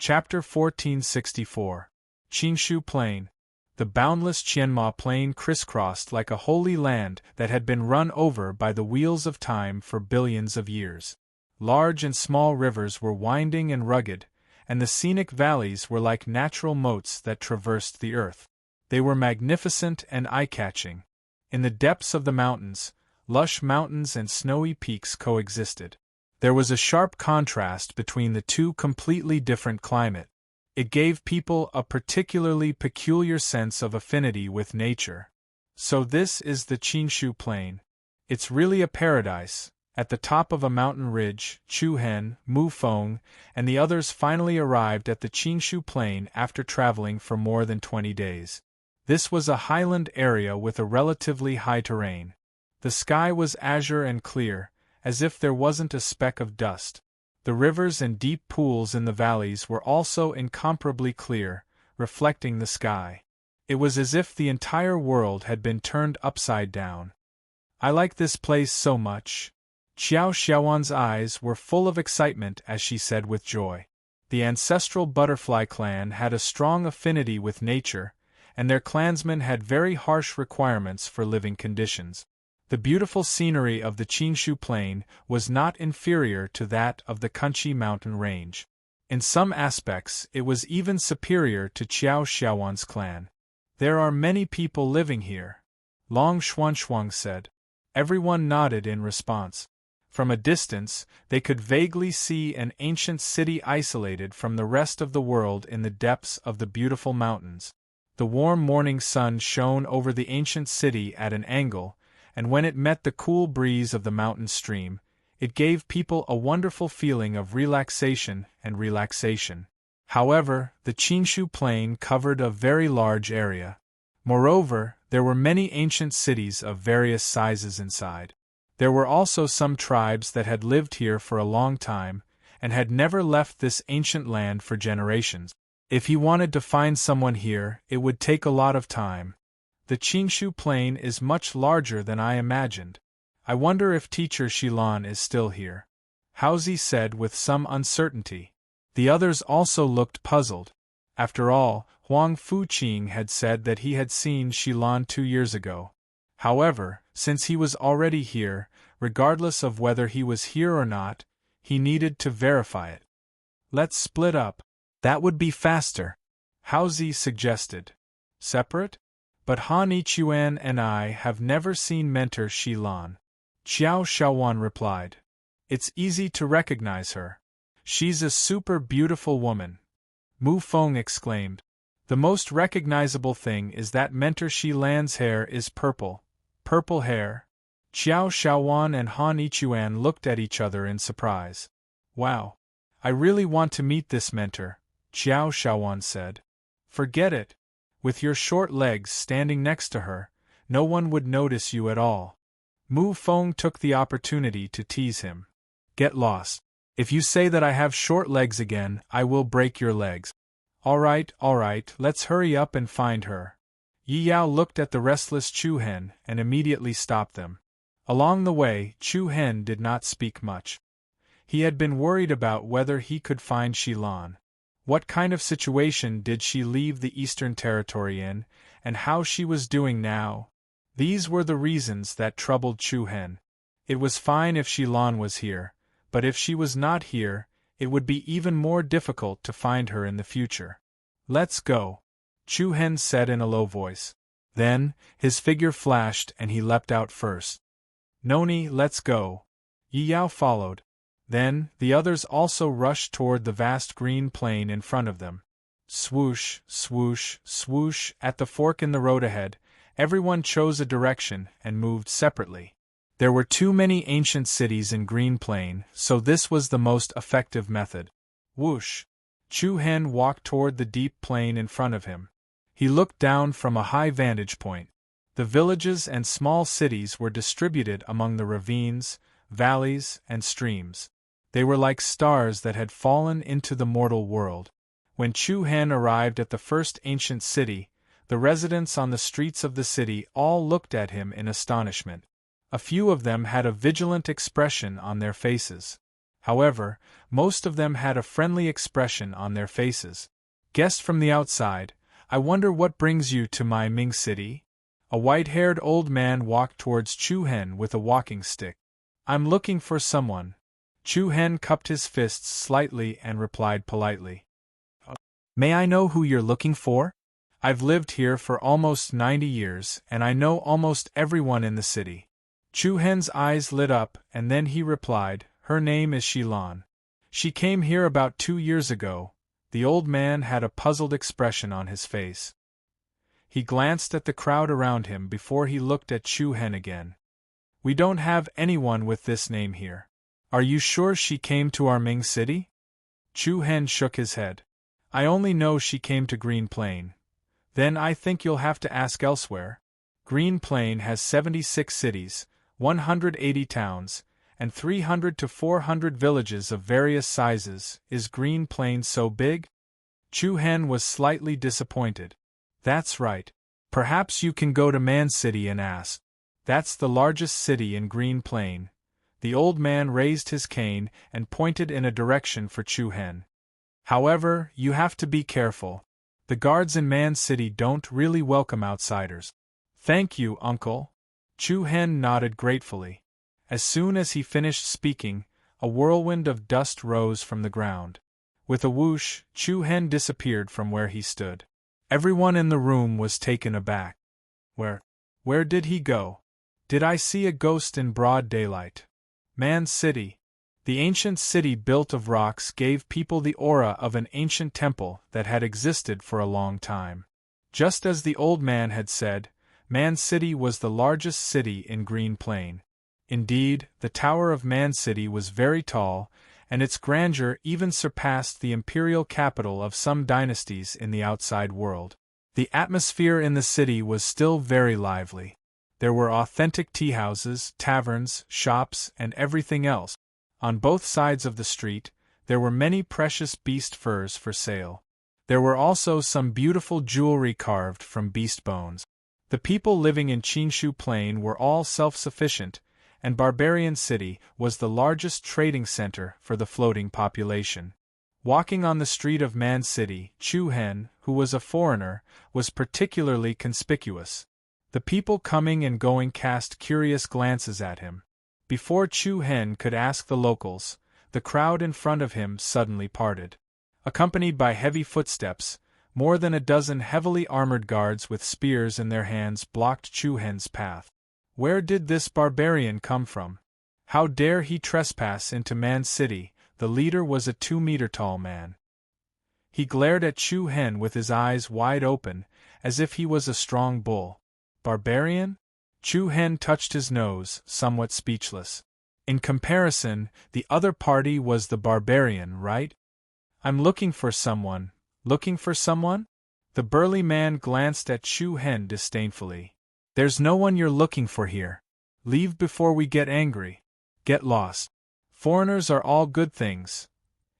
Chapter 1464. Qinshu Plain. The boundless Qianma Plain crisscrossed like a holy land that had been run over by the wheels of time for billions of years. Large and small rivers were winding and rugged, and the scenic valleys were like natural moats that traversed the earth. They were magnificent and eye-catching. In the depths of the mountains, lush mountains and snowy peaks coexisted. There was a sharp contrast between the two completely different climate. It gave people a particularly peculiar sense of affinity with nature. So this is the Qinshu Plain. It's really a paradise. At the top of a mountain ridge, Chu Hen, Mu Feng, and the others finally arrived at the Qinshu Plain after traveling for more than 20 days. This was a highland area with a relatively high terrain. The sky was azure and clear, as if there wasn't a speck of dust. The rivers and deep pools in the valleys were also incomparably clear, reflecting the sky. It was as if the entire world had been turned upside down. "I like this place so much." Qiao Xiaowan's eyes were full of excitement as she said with joy. The ancestral butterfly clan had a strong affinity with nature, and their clansmen had very harsh requirements for living conditions. The beautiful scenery of the Qinshu Plain was not inferior to that of the Kunchi mountain range. In some aspects it was even superior to Qiao Xiaowan's clan. "There are many people living here," Long Xuanxuang said. Everyone nodded in response. From a distance, they could vaguely see an ancient city isolated from the rest of the world in the depths of the beautiful mountains. The warm morning sun shone over the ancient city at an angle, and when it met the cool breeze of the mountain stream, it gave people a wonderful feeling of relaxation and relaxation. However, the Qinshu Plain covered a very large area. Moreover, there were many ancient cities of various sizes inside. There were also some tribes that had lived here for a long time, and had never left this ancient land for generations. If he wanted to find someone here, it would take a lot of time. The Qinshu Plain is much larger than I imagined. I wonder if Teacher Shilan is still here. Haozi said with some uncertainty. The others also looked puzzled. After all, Huang Fuqing had said that he had seen Shilan 2 years ago. However, since he was already here, regardless of whether he was here or not, he needed to verify it. "Let's split up. That would be faster," Haozi suggested. "Separate? But Han Ichuan and I have never seen Mentor Shilan," Qiao Xiaowan replied. "It's easy to recognize her. She's a super beautiful woman," Mu Feng exclaimed. "The most recognizable thing is that Mentor Shilan's hair is purple." "Purple hair?" Qiao Xiaowan and Han Ichuan looked at each other in surprise. "Wow. I really want to meet this mentor," Qiao Xiaowan said. "Forget it. With your short legs standing next to her, no one would notice you at all." Mu Feng took the opportunity to tease him. "Get lost. If you say that I have short legs again, I will break your legs." All right, let's hurry up and find her." Yi Yao looked at the restless Chu Hen and immediately stopped them. Along the way, Chu Hen did not speak much. He had been worried about whether he could find Shilan. What kind of situation did she leave the Eastern Territory in, and how she was doing now? These were the reasons that troubled Chu Hen. It was fine if Shilan was here, but if she was not here, it would be even more difficult to find her in the future. "Let's go," Chu Hen said in a low voice. Then, his figure flashed and he leapt out first. "Noni, let's go." Yi Yao followed. Then, the others also rushed toward the vast green plain in front of them. Swoosh, swoosh, swoosh, at the fork in the road ahead, everyone chose a direction and moved separately. There were too many ancient cities in Green Plain, so this was the most effective method. Whoosh! Chu Hen walked toward the deep plain in front of him. He looked down from a high vantage point. The villages and small cities were distributed among the ravines, valleys, and streams. They were like stars that had fallen into the mortal world. When Chu Hen arrived at the first ancient city, the residents on the streets of the city all looked at him in astonishment. A few of them had a vigilant expression on their faces. However, most of them had a friendly expression on their faces. Guest from the outside, I wonder what brings you to my Ming city? A white-haired old man walked towards Chu Hen with a walking stick. I'm looking for someone. Chu Hen cupped his fists slightly and replied politely. May I know who you're looking for? I've lived here for almost 90 years and I know almost everyone in the city. Chu Hen's eyes lit up and then he replied, her name is Shilan. She came here about 2 years ago. The old man had a puzzled expression on his face. He glanced at the crowd around him before he looked at Chu Hen again. We don't have anyone with this name here. Are you sure she came to our Ming city? Chu Hen shook his head. I only know she came to Green Plain. Then I think you'll have to ask elsewhere. Green Plain has 76 cities, 180 towns, and 300 to 400 villages of various sizes. Is Green Plain so big? Chu Hen was slightly disappointed. That's right. Perhaps you can go to Man City and ask. That's the largest city in Green Plain. The old man raised his cane and pointed in a direction for Chu Hen. However, you have to be careful. The guards in Man City don't really welcome outsiders. Thank you, uncle. Chu Hen nodded gratefully. As soon as he finished speaking, a whirlwind of dust rose from the ground. With a whoosh, Chu Hen disappeared from where he stood. Everyone in the room was taken aback. Where did he go? Did I see a ghost in broad daylight? Man City. The ancient city built of rocks gave people the aura of an ancient temple that had existed for a long time. Just as the old man had said, Man City was the largest city in Green Plain. Indeed, the Tower of Man City was very tall, and its grandeur even surpassed the imperial capital of some dynasties in the outside world. The atmosphere in the city was still very lively. There were authentic tea-houses, taverns, shops, and everything else. On both sides of the street, there were many precious beast furs for sale. There were also some beautiful jewelry carved from beast bones. The people living in Qinshu Plain were all self-sufficient, and Barbarian City was the largest trading center for the floating population. Walking on the street of Man City, Chu Hen, who was a foreigner, was particularly conspicuous. The people coming and going cast curious glances at him. Before Chu Hen could ask the locals, the crowd in front of him suddenly parted. Accompanied by heavy footsteps, more than a dozen heavily armored guards with spears in their hands blocked Chu Hen's path. Where did this barbarian come from? How dare he trespass into Man City? The leader was a 2-meter-tall man. He glared at Chu Hen with his eyes wide open, as if he was a strong bull. Barbarian? Chu Hen touched his nose, somewhat speechless. In comparison, the other party was the barbarian, right? I'm looking for someone. Looking for someone? The burly man glanced at Chu Hen disdainfully. There's no one you're looking for here. Leave before we get angry. Get lost. Foreigners are all good things.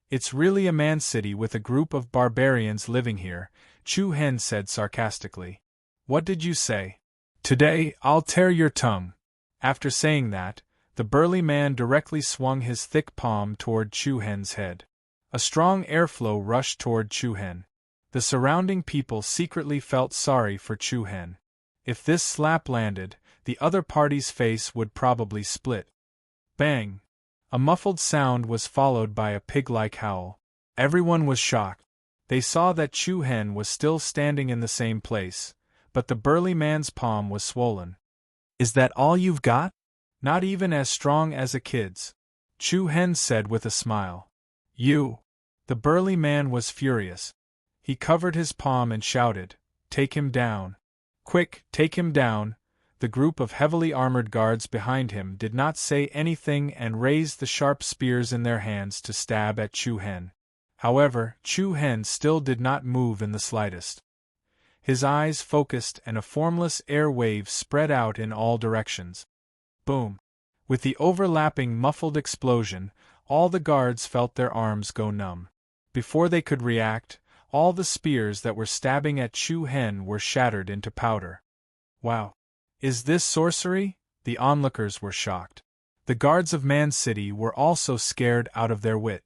It's really a Man City with a group of barbarians living here, Chu Hen said sarcastically. What did you say? Today, I'll tear your tongue. After saying that, the burly man directly swung his thick palm toward Chu Hen's head. A strong airflow rushed toward Chu Hen. The surrounding people secretly felt sorry for Chu Hen. If this slap landed, the other party's face would probably split. Bang! A muffled sound was followed by a pig-like howl. Everyone was shocked. They saw that Chu Hen was still standing in the same place, but the burly man's palm was swollen. Is that all you've got? Not even as strong as a kid's, Chu Hen said with a smile. You! The burly man was furious. He covered his palm and shouted, Take him down. Quick, take him down. The group of heavily armored guards behind him did not say anything and raised the sharp spears in their hands to stab at Chu Hen. However, Chu Hen still did not move in the slightest. His eyes focused and a formless air wave spread out in all directions. Boom! With the overlapping muffled explosion, all the guards felt their arms go numb. Before they could react, all the spears that were stabbing at Chu Hen were shattered into powder. Wow! Is this sorcery? The onlookers were shocked. The guards of Man City were also scared out of their wit.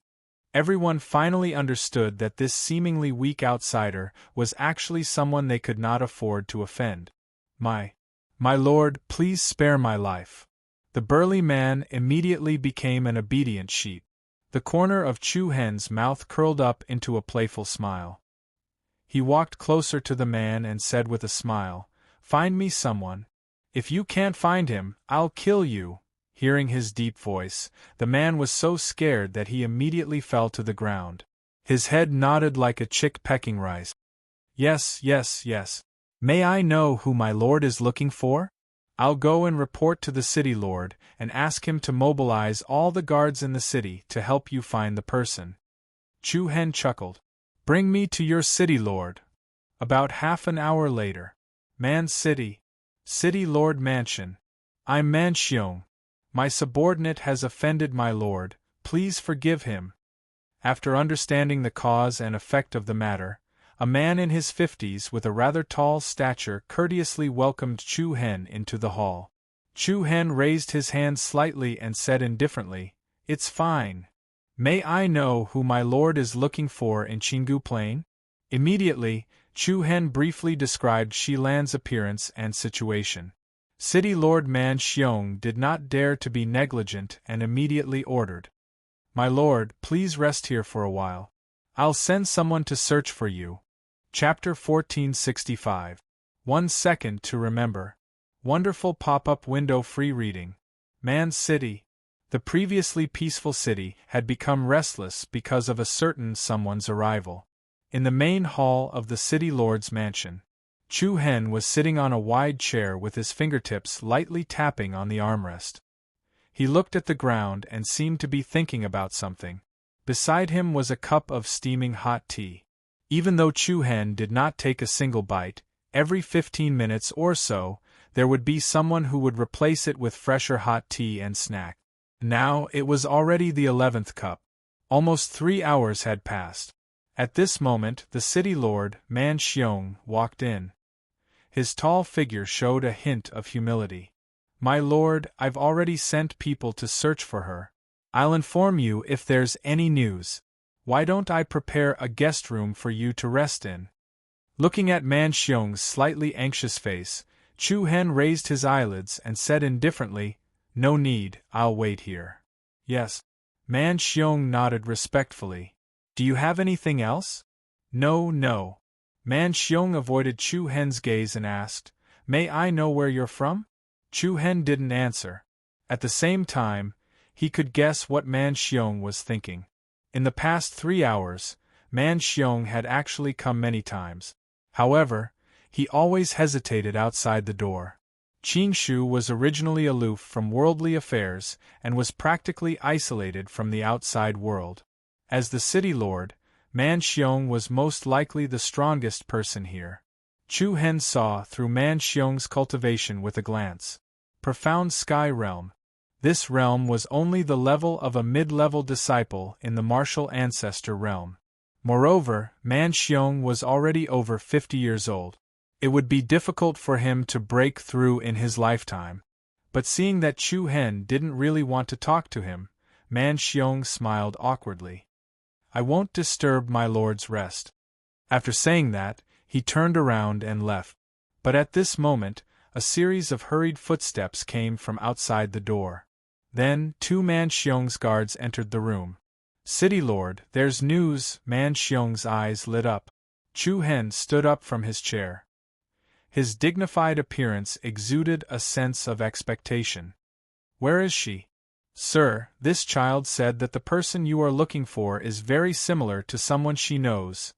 Everyone finally understood that this seemingly weak outsider was actually someone they could not afford to offend. My lord, please spare my life." The burly man immediately became an obedient sheep. The corner of Chu Hen's mouth curled up into a playful smile. He walked closer to the man and said with a smile, "Find me someone. If you can't find him, I'll kill you." Hearing his deep voice, the man was so scared that he immediately fell to the ground. His head nodded like a chick pecking rice. "Yes, yes, yes. May I know who my lord is looking for? I'll go and report to the city lord and ask him to mobilize all the guards in the city to help you find the person." Chu Hen chuckled. "Bring me to your city lord." About half an hour later. Man City. City Lord Mansion. "I'm Man Xiong. My subordinate has offended my lord, please forgive him." After understanding the cause and effect of the matter, a man in his 50s with a rather tall stature courteously welcomed Chu Hen into the hall. Chu Hen raised his hand slightly and said indifferently, "It's fine. May I know who my lord is looking for in Qinggu Plain?" Immediately, Chu Hen briefly described Shilan's appearance and situation. City Lord Man Xiong did not dare to be negligent and immediately ordered, "My lord, please rest here for a while. I'll send someone to search for you." Chapter 1465. 1 second to remember. Wonderful pop-up window free reading. Man City. The previously peaceful city had become restless because of a certain someone's arrival. In the main hall of the city lord's mansion, Chu Hen was sitting on a wide chair with his fingertips lightly tapping on the armrest. He looked at the ground and seemed to be thinking about something. Beside him was a cup of steaming hot tea. Even though Chu Hen did not take a single bite, every 15 minutes or so, there would be someone who would replace it with fresher hot tea and snack. Now it was already the 11th cup. Almost 3 hours had passed. At this moment the city lord, Man Xiong, walked in. His tall figure showed a hint of humility. "My lord, I've already sent people to search for her. I'll inform you if there's any news. Why don't I prepare a guest room for you to rest in?" Looking at Man Xiong's slightly anxious face, Chu Hen raised his eyelids and said indifferently, "No need, I'll wait here." "Yes." Man Xiong nodded respectfully. "Do you have anything else?" "No, no." Man Xiong avoided Chu Hen's gaze and asked, "May I know where you're from?" Chu Hen didn't answer. At the same time, he could guess what Man Xiong was thinking. In the past 3 hours, Man Xiong had actually come many times. However, he always hesitated outside the door. Qingshu was originally aloof from worldly affairs and was practically isolated from the outside world. As the city lord, Man Xiong was most likely the strongest person here. Chu Hen saw through Man Xiong's cultivation with a glance. Profound Sky Realm. This realm was only the level of a mid-level disciple in the martial ancestor realm. Moreover, Man Xiong was already over 50 years old. It would be difficult for him to break through in his lifetime. But seeing that Chu Hen didn't really want to talk to him, Man Xiong smiled awkwardly. "I won't disturb my lord's rest." After saying that, he turned around and left. But at this moment, a series of hurried footsteps came from outside the door. Then, 2 Man Xiong's guards entered the room. "City Lord, there's news." Man Xiong's eyes lit up. Chu Hen stood up from his chair. His dignified appearance exuded a sense of expectation. "Where is she?" "Sir, this child said that the person you are looking for is very similar to someone she knows."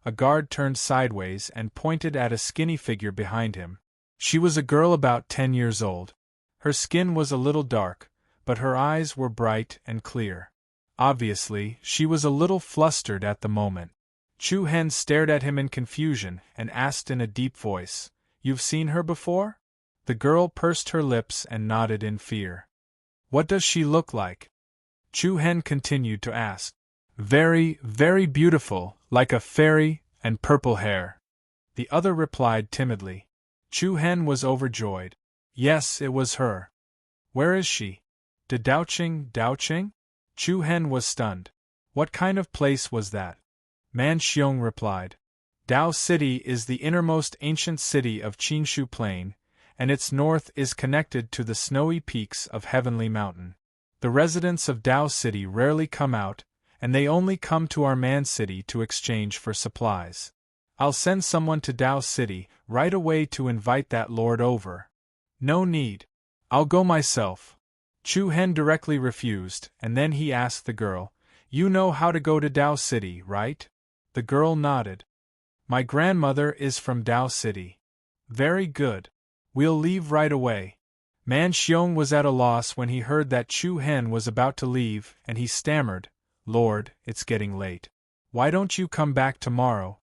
A guard turned sideways and pointed at a skinny figure behind him. She was a girl about 10 years old. Her skin was a little dark, but her eyes were bright and clear. Obviously, she was a little flustered at the moment. Chu Hen stared at him in confusion and asked in a deep voice, "You've seen her before?" The girl pursed her lips and nodded in fear. "What does she look like?" Chu Hen continued to ask. "Very, very beautiful, like a fairy, and purple hair." The other replied timidly. Chu Hen was overjoyed. Yes, it was her. "Where is she?" De Daoqing? Chu Hen was stunned. What kind of place was that? Man Xiong replied. Dao City is the innermost ancient city of Qinshu Plain, and its north is connected to the snowy peaks of Heavenly Mountain. The residents of Dao City rarely come out, and they only come to our Man City to exchange for supplies. I'll send someone to Dao City right away to invite that lord over. No need. I'll go myself. Chu Hen directly refused, and then he asked the girl, You know how to go to Dao City, right? The girl nodded. My grandmother is from Dao City. Very good. We'll leave right away. Man Xiong was at a loss when he heard that Chu Hen was about to leave, and he stammered, Lord, it's getting late. Why don't you come back tomorrow?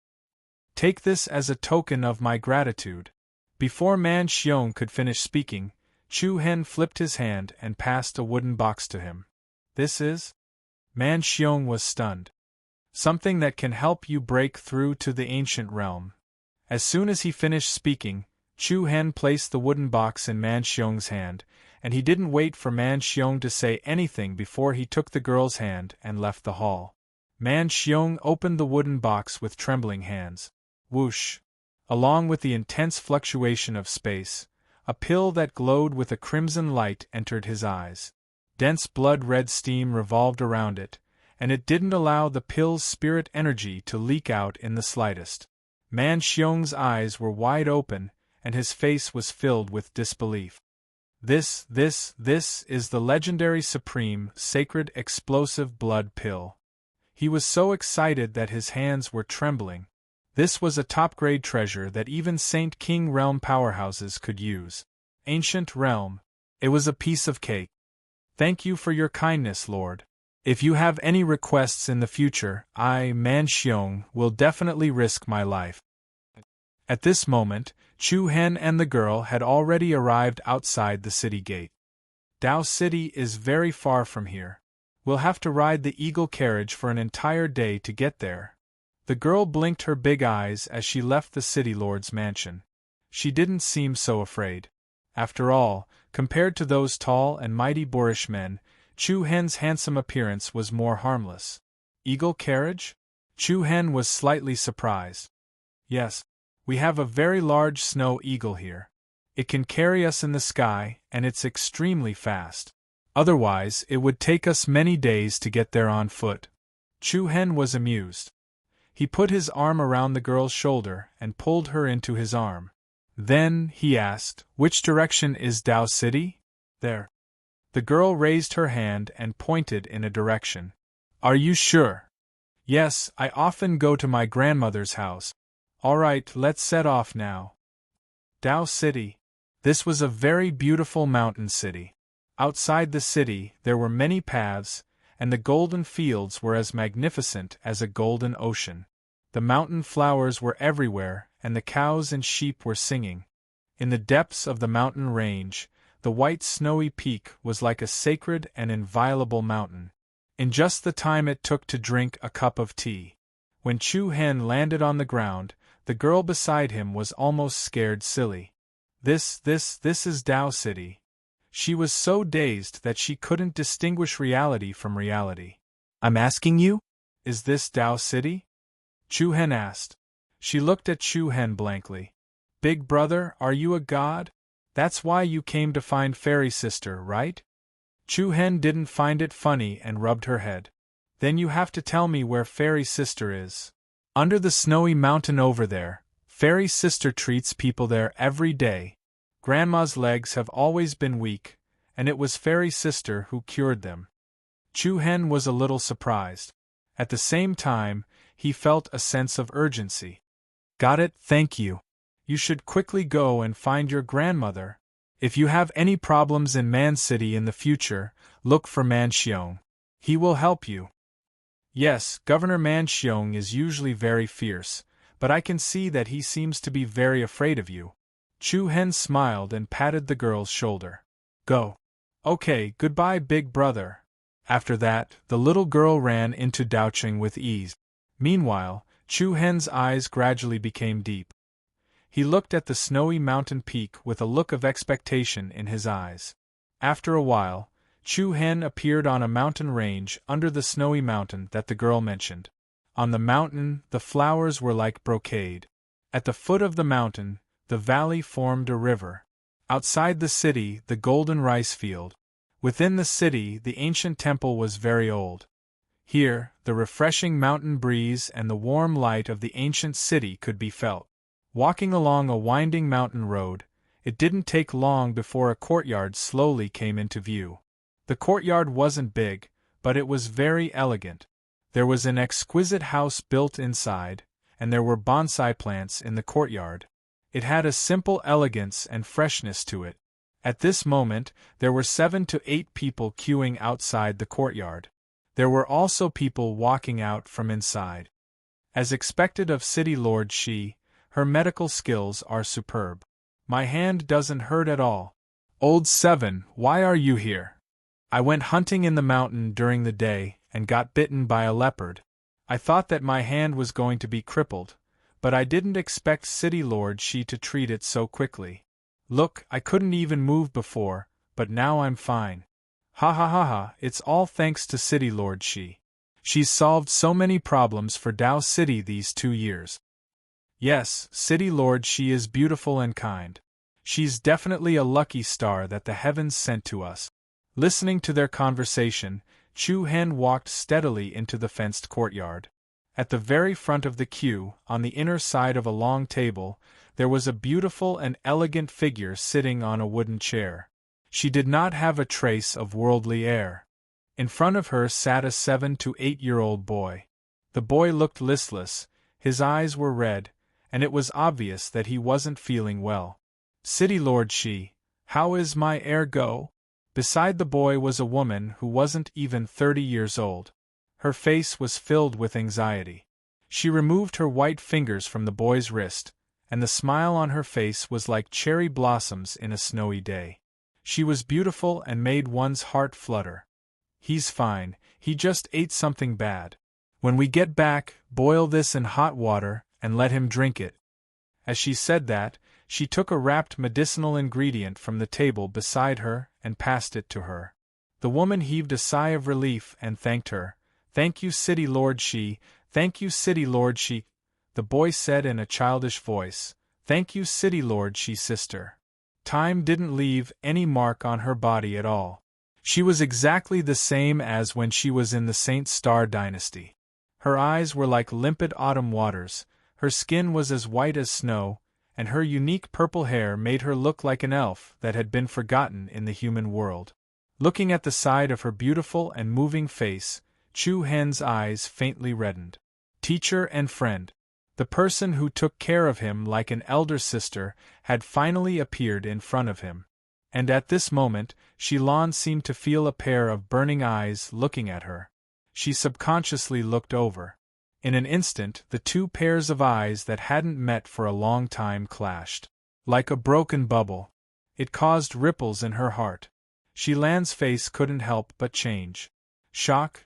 Take this as a token of my gratitude. Before Man Xiong could finish speaking, Chu Hen flipped his hand and passed a wooden box to him. This is? Man Xiong was stunned. Something that can help you break through to the ancient realm. As soon as he finished speaking, Chu Hen placed the wooden box in Man Xiong's hand, and he didn't wait for Man Xiong to say anything before he took the girl's hand and left the hall. Man Xiong opened the wooden box with trembling hands. Whoosh! Along with the intense fluctuation of space, a pill that glowed with a crimson light entered his eyes. Dense blood-red steam revolved around it, and it didn't allow the pill's spirit energy to leak out in the slightest. Man Xiong's eyes were wide open, and his face was filled with disbelief. This is the legendary supreme, sacred explosive blood pill. He was so excited that his hands were trembling. This was a top-grade treasure that even Saint King realm powerhouses could use. Ancient realm. It was a piece of cake. Thank you for your kindness, Lord. If you have any requests in the future, I, Man Xiong, will definitely risk my life. At this moment, Chu Hen and the girl had already arrived outside the city gate. Dao City is very far from here. We'll have to ride the eagle carriage for an entire day to get there. The girl blinked her big eyes as she left the city lord's mansion. She didn't seem so afraid. After all, compared to those tall and mighty boorish men, Chu Hen's handsome appearance was more harmless. Eagle carriage? Chu Hen was slightly surprised. Yes, we have a very large snow eagle here. It can carry us in the sky, and it's extremely fast. Otherwise, it would take us many days to get there on foot. Chu Hen was amused. He put his arm around the girl's shoulder and pulled her into his arm. Then, he asked, Which direction is Dao City? There. The girl raised her hand and pointed in a direction. Are you sure? Yes, I often go to my grandmother's house. All right, let's set off now. Dao City. This was a very beautiful mountain city. Outside the city, there were many paths, and the golden fields were as magnificent as a golden ocean. The mountain flowers were everywhere, and the cows and sheep were singing. In the depths of the mountain range, the white snowy peak was like a sacred and inviolable mountain. In just the time it took to drink a cup of tea. When Chu Hen landed on the ground, the girl beside him was almost scared silly. This is Dao City. She was so dazed that she couldn't distinguish reality from reality. I'm asking you? Is this Dao City? Chu Hen asked. She looked at Chu Hen blankly. Big brother, are you a god? That's why you came to find Fairy Sister, right? Chu Hen didn't find it funny and rubbed her head. Then you have to tell me where Fairy Sister is. Under the snowy mountain over there. Fairy Sister treats people there every day. Grandma's legs have always been weak, and it was Fairy Sister who cured them. Chu Hen was a little surprised. At the same time, he felt a sense of urgency. Got it, thank you. You should quickly go and find your grandmother. If you have any problems in Man City in the future, look for Man Xiong. He will help you. Yes, Governor Man Xiong is usually very fierce, but I can see that he seems to be very afraid of you. Chu Hen smiled and patted the girl's shoulder. Go. Okay, goodbye, big brother. After that, the little girl ran into Daoqing with ease. Meanwhile, Chu Hen's eyes gradually became deep. He looked at the snowy mountain peak with a look of expectation in his eyes. After a while, Chu Hen appeared on a mountain range under the snowy mountain that the girl mentioned. On the mountain, the flowers were like brocade. At the foot of the mountain, the valley formed a river. Outside the city, the golden rice field. Within the city, the ancient temple was very old. Here, the refreshing mountain breeze and the warm light of the ancient city could be felt. Walking along a winding mountain road, it didn't take long before a courtyard slowly came into view. The courtyard wasn't big, but it was very elegant. There was an exquisite house built inside, and there were bonsai plants in the courtyard. It had a simple elegance and freshness to it. At this moment, there were 7 to 8 people queuing outside the courtyard. There were also people walking out from inside. As expected of City Lord Shi, her medical skills are superb. My hand doesn't hurt at all. Old 7, why are you here? I went hunting in the mountain during the day and got bitten by a leopard. I thought that my hand was going to be crippled, but I didn't expect City Lord Shi to treat it so quickly. Look, I couldn't even move before, but now I'm fine. Ha ha ha ha, it's all thanks to City Lord Shi. She's solved so many problems for Dao City these 2 years. Yes, City Lord Shi is beautiful and kind. She's definitely a lucky star that the heavens sent to us. Listening to their conversation, Chu Hen walked steadily into the fenced courtyard. At the very front of the queue, on the inner side of a long table, there was a beautiful and elegant figure sitting on a wooden chair. She did not have a trace of worldly air. In front of her sat a 7 to 8-year-old boy. The boy looked listless, his eyes were red, and it was obvious that he wasn't feeling well. City Lord Shi, how is my air go? Beside the boy was a woman who wasn't even 30 years old. Her face was filled with anxiety. She removed her white fingers from the boy's wrist, and the smile on her face was like cherry blossoms in a snowy day. She was beautiful and made one's heart flutter. He's fine, he just ate something bad. When we get back, boil this in hot water and let him drink it. As she said that, she took a wrapped medicinal ingredient from the table beside her and passed it to her. The woman heaved a sigh of relief and thanked her. Thank you, City Lord Shi, thank you, City Lord Shi. The boy said in a childish voice, Thank you, City Lord Shi, sister. Time didn't leave any mark on her body at all. She was exactly the same as when she was in the Saint Star dynasty. Her eyes were like limpid autumn waters, her skin was as white as snow, and her unique purple hair made her look like an elf that had been forgotten in the human world. Looking at the side of her beautiful and moving face, Chu Hen's eyes faintly reddened. Teacher and friend. The person who took care of him like an elder sister had finally appeared in front of him. And at this moment, Shilan seemed to feel a pair of burning eyes looking at her. She subconsciously looked over. In an instant, the 2 pairs of eyes that hadn't met for a long time clashed. Like a broken bubble. It caused ripples in her heart. Shilan's face couldn't help but change. Shock,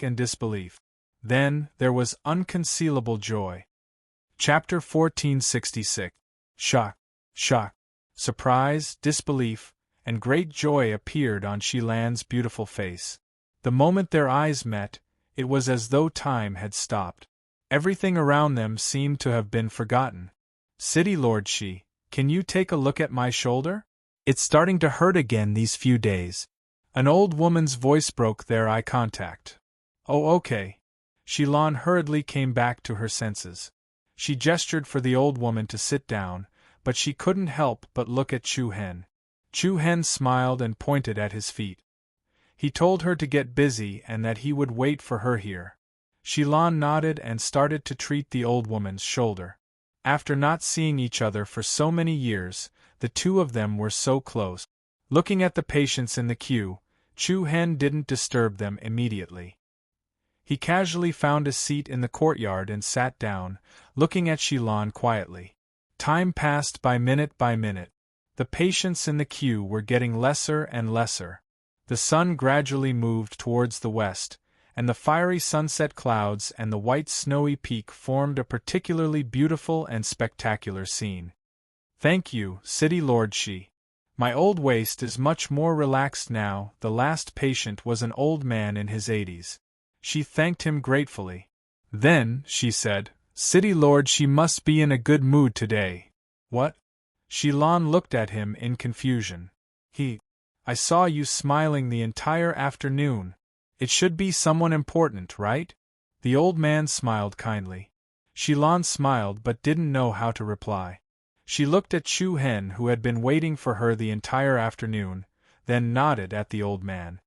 and disbelief. Then, there was unconcealable joy. Chapter 1466. Shock. Surprise, disbelief, and great joy appeared on Shilan's beautiful face. The moment their eyes met, it was as though time had stopped. Everything around them seemed to have been forgotten. City Lord Shi, can you take a look at my shoulder? It's starting to hurt again these few days. An old woman's voice broke their eye contact. Oh, okay. Shilan hurriedly came back to her senses. She gestured for the old woman to sit down, but she couldn't help but look at Chu Hen. Chu Hen smiled and pointed at his feet. He told her to get busy and that he would wait for her here. Shilan nodded and started to treat the old woman's shoulder. After not seeing each other for so many years, the 2 of them were so close. Looking at the patients in the queue, Chu Hen didn't disturb them immediately. He casually found a seat in the courtyard and sat down, looking at Shilan quietly. Time passed by minute. The patients in the queue were getting lesser and lesser. The sun gradually moved towards the west, and the fiery sunset clouds and the white snowy peak formed a particularly beautiful and spectacular scene. Thank you, City Lord Shi. My old waist is much more relaxed now. The last patient was an old man in his 80s. She thanked him gratefully. Then, she said, City Lord, she must be in a good mood today. What? Shilan looked at him in confusion. I saw you smiling the entire afternoon. It should be someone important, right? The old man smiled kindly. Shilan smiled but didn't know how to reply. She looked at Chu Hen, who had been waiting for her the entire afternoon, then nodded at the old man.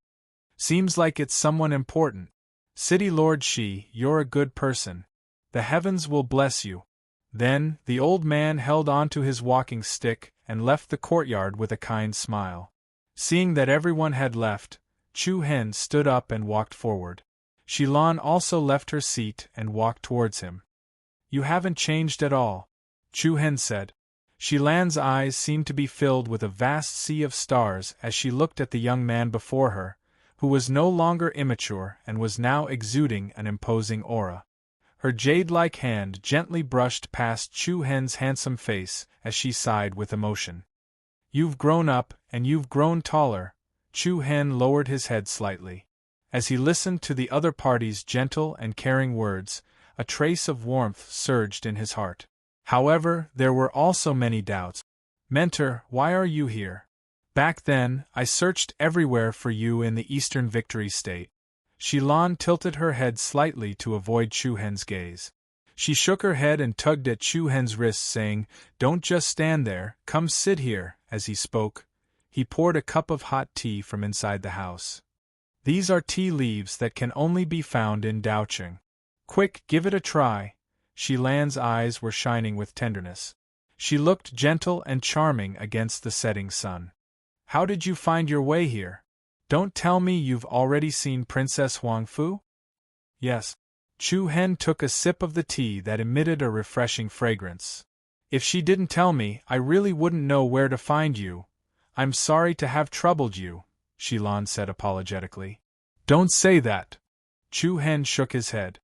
Seems like it's someone important. City Lord Shi, you're a good person. The heavens will bless you. Then, the old man held onto his walking stick and left the courtyard with a kind smile. Seeing that everyone had left, Chu Hen stood up and walked forward. Shilan also left her seat and walked towards him. You haven't changed at all, Chu Hen said. Shilan's eyes seemed to be filled with a vast sea of stars as she looked at the young man before her, who was no longer immature and was now exuding an imposing aura. Her jade-like hand gently brushed past Chu Hen's handsome face as she sighed with emotion. You've grown up, and you've grown taller. Chu Hen lowered his head slightly. As he listened to the other party's gentle and caring words, a trace of warmth surged in his heart. However, there were also many doubts. Mentor, why are you here? Back then, I searched everywhere for you in the Eastern Victory State. Shilan tilted her head slightly to avoid Chu Hen's gaze. She shook her head and tugged at Chu Hen's wrist, saying, Don't just stand there, come sit here. As he spoke, he poured a cup of hot tea from inside the house. These are tea leaves that can only be found in Daocheng. Quick, give it a try. Shilan's eyes were shining with tenderness. She looked gentle and charming against the setting sun. How did you find your way here? Don't tell me you've already seen Princess Huangfu? Yes. Chu Hen took a sip of the tea that emitted a refreshing fragrance. If she didn't tell me, I really wouldn't know where to find you. I'm sorry to have troubled you, Shilan said apologetically. Don't say that. Chu Hen shook his head.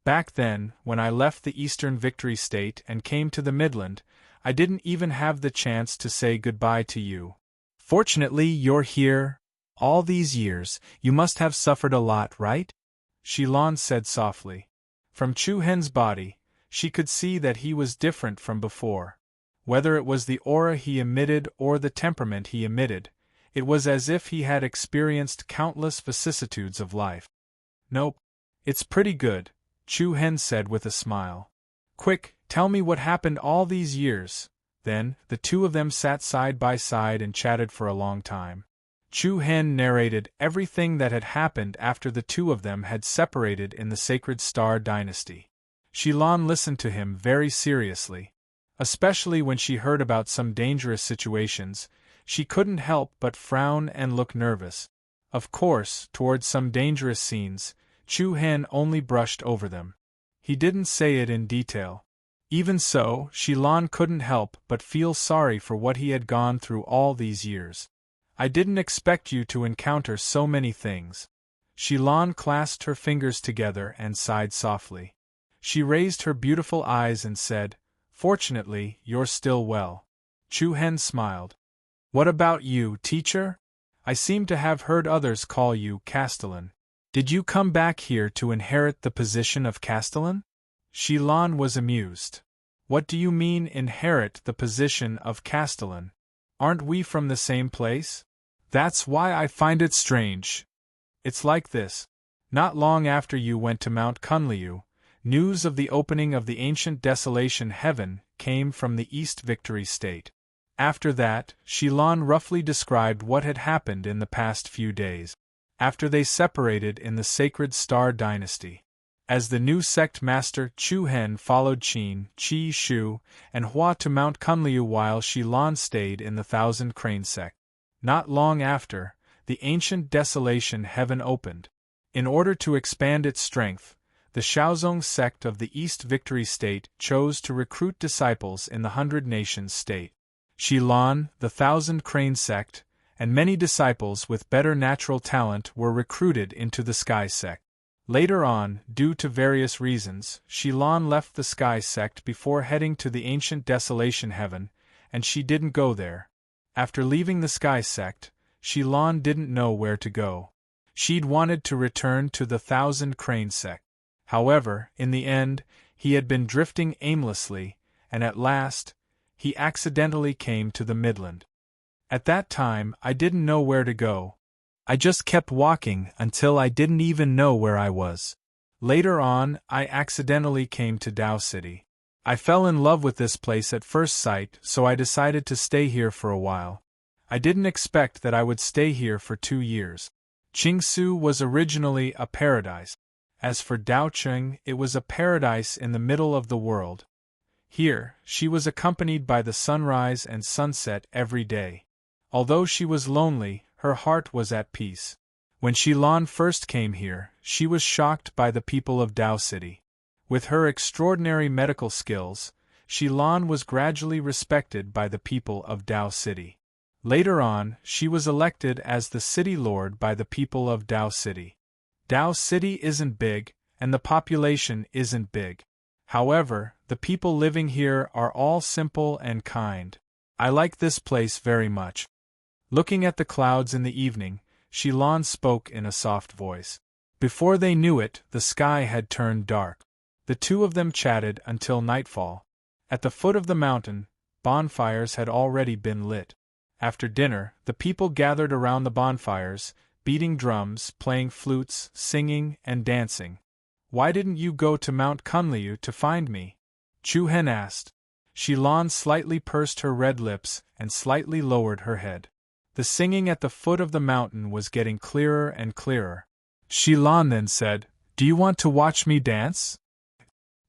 Back then, when I left the Eastern Victory State and came to the Midland, I didn't even have the chance to say goodbye to you. Fortunately, you're here. All these years, you must have suffered a lot, right? Shilan said softly. From Chu Hen's body, she could see that he was different from before. Whether it was the aura he emitted or the temperament he emitted, it was as if he had experienced countless vicissitudes of life. Nope. It's pretty good, Chu Hen said with a smile. Quick, tell me what happened all these years. Then, the two of them sat side by side and chatted for a long time. Chu Hen narrated everything that had happened after the two of them had separated in the Sacred Star Dynasty. Shilan listened to him very seriously. Especially when she heard about some dangerous situations, she couldn't help but frown and look nervous. Of course, towards some dangerous scenes, Chu Hen only brushed over them. He didn't say it in detail. Even so, Shilan couldn't help but feel sorry for what he had gone through all these years. I didn't expect you to encounter so many things. Shilan clasped her fingers together and sighed softly. She raised her beautiful eyes and said, Fortunately, you're still well. Chu Hen smiled. What about you, teacher? I seem to have heard others call you Castellan. Did you come back here to inherit the position of Castellan? Shilan was amused. What do you mean, inherit the position of Castellan? Aren't we from the same place? That's why I find it strange. It's like this. Not long after you went to Mount Kunliu, news of the opening of the ancient Desolation Heaven came from the East Victory State. After that, Shilan roughly described what had happened in the past few days, after they separated in the Sacred Star Dynasty. As the new sect master, Chu Hen followed Qin, Qi Shu, and Hua to Mount Kunliu while Shilan stayed in the Thousand Crane sect. Not long after, the ancient Desolation Heaven opened. In order to expand its strength, the Shaozong sect of the East Victory State chose to recruit disciples in the 100 Nations state. Shilan, the Thousand Crane sect, and many disciples with better natural talent were recruited into the Sky sect. Later on, due to various reasons, Shilan left the Sky sect before heading to the ancient Desolation Heaven, and she didn't go there. After leaving the Sky Sect, Shilan didn't know where to go. She'd wanted to return to the Thousand Crane Sect. However, in the end, he had been drifting aimlessly, and at last, he accidentally came to the Midland. At that time, I didn't know where to go. I just kept walking until I didn't even know where I was. Later on, I accidentally came to Tao City. I fell in love with this place at first sight, so I decided to stay here for a while. I didn't expect that I would stay here for 2 years. Qingsu was originally a paradise. As for Daocheng, it was a paradise in the middle of the world. Here, she was accompanied by the sunrise and sunset every day. Although she was lonely, her heart was at peace. When Shilan first came here, she was shocked by the people of Tao City. With her extraordinary medical skills, Shilan was gradually respected by the people of Tao City. Later on, she was elected as the city lord by the people of Tao City. Tao City isn't big, and the population isn't big. However, the people living here are all simple and kind. I like this place very much. Looking at the clouds in the evening, Shilan spoke in a soft voice. Before they knew it, the sky had turned dark. The two of them chatted until nightfall. At the foot of the mountain, bonfires had already been lit. After dinner, the people gathered around the bonfires, beating drums, playing flutes, singing, and dancing. "Why didn't you go to Mount Kunliu to find me?" Chu Hen asked. Shilan slightly pursed her red lips and slightly lowered her head. The singing at the foot of the mountain was getting clearer and clearer. Shilan then said, "Do you want to watch me dance?"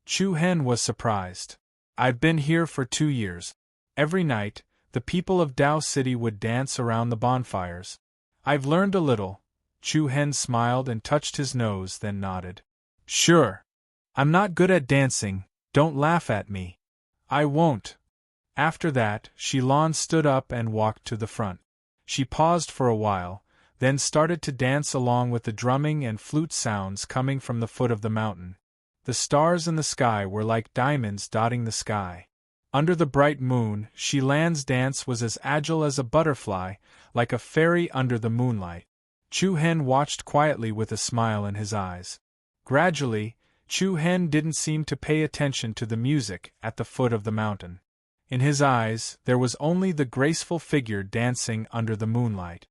Chu Hen was surprised. "I've been here for 2 years. Every night, the people of Tao City would dance around the bonfires. I've learned a little." Chu Hen smiled and touched his nose, then nodded. "Sure. I'm not good at dancing, don't laugh at me." "I won't." After that, Shilan stood up and walked to the front. She paused for a while, then started to dance along with the drumming and flute sounds coming from the foot of the mountain. The stars in the sky were like diamonds dotting the sky. Under the bright moon, Shilan's dance was as agile as a butterfly, like a fairy under the moonlight. Chu Hen watched quietly with a smile in his eyes. Gradually, Chu Hen didn't seem to pay attention to the music at the foot of the mountain. In his eyes, there was only the graceful figure dancing under the moonlight.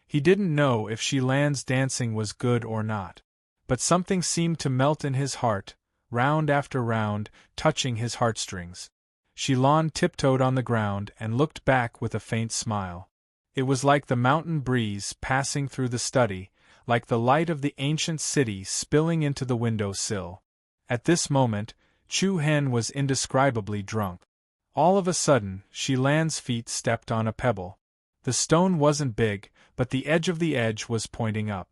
He didn't know if Shilan's dancing was good or not. But something seemed to melt in his heart, round after round, touching his heartstrings. Shilan tiptoed on the ground and looked back with a faint smile. It was like the mountain breeze passing through the study, like the light of the ancient city spilling into the window sill. At this moment, Chu Hen was indescribably drunk. All of a sudden, Shilan's feet stepped on a pebble. The stone wasn't big, but the edge was pointing up.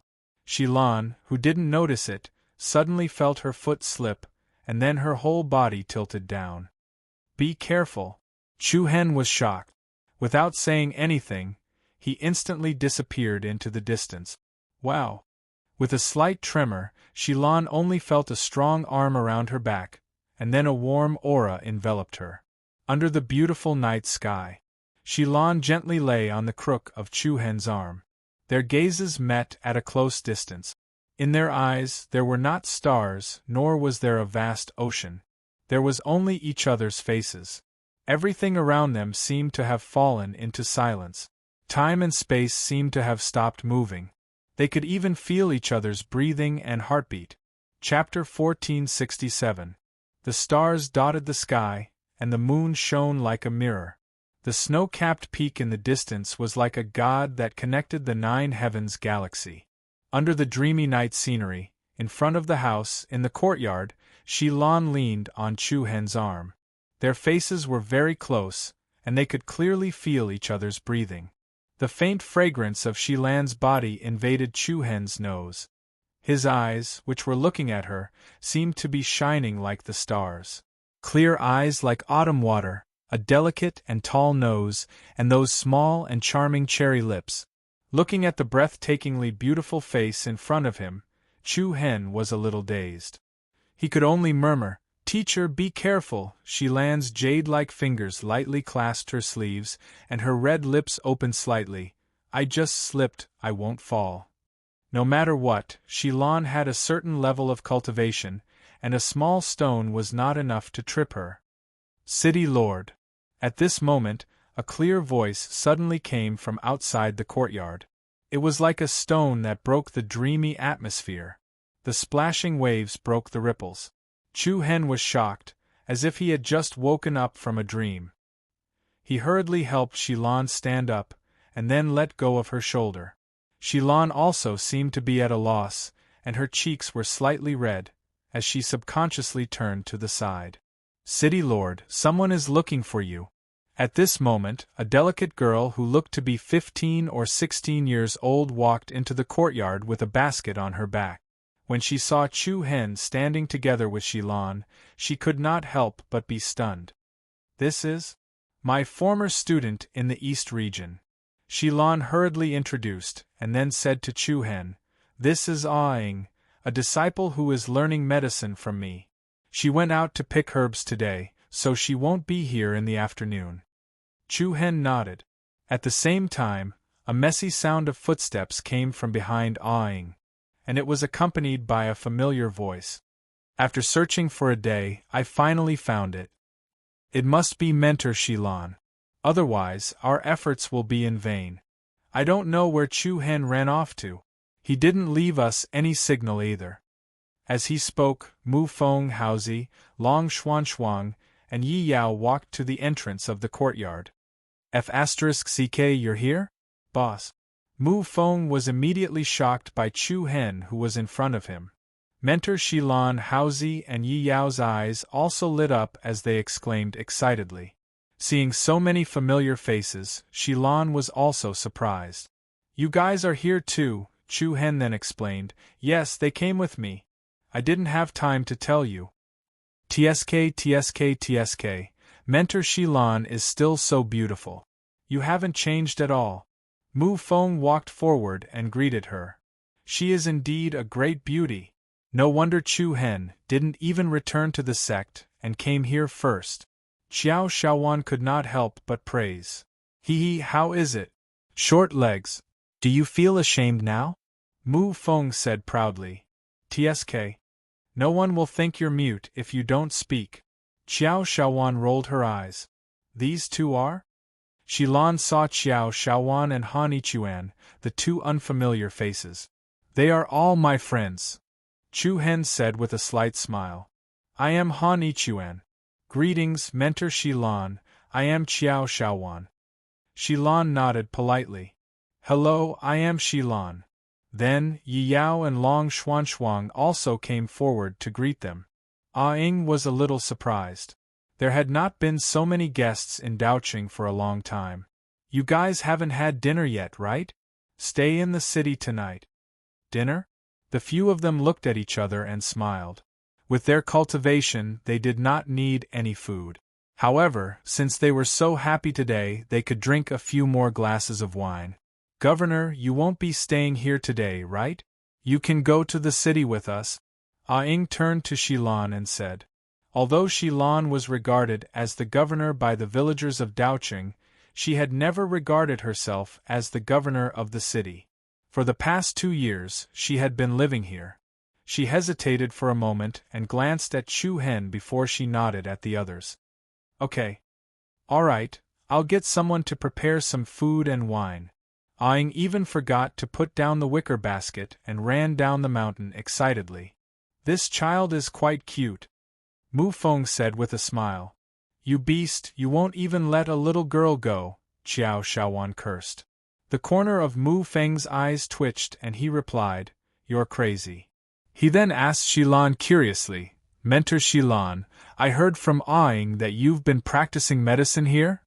Shilan, who didn't notice it, suddenly felt her foot slip, and then her whole body tilted down. "Be careful." Chu Hen was shocked. Without saying anything, he instantly disappeared into the distance. "Wow." With a slight tremor, Shilan only felt a strong arm around her back, and then a warm aura enveloped her. Under the beautiful night sky, Shilan gently lay on the crook of Chu Hen's arm. Their gazes met at a close distance. In their eyes there were not stars, nor was there a vast ocean. There was only each other's faces. Everything around them seemed to have fallen into silence. Time and space seemed to have stopped moving. They could even feel each other's breathing and heartbeat. Chapter 1467. The stars dotted the sky, and the moon shone like a mirror. The snow-capped peak in the distance was like a god that connected the 9 heavens galaxy. Under the dreamy night scenery, in front of the house, in the courtyard, Shilan leaned on Chu Hen's arm. Their faces were very close, and they could clearly feel each other's breathing. The faint fragrance of Shilan's body invaded Chu Hen's nose. His eyes, which were looking at her, seemed to be shining like the stars. Clear eyes like autumn water, a delicate and tall nose, and those small and charming cherry lips. Looking at the breathtakingly beautiful face in front of him, Chu Hen was a little dazed. He could only murmur, Teacher, be careful. Shilan's jade-like fingers lightly clasped her sleeves, and her red lips opened slightly. I just slipped, I won't fall. No matter what, Shilan had a certain level of cultivation, and a small stone was not enough to trip her. City Lord. At this moment, a clear voice suddenly came from outside the courtyard. It was like a stone that broke the dreamy atmosphere. The splashing waves broke the ripples. Chu Hen was shocked, as if he had just woken up from a dream. He hurriedly helped Shilan stand up, and then let go of her shoulder. Shilan also seemed to be at a loss, and her cheeks were slightly red, as she subconsciously turned to the side. City Lord, someone is looking for you. At this moment, a delicate girl who looked to be 15 or 16 years old walked into the courtyard with a basket on her back. When she saw Chu Hen standing together with Shilan, she could not help but be stunned. This is my former student in the East region. Shilan hurriedly introduced, and then said to Chu Hen, "This is Aing, a disciple who is learning medicine from me. She went out to pick herbs today, so she won't be here in the afternoon." Chu Hen nodded. At the same time, a messy sound of footsteps came from behind Aing, and it was accompanied by a familiar voice. "After searching for a day, I finally found it. It must be Mentor Shilan. Otherwise, our efforts will be in vain. I don't know where Chu Hen ran off to. He didn't leave us any signal either." As he spoke, Mu Feng Haozi, Long Xuanshuang, and Yi Yao walked to the entrance of the courtyard. F*CK, you're here? Boss. Mu Feng was immediately shocked by Chu Hen, who was in front of him. Mentor Shilan Haozi and Yi Yao's eyes also lit up as they exclaimed excitedly. Seeing so many familiar faces, Shilan was also surprised. "You guys are here too," Chu Hen then explained. "Yes, they came with me. I didn't have time to tell you." TSK, Mentor Shilan is still so beautiful. You haven't changed at all." Mu Feng walked forward and greeted her. "She is indeed a great beauty. No wonder Chu Hen didn't even return to the sect and came here first." Xiao Shaowan could not help but praise. "Hee, how is it? Short legs. Do you feel ashamed now?" Mu Feng said proudly. "TSK. No one will think you're mute if you don't speak." Xiao Shaowan rolled her eyes. "These two are?" Shilan saw Xiao Shaowan and Han Ichuan, the two unfamiliar faces. "They are all my friends," Chu Hen said with a slight smile. "I am Han Ichuan. Greetings, Mentor Shilan, I am Xiao Shaowan." Shilan nodded politely. "Hello, I am Shilan." Then, Yi Yao and Long Xuanshuang also came forward to greet them. Aing was a little surprised. There had not been so many guests in Daoqing for a long time. "You guys haven't had dinner yet, right? Stay in the city tonight." "Dinner?" The few of them looked at each other and smiled. With their cultivation, they did not need any food. However, since they were so happy today, they could drink a few more glasses of wine. "Governor, you won't be staying here today, right? You can go to the city with us." Aing turned to Shilan and said. Although Shilan was regarded as the governor by the villagers of Daoqing, she had never regarded herself as the governor of the city. For the past 2 years, she had been living here. She hesitated for a moment and glanced at Chu Hen before she nodded at the others. "Okay. All right, I'll get someone to prepare some food and wine." Aing even forgot to put down the wicker basket and ran down the mountain excitedly. "This child is quite cute," Mu Feng said with a smile. "You beast, you won't even let a little girl go," Xiao Shaowan cursed. The corner of Mu Feng's eyes twitched and he replied, "You're crazy." He then asked Shilan curiously, "Mentor Shilan, I heard from Aing that you've been practicing medicine here?"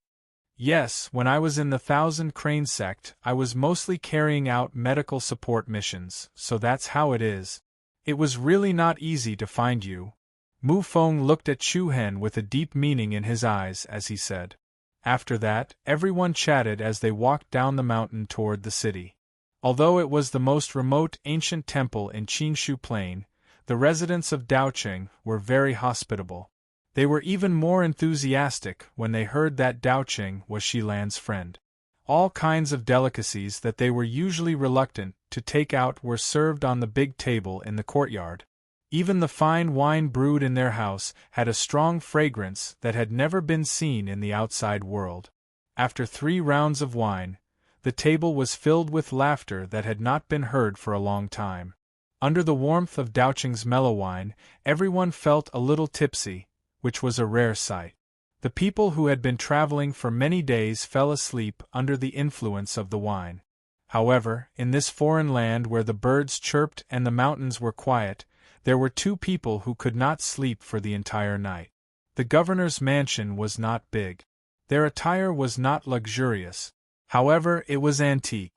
"Yes, when I was in the Thousand Crane sect, I was mostly carrying out medical support missions, so that's how it is. It was really not easy to find you." Mu Feng looked at Chu Hen with a deep meaning in his eyes as he said. After that, everyone chatted as they walked down the mountain toward the city. Although it was the most remote ancient temple in Qingshu Plain, The residents of Daoqing were very hospitable. They were even more enthusiastic when they heard that Daoqing was Shilan's friend. All kinds of delicacies that they were usually reluctant to take out were served on the big table in the courtyard. Even the fine wine brewed in their house had a strong fragrance that had never been seen in the outside world. After 3 rounds of wine, the table was filled with laughter that had not been heard for a long time. Under the warmth of Daoqing's mellow wine, everyone felt a little tipsy, which was a rare sight. The people who had been traveling for many days fell asleep under the influence of the wine. However, in this foreign land where the birds chirped and the mountains were quiet, there were 2 people who could not sleep for the entire night. The governor's mansion was not big. Their attire was not luxurious. However, it was antique.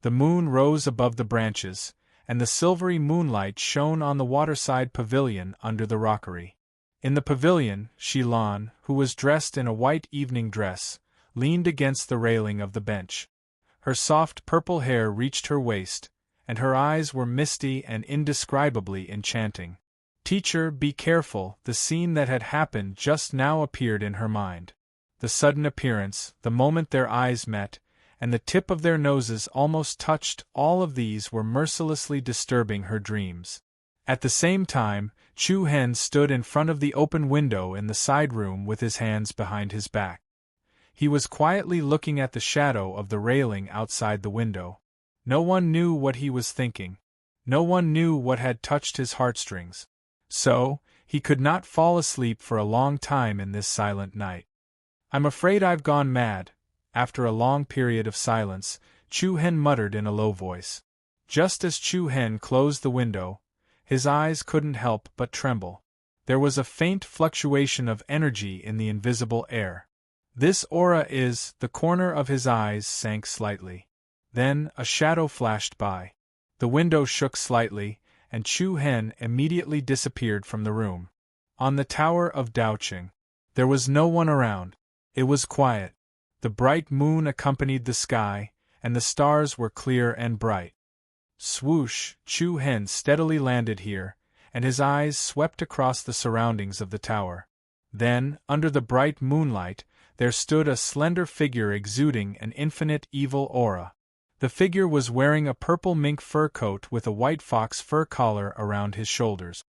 The moon rose above the branches, and the silvery moonlight shone on the waterside pavilion under the rockery. In the pavilion, Shilan, who was dressed in a white evening dress, leaned against the railing of the bench. Her soft purple hair reached her waist, and her eyes were misty and indescribably enchanting. "Teacher, be careful," the scene that had happened just now appeared in her mind. The sudden appearance, the moment their eyes met, and the tip of their noses almost touched, all of these were mercilessly disturbing her dreams. At the same time, Chu Hen stood in front of the open window in the side room with his hands behind his back. He was quietly looking at the shadow of the railing outside the window. No one knew what he was thinking. No one knew what had touched his heartstrings. So, he could not fall asleep for a long time in this silent night. "I'm afraid I've gone mad." After a long period of silence, Chu Hen muttered in a low voice. Just as Chu Hen closed the window, his eyes couldn't help but tremble. There was a faint fluctuation of energy in the invisible air. "This aura is..." The corner of his eyes sank slightly. Then, a shadow flashed by. The window shook slightly, and Chu Hen immediately disappeared from the room. On the tower of Daoqing, there was no one around. It was quiet. The bright moon accompanied the sky, and the stars were clear and bright. Swoosh! Chu Hen steadily landed here, and his eyes swept across the surroundings of the tower. Then, under the bright moonlight, there stood a slender figure exuding an infinite evil aura. The figure was wearing a purple mink fur coat with a white fox fur collar around his shoulders.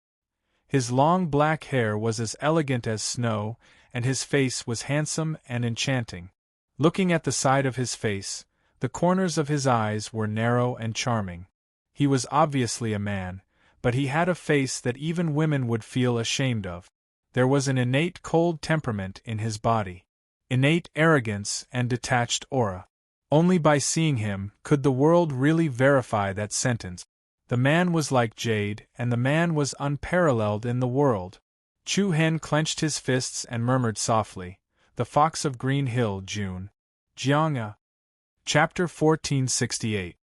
His long black hair was as elegant as snow, and his face was handsome and enchanting. Looking at the side of his face, the corners of his eyes were narrow and charming. He was obviously a man, but he had a face that even women would feel ashamed of. There was an innate cold temperament in his body. Innate arrogance and detached aura. Only by seeing him could the world really verify that sentence. The man was like jade, and the man was unparalleled in the world. Chu Hen clenched his fists and murmured softly, "The Fox of Green Hill, June Jianga." Chapter 1468.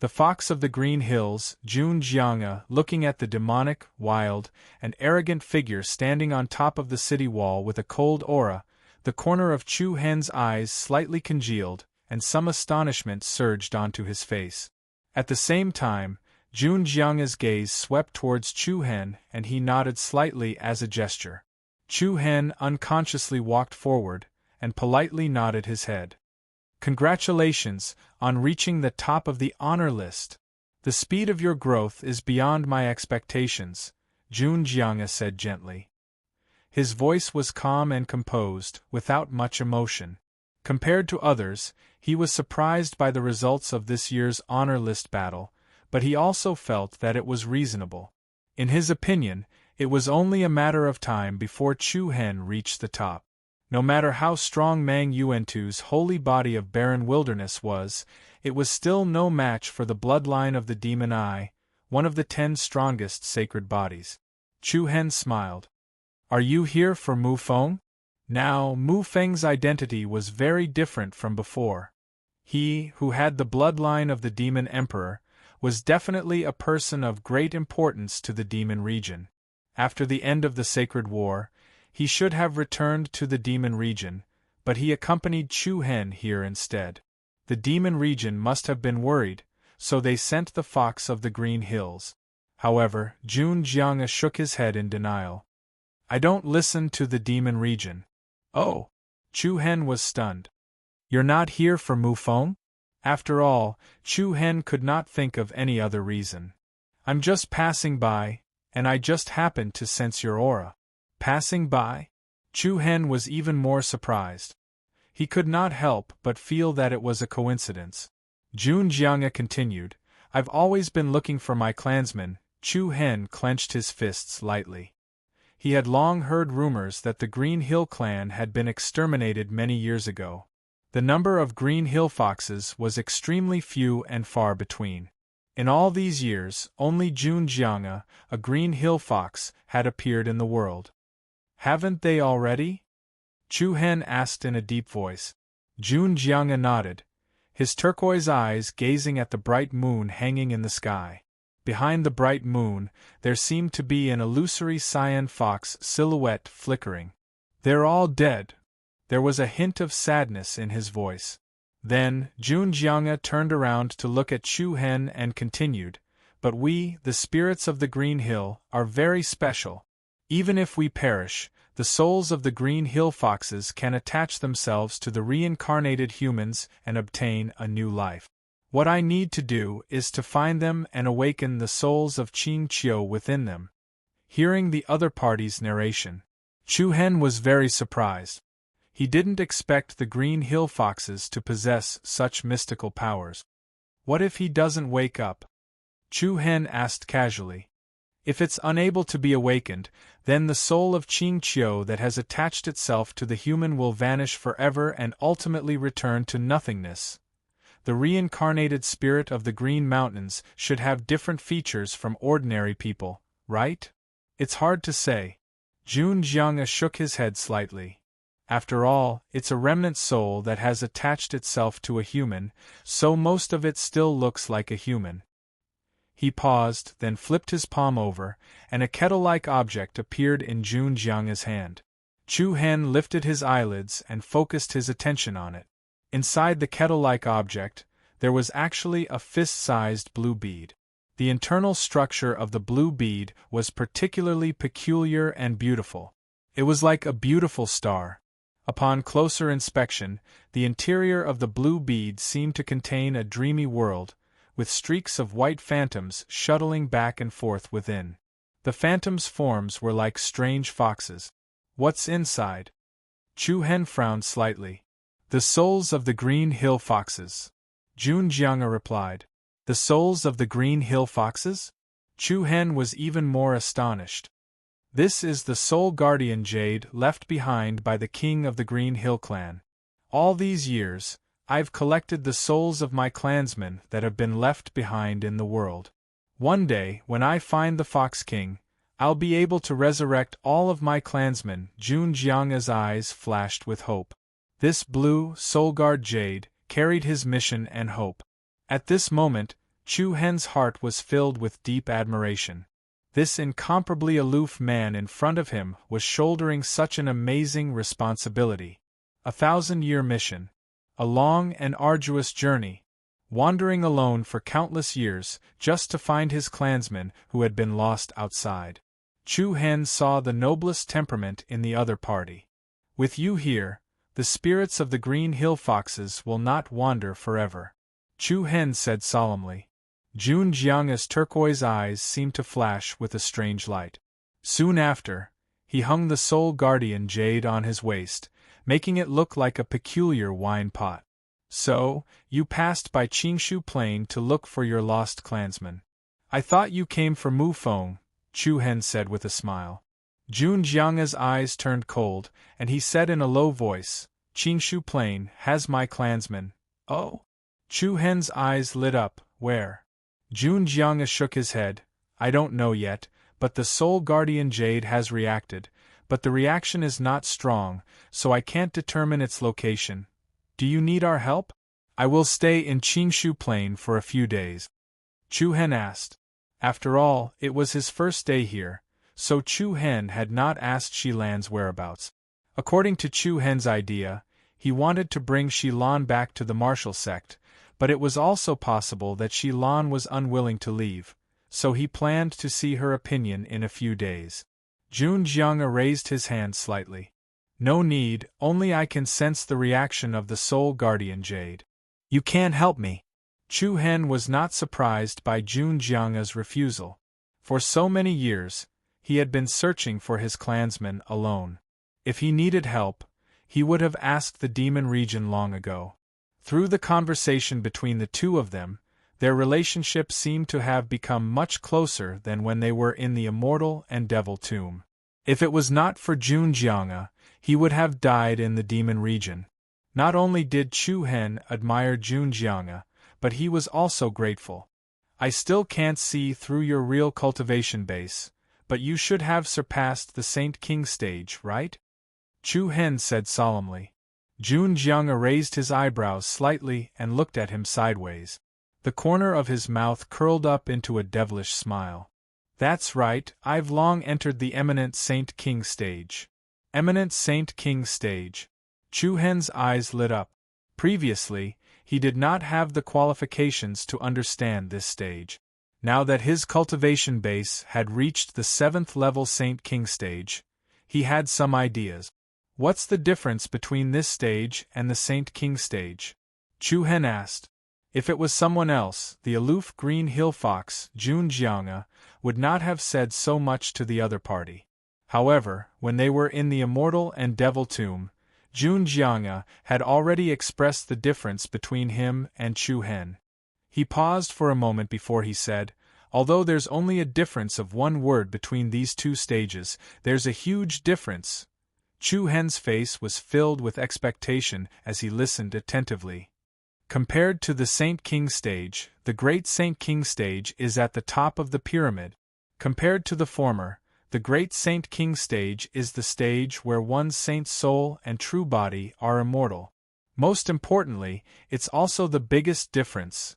The Fox of the Green Hills, June Jianga, looking at the demonic, wild, and arrogant figure standing on top of the city wall with a cold aura, the corner of Chu Hen's eyes slightly congealed, and some astonishment surged onto his face. At the same time, June Jianga's gaze swept towards Chu Hen, and he nodded slightly as a gesture. Chu Hen unconsciously walked forward, and politely nodded his head. "Congratulations on reaching the top of the honor list. The speed of your growth is beyond my expectations," June Jianga said gently. His voice was calm and composed, without much emotion. Compared to others, he was surprised by the results of this year's honor list battle, but he also felt that it was reasonable. In his opinion, it was only a matter of time before Chu Hen reached the top. No matter how strong Mang Yuantu's holy body of barren wilderness was, it was still no match for the bloodline of the Demon Eye, one of the 10 strongest sacred bodies. Chu Hen smiled. "Are you here for Mu Feng?" Now, Mu Feng's identity was very different from before. He, who had the bloodline of the Demon Emperor, was definitely a person of great importance to the Demon region. After the end of the Sacred War, he should have returned to the Demon region, but he accompanied Chu Hen here instead. The Demon region must have been worried, so they sent the Fox of the Green Hills. However, Jun Jianga shook his head in denial. I don't listen to the demon region. Oh! Chu Hen was stunned. You're not here for Mu Feng? After all, Chu Hen could not think of any other reason. I'm just passing by, and I just happened to sense your aura. Passing by? Chu Hen was even more surprised. He could not help but feel that it was a coincidence. Jun Jianga continued, I've always been looking for my clansmen. Chu Hen clenched his fists lightly. He had long heard rumors that the Green Hill clan had been exterminated many years ago. The number of Green Hill foxes was extremely few and far between. In all these years, only Jun Jianga, a Green Hill fox, had appeared in the world. Haven't they already? Chu Hen asked in a deep voice. Jun Jianga nodded, his turquoise eyes gazing at the bright moon hanging in the sky. Behind the bright moon, there seemed to be an illusory cyan fox silhouette flickering. They're all dead. There was a hint of sadness in his voice. Then, Jun Jianga turned around to look at Chu Hen and continued, but we, the spirits of the Green Hill, are very special. Even if we perish, the souls of the Green Hill foxes can attach themselves to the reincarnated humans and obtain a new life. What I need to do is to find them and awaken the souls of Qing Qiu within them. Hearing the other party's narration, Chu Hen was very surprised. He didn't expect the Green Hill foxes to possess such mystical powers. What if he doesn't wake up? Chu Hen asked casually. If it's unable to be awakened, then the soul of Qing Qiu that has attached itself to the human will vanish forever and ultimately return to nothingness. The reincarnated spirit of the Green Mountains should have different features from ordinary people, right? It's hard to say. Jun Jianga shook his head slightly. After all, it's a remnant soul that has attached itself to a human, so most of it still looks like a human. He paused, then flipped his palm over, and a kettle-like object appeared in Jun Jianga's hand. Chu Hen lifted his eyelids and focused his attention on it. Inside the kettle-like object, there was actually a fist-sized blue bead. The internal structure of the blue bead was particularly peculiar and beautiful. It was like a beautiful star. Upon closer inspection, the interior of the blue bead seemed to contain a dreamy world, with streaks of white phantoms shuttling back and forth within. The phantoms' forms were like strange foxes. What's inside? Chu Hen frowned slightly. The souls of the Green Hill foxes. Jun Jianga replied. The souls of the Green Hill foxes? Chu Hen was even more astonished. This is the soul guardian jade left behind by the king of the Green Hill clan. All these years, I've collected the souls of my clansmen that have been left behind in the world. One day, when I find the Fox King, I'll be able to resurrect all of my clansmen. Jun Jianga's eyes flashed with hope. This blue, soul-guard jade carried his mission and hope. At this moment, Chu Hen's heart was filled with deep admiration. This incomparably aloof man in front of him was shouldering such an amazing responsibility. A 1,000-year mission. A long and arduous journey. Wandering alone for countless years, just to find his clansmen who had been lost outside. Chu Hen saw the noblest temperament in the other party. With you here, the spirits of the Green Hill foxes will not wander forever. Chu Hen said solemnly. Jun Jianga's turquoise eyes seemed to flash with a strange light. Soon after, he hung the soul guardian jade on his waist, making it look like a peculiar wine pot. So, you passed by Qingshu Plain to look for your lost clansmen. I thought you came for Mu Feng, Chu Hen said with a smile. Jun Jianga's eyes turned cold, and he said in a low voice, Qingshu Plain has my clansmen. Oh? Chu Hen's eyes lit up. Where? Jun Jianga shook his head. I don't know yet, but the soul guardian jade has reacted, but the reaction is not strong, so I can't determine its location. Do you need our help? I will stay in Qingshu Plain for a few days. Chu Hen asked. After all, it was his first day here, so Chu Hen had not asked Shilan's whereabouts. According to Chu Hen's idea, he wanted to bring Shilan back to the martial sect, but it was also possible that Shilan was unwilling to leave, so he planned to see her opinion in a few days. Junjiang raised his hand slightly. No need, only I can sense the reaction of the soul guardian jade. You can't help me. Chu Hen was not surprised by Junjiang's refusal. For so many years, he had been searching for his clansmen alone. If he needed help, he would have asked the demon region long ago. Through the conversation between the two of them, their relationship seemed to have become much closer than when they were in the immortal and devil tomb. If it was not for Junjiang, he would have died in the demon region. Not only did Chu Hen admire Junjiang, but he was also grateful. I still can't see through your real cultivation base, but you should have surpassed the Saint King stage, right? Chu Hen said solemnly. Junjiang raised his eyebrows slightly and looked at him sideways. The corner of his mouth curled up into a devilish smile. That's right, I've long entered the eminent Saint King stage. Eminent Saint King stage. Chu Hen's eyes lit up. Previously, he did not have the qualifications to understand this stage. Now that his cultivation base had reached the 7th level Saint King stage, he had some ideas. What's the difference between this stage and the Saint King stage? Chu Hen asked. If it was someone else, the aloof green hill fox, Junjiang, would not have said so much to the other party. However, when they were in the immortal and devil tomb, Junjiang had already expressed the difference between him and Chu Hen. He paused for a moment before he said, although there's only a difference of one word between these two stages, there's a huge difference. Chu Hen's face was filled with expectation as he listened attentively. Compared to the Saint King stage, the Great Saint King stage is at the top of the pyramid. Compared to the former, the Great Saint King stage is the stage where one's saint's soul and true body are immortal. Most importantly, it's also the biggest difference.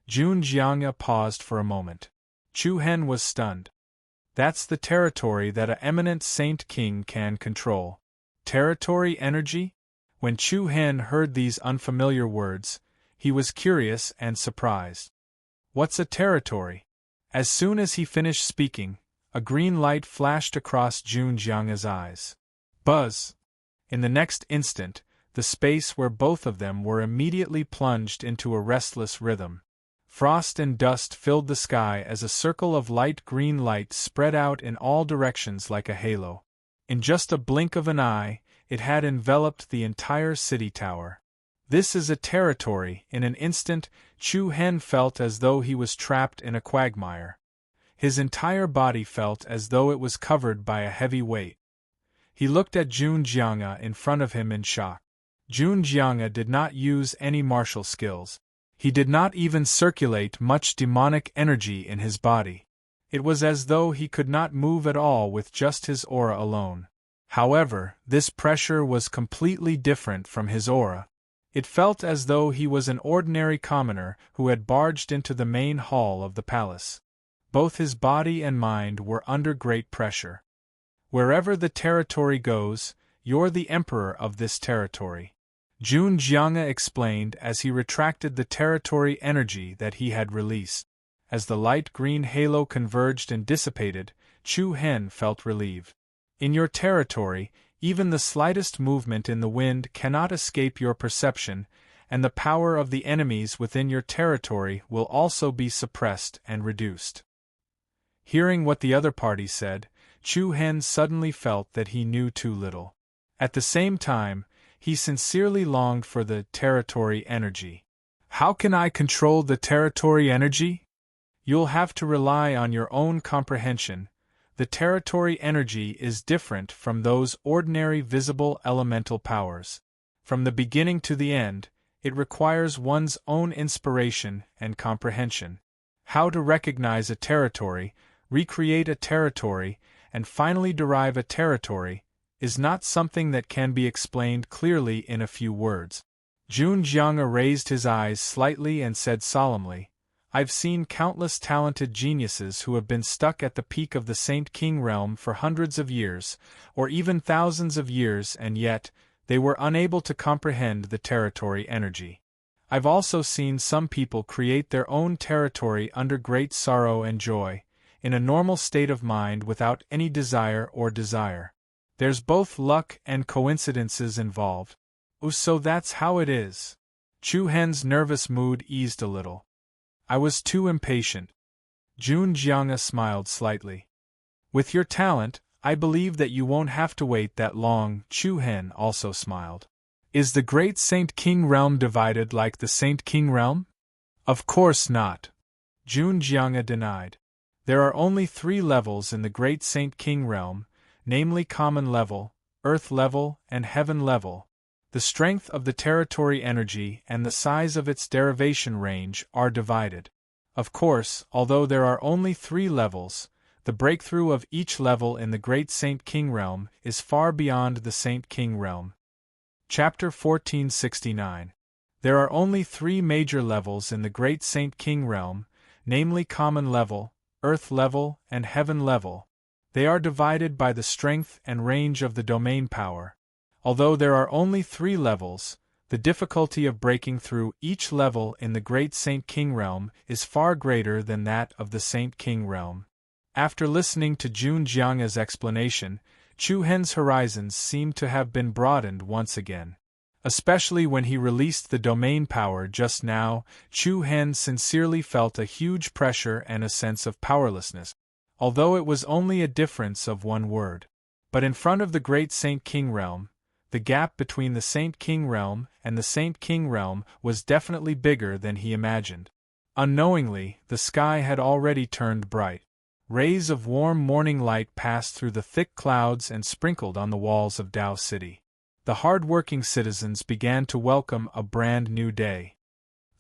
Junjiang paused for a moment. Chu Hen was stunned. That's the territory that an eminent Saint King can control. Territory energy? When Chu Hen heard these unfamiliar words, he was curious and surprised. What's a territory? As soon as he finished speaking, a green light flashed across Junjiang's eyes. Buzz! In the next instant, the space where both of them were immediately plunged into a restless rhythm. Frost and dust filled the sky as a circle of light green light spread out in all directions like a halo. In just a blink of an eye, it had enveloped the entire city tower. This is a territory. In an instant, Chu Hen felt as though he was trapped in a quagmire. His entire body felt as though it was covered by a heavy weight. He looked at Junjiang in front of him in shock. Junjiang did not use any martial skills. He did not even circulate much demonic energy in his body. It was as though he could not move at all with just his aura alone. However, this pressure was completely different from his aura. It felt as though he was an ordinary commoner who had barged into the main hall of the palace. Both his body and mind were under great pressure. Wherever the territory goes, you're the emperor of this territory. Junjiang explained as he retracted the territory energy that he had released. As the light green halo converged and dissipated, Chu Hen felt relieved. In your territory, even the slightest movement in the wind cannot escape your perception, and the power of the enemies within your territory will also be suppressed and reduced. Hearing what the other party said, Chu Hen suddenly felt that he knew too little. At the same time, he sincerely longed for the territory energy. How can I control the territory energy? You'll have to rely on your own comprehension. The territory energy is different from those ordinary visible elemental powers. From the beginning to the end, it requires one's own inspiration and comprehension. How to recognize a territory, recreate a territory, and finally derive a territory, is not something that can be explained clearly in a few words. Junjiang raised his eyes slightly and said solemnly, I've seen countless talented geniuses who have been stuck at the peak of the Saint King realm for hundreds of years, or even thousands of years, and yet, they were unable to comprehend the territory energy. I've also seen some people create their own territory under great sorrow and joy, in a normal state of mind without any desire or desire. There's both luck and coincidences involved. Oh, so that's how it is. Chu Hen's nervous mood eased a little. I was too impatient. Jun Jianga smiled slightly. With your talent, I believe that you won't have to wait that long. Chu Hen also smiled. Is the Great Saint King Realm divided like the Saint King Realm? Of course not. Jun Jianga denied. There are only 3 levels in the Great Saint King Realm, namely Common Level, Earth Level, and Heaven Level. The strength of the territory energy and the size of its derivation range are divided. Of course, although there are only 3 levels, the breakthrough of each level in the Great Saint King Realm is far beyond the Saint King Realm. Chapter 1469. There are only 3 major levels in the Great Saint King Realm, namely Common Level, Earth Level, and Heaven Level. They are divided by the strength and range of the domain power. Although there are only 3 levels, the difficulty of breaking through each level in the Great Saint King Realm is far greater than that of the Saint King Realm. After listening to Jun Jianga's explanation, Chu Hen's horizons seemed to have been broadened once again. Especially when he released the domain power just now, Chu Hen sincerely felt a huge pressure and a sense of powerlessness, although it was only a difference of 1 word. But in front of the Great Saint King Realm, the gap between the Saint King Realm and the Saint King Realm was definitely bigger than he imagined. Unknowingly, the sky had already turned bright. Rays of warm morning light passed through the thick clouds and sprinkled on the walls of Dao City. The hard-working citizens began to welcome a brand new day.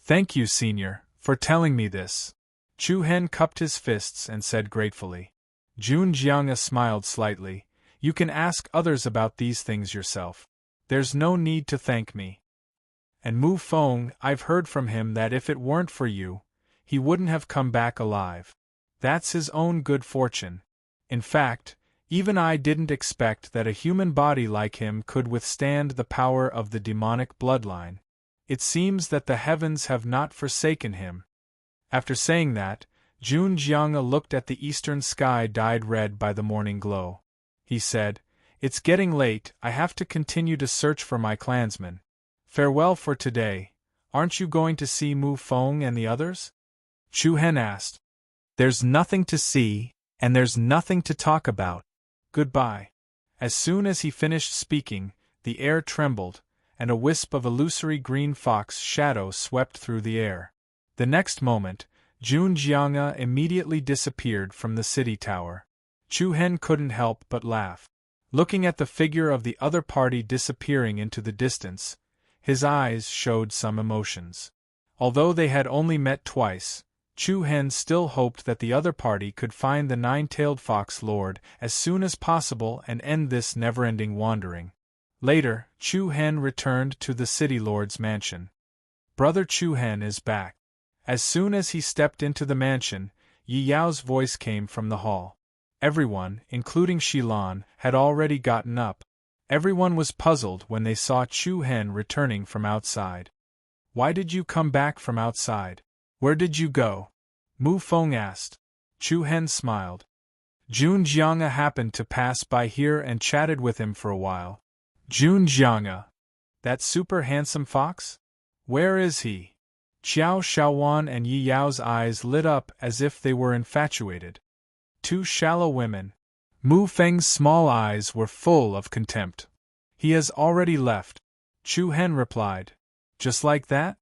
Thank you, Senior, for telling me this. Chu Hen cupped his fists and said gratefully. Jun Jianga smiled slightly. You can ask others about these things yourself. There's no need to thank me. And Mu Feng, I've heard from him that if it weren't for you, he wouldn't have come back alive. That's his own good fortune. In fact, even I didn't expect that a human body like him could withstand the power of the demonic bloodline. It seems that the heavens have not forsaken him. After saying that, Jun Jianga looked at the eastern sky dyed red by the morning glow. He said, It's getting late, I have to continue to search for my clansmen. Farewell for today. Aren't you going to see Mu Feng and the others? Chu Hen asked. There's nothing to see, and there's nothing to talk about. Goodbye. As soon as he finished speaking, the air trembled, and a wisp of illusory green fox shadow swept through the air. The next moment, Jun Jianga immediately disappeared from the city tower. Chu Hen couldn't help but laugh. Looking at the figure of the other party disappearing into the distance, his eyes showed some emotions. Although they had only met twice, Chu Hen still hoped that the other party could find the 9-tailed fox lord as soon as possible and end this never-ending wandering. Later, Chu Hen returned to the city lord's mansion. Brother Chu Hen is back. As soon as he stepped into the mansion, Yi Yao's voice came from the hall. Everyone, including Shilan, had already gotten up. Everyone was puzzled when they saw Chu Hen returning from outside. Why did you come back from outside? Where did you go? Mu Feng asked. Chu Hen smiled. Jun Jianga happened to pass by here and chatted with him for a while. Jun Jianga? That super handsome fox? Where is he? Qiao Shaowan and Yi Yao's eyes lit up as if they were infatuated. 2 shallow women. Mu Feng's small eyes were full of contempt. He has already left. Chu Hen replied. Just like that?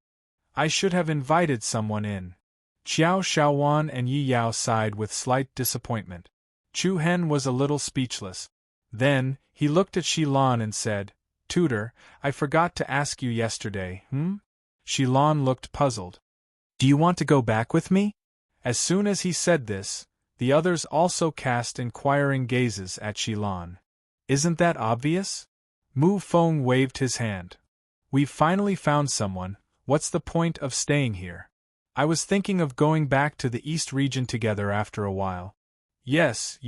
I should have invited someone in. Qiao Shaowan and Yi Yao sighed with slight disappointment. Chu Hen was a little speechless. Then, he looked at Shilan and said, Tutor, I forgot to ask you yesterday, Shilan looked puzzled. Do you want to go back with me? As soon as he said this, the others also cast inquiring gazes at Shilan. Isn't that obvious? Mu Feng waved his hand. We've finally found someone, what's the point of staying here? I was thinking of going back to the East region together after a while. Yes,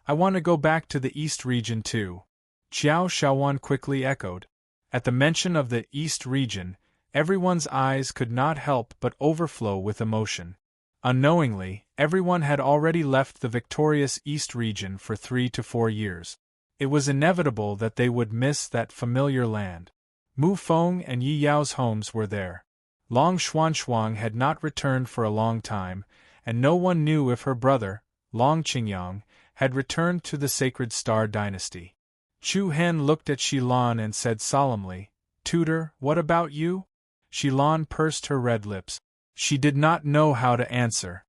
I want to go back to the East region too. Qiao Shaowan quickly echoed. At the mention of the East region, Everyone's eyes could not help but overflow with emotion. Unknowingly, everyone had already left the victorious East region for 3 to 4 years. It was inevitable that they would miss that familiar land. Mu Feng and Yi Yao's homes were there. Long Xuanxuang had not returned for a long time, and no one knew if her brother, Long Qingyang, had returned to the Sacred Star Dynasty. Chu Hen looked at Shilan and said solemnly, "Tutor, what about you?" Shilan pursed her red lips. She did not know how to answer.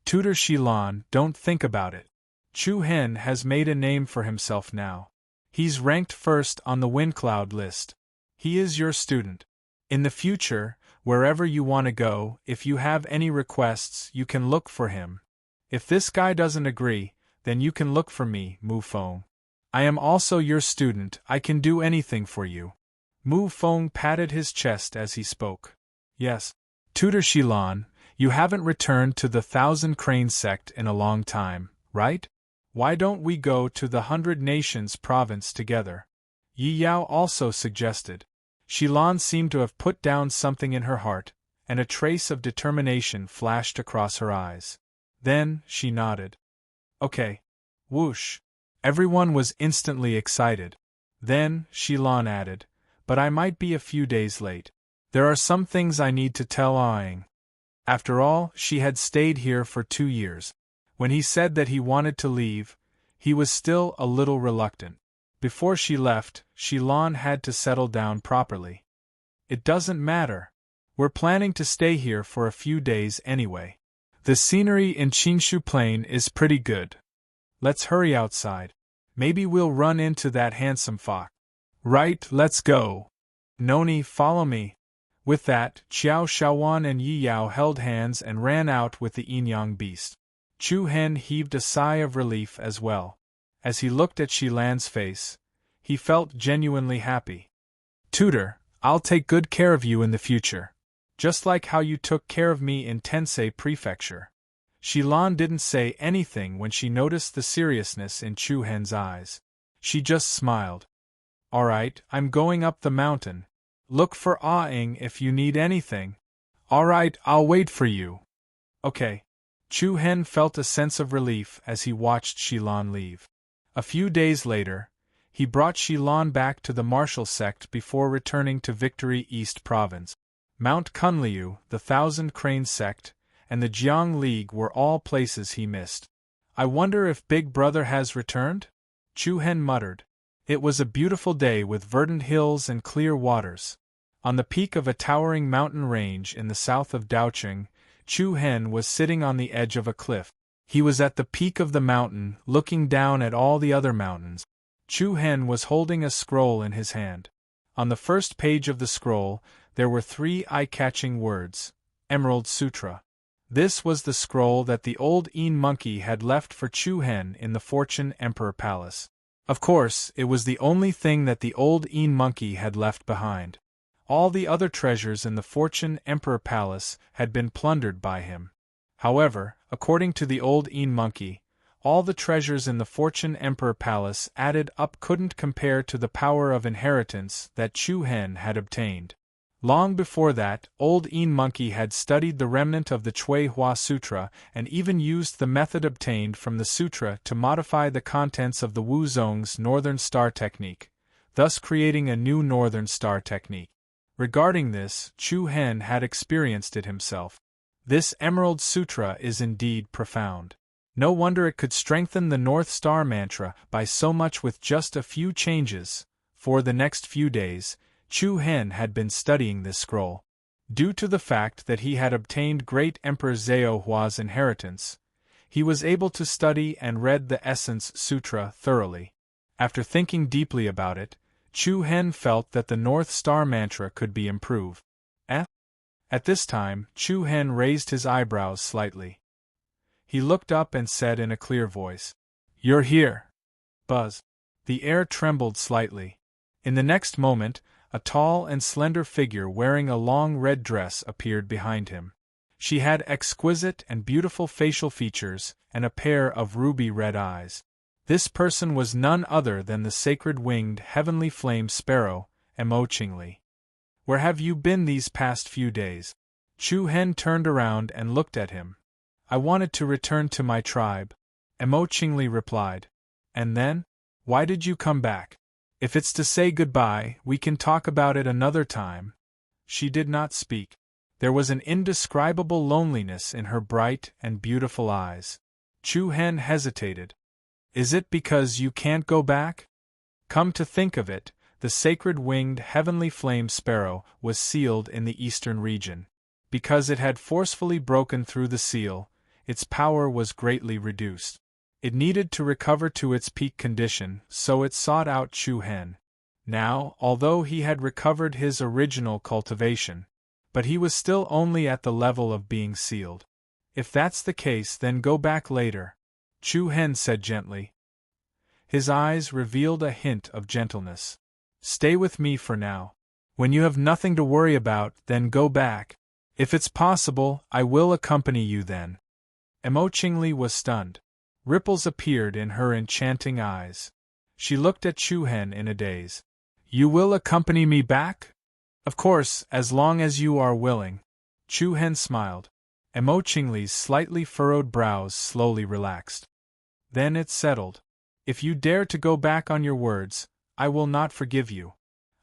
"Tutor Shilan, don't think about it. Chu Hen has made a name for himself now. He's ranked first on the Windcloud list. He is your student. In the future, wherever you want to go, if you have any requests, you can look for him. If this guy doesn't agree, then you can look for me, Mu Feng. I am also your student, I can do anything for you." Mu Feng patted his chest as he spoke. "Yes. Tutor Shilan, you haven't returned to the Thousand Cranes sect in a long time, right? Why don't we go to the 100 Nations province together?" Yi Yao also suggested. Shilan seemed to have put down something in her heart, and a trace of determination flashed across her eyes. Then, she nodded. "Okay." Whoosh! Everyone was instantly excited. Then, Shilan added, "But I might be a few days late. There are some things I need to tell Aang." After all, she had stayed here for 2 years. When he said that he wanted to leave, he was still a little reluctant. Before she left, Shilan had to settle down properly. "It doesn't matter. We're planning to stay here for a few days anyway. The scenery in Qinshu Plain is pretty good. Let's hurry outside. Maybe we'll run into that handsome fox." "Right, let's go. Noni, follow me." With that, Qiao Shaowan and Yi Yao held hands and ran out with the Yin-Yang beast. Chu Hen heaved a sigh of relief as well. As he looked at Shilan's face, he felt genuinely happy. "Tutor, I'll take good care of you in the future. Just like how you took care of me in Tensei Prefecture." Shilan didn't say anything when she noticed the seriousness in Chu Hen's eyes. She just smiled. "All right, I'm going up the mountain. Look for Aang if you need anything." "All right, I'll wait for you." "Okay." Chu Hen felt a sense of relief as he watched Shilan leave. A few days later, he brought Shilan back to the martial sect before returning to Victory East Province. Mount Kunliu, the Thousand Cranes sect, and the Jiang League were all places he missed. "I wonder if Big Brother has returned?" Chu Hen muttered. It was a beautiful day with verdant hills and clear waters. On the peak of a towering mountain range in the south of Daocheng, Chu Hen was sitting on the edge of a cliff. He was at the peak of the mountain, looking down at all the other mountains. Chu Hen was holding a scroll in his hand. On the first page of the scroll, there were 3 eye-catching words: Emerald Sutra. This was the scroll that the old Yin monkey had left for Chu Hen in the Fortune Emperor Palace. Of course, it was the only thing that the old Yin monkey had left behind. All the other treasures in the Fortune Emperor Palace had been plundered by him. However, according to the old Yin monkey, all the treasures in the Fortune Emperor Palace added up couldn't compare to the power of inheritance that Chu Hen had obtained. Long before that, old Yin monkey had studied the remnant of the Chui Hua Sutra and even used the method obtained from the sutra to modify the contents of the Wu Zong's Northern Star technique, thus creating a new Northern Star technique. Regarding this, Chu Hen had experienced it himself. This Emerald Sutra is indeed profound. No wonder it could strengthen the North Star mantra by so much with just a few changes. For the next few days, Chu Hen had been studying this scroll. Due to the fact that he had obtained Great Emperor Zhao Hua's inheritance, he was able to study and read the Essence Sutra thoroughly. After thinking deeply about it, Chu Hen felt that the North Star mantra could be improved. At this time, Chu Hen raised his eyebrows slightly. He looked up and said in a clear voice, "You're here." Buzz. The air trembled slightly. In the next moment, a tall and slender figure wearing a long red dress appeared behind him. She had exquisite and beautiful facial features and a pair of ruby-red eyes. This person was none other than the sacred winged heavenly flame sparrow, Mo Qingli. Where have you been these past few days? Chu Hen turned around and looked at him. I wanted to return to my tribe, Emo Qingli replied. And then? Why did you come back? If it's to say goodbye, we can talk about it another time. She did not speak. There was an indescribable loneliness in her bright and beautiful eyes. Chu Hen hesitated. Is it because you can't go back? Come to think of it, the sacred winged heavenly flame sparrow was sealed in the eastern region. Because it had forcefully broken through the seal, its power was greatly reduced. It needed to recover to its peak condition, so it sought out Chu Hen. Now, although he had recovered his original cultivation, but he was still only at the level of being sealed. If that's the case, then go back later, Chu Hen said gently. His eyes revealed a hint of gentleness. Stay with me for now. When you have nothing to worry about, then go back. If it's possible, I will accompany you then. Emo Qingli was stunned. Ripples appeared in her enchanting eyes. She looked at Chu Hen in a daze. You will accompany me back? Of course, as long as you are willing. Chu Hen smiled. Emo Qingli's slightly furrowed brows slowly relaxed. Then it settled. If you dare to go back on your words, I will not forgive you.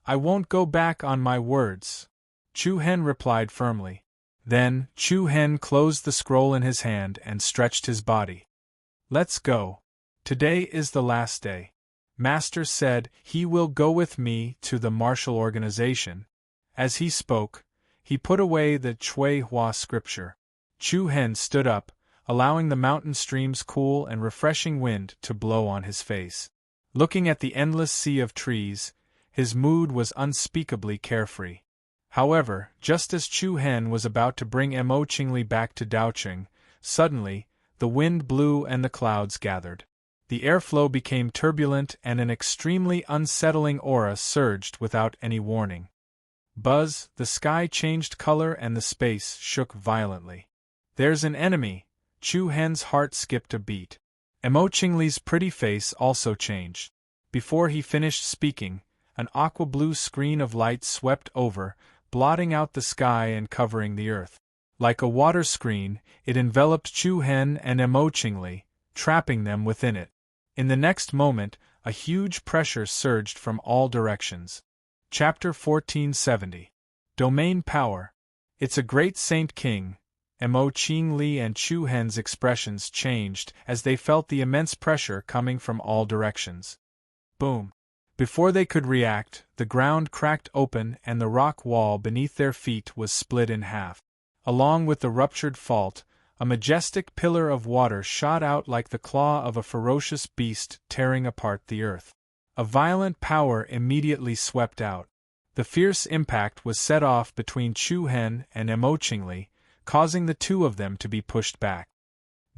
I won't go back on my words, Chu Hen replied firmly. Then, Chu Hen closed the scroll in his hand and stretched his body. Let's go. Today is the last day. Master said he will go with me to the martial organization. As he spoke, he put away the Chui Hua scripture. Chu Hen stood up, allowing the mountain stream's cool and refreshing wind to blow on his face. Looking at the endless sea of trees, his mood was unspeakably carefree. However, just as Chu Hen was about to bring Emo Qingli back to Daoqing, suddenly, the wind blew and the clouds gathered. The airflow became turbulent and an extremely unsettling aura surged without any warning. Buzz, the sky changed color and the space shook violently. There's an enemy! Chu Hen's heart skipped a beat. Emo Qingli's pretty face also changed. Before he finished speaking, an aqua-blue screen of light swept over, blotting out the sky and covering the earth. Like a water screen, it enveloped Chu Hen and Emo Qingli, trapping them within it. In the next moment, a huge pressure surged from all directions. Chapter 1470. Domain Power. It's a great Saint King. Emo Qingli and Chu Hen's expressions changed as they felt the immense pressure coming from all directions. Boom! Before they could react, the ground cracked open and the rock wall beneath their feet was split in half. Along with the ruptured fault, a majestic pillar of water shot out like the claw of a ferocious beast tearing apart the earth. A violent power immediately swept out. The fierce impact was set off between Chu Hen and Emo Qingli, causing the two of them to be pushed back.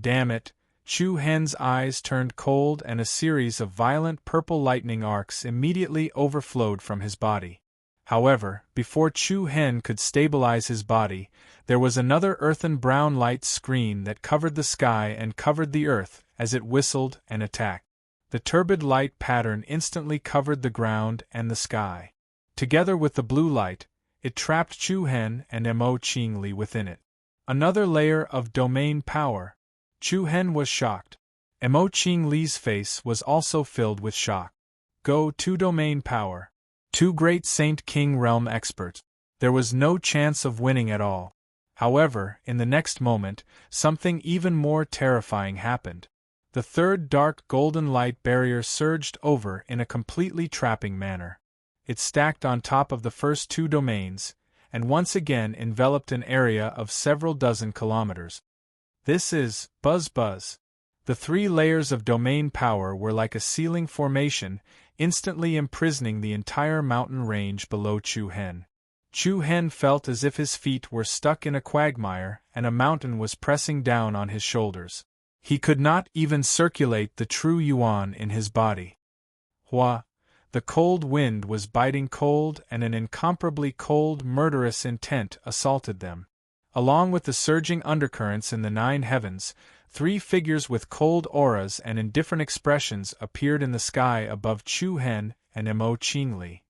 Damn it! Chu Hen's eyes turned cold and a series of violent purple lightning arcs immediately overflowed from his body. However, before Chu Hen could stabilize his body, there was another earthen brown light screen that covered the sky and covered the earth as it whistled and attacked. The turbid light pattern instantly covered the ground and the sky. Together with the blue light, it trapped Chu Hen and Emo Qingli within it. Another layer of domain power. Chu Hen was shocked. Emo Qingli's face was also filled with shock. Go to domain power. Two great Saint King realm experts. There was no chance of winning at all. However, in the next moment, something even more terrifying happened. The third dark golden light barrier surged over in a completely trapping manner. It stacked on top of the first two domains, and once again enveloped an area of several dozen kilometers. This is Buzz Buzz. The three layers of domain power were like a sealing formation, instantly imprisoning the entire mountain range below Chu Hen. Chu Hen felt as if his feet were stuck in a quagmire and a mountain was pressing down on his shoulders. He could not even circulate the true yuan in his body. Hua! The cold wind was biting cold and an incomparably cold, murderous intent assaulted them. Along with the surging undercurrents in the nine heavens, three figures with cold auras and indifferent expressions appeared in the sky above Chu Hen and Emo Qingli.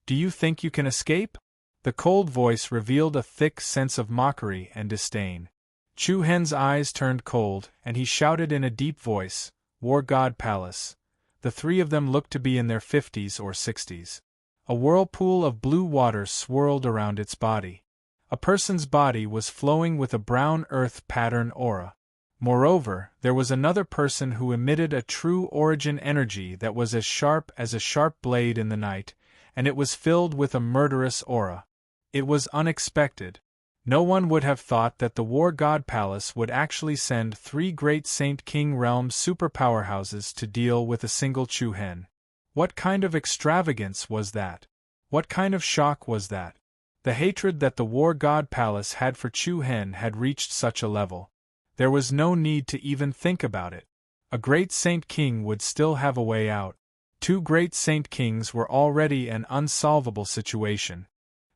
Do you think you can escape? The cold voice revealed a thick sense of mockery and disdain. Chu Hen's eyes turned cold, and he shouted in a deep voice, "War God Palace." The three of them looked to be in their 50s or 60s. A whirlpool of blue water swirled around its body. A person's body was flowing with a brown earth pattern aura. Moreover, there was another person who emitted a true origin energy that was as sharp as a sharp blade in the night, and it was filled with a murderous aura. It was unexpected. No one would have thought that the War God Palace would actually send 3 great Saint King Realm superpowerhouses to deal with a single Chu Hen. What kind of extravagance was that? What kind of shock was that? The hatred that the War God Palace had for Chu Hen had reached such a level. There was no need to even think about it. A great Saint King would still have a way out. 2 great Saint Kings were already an unsolvable situation.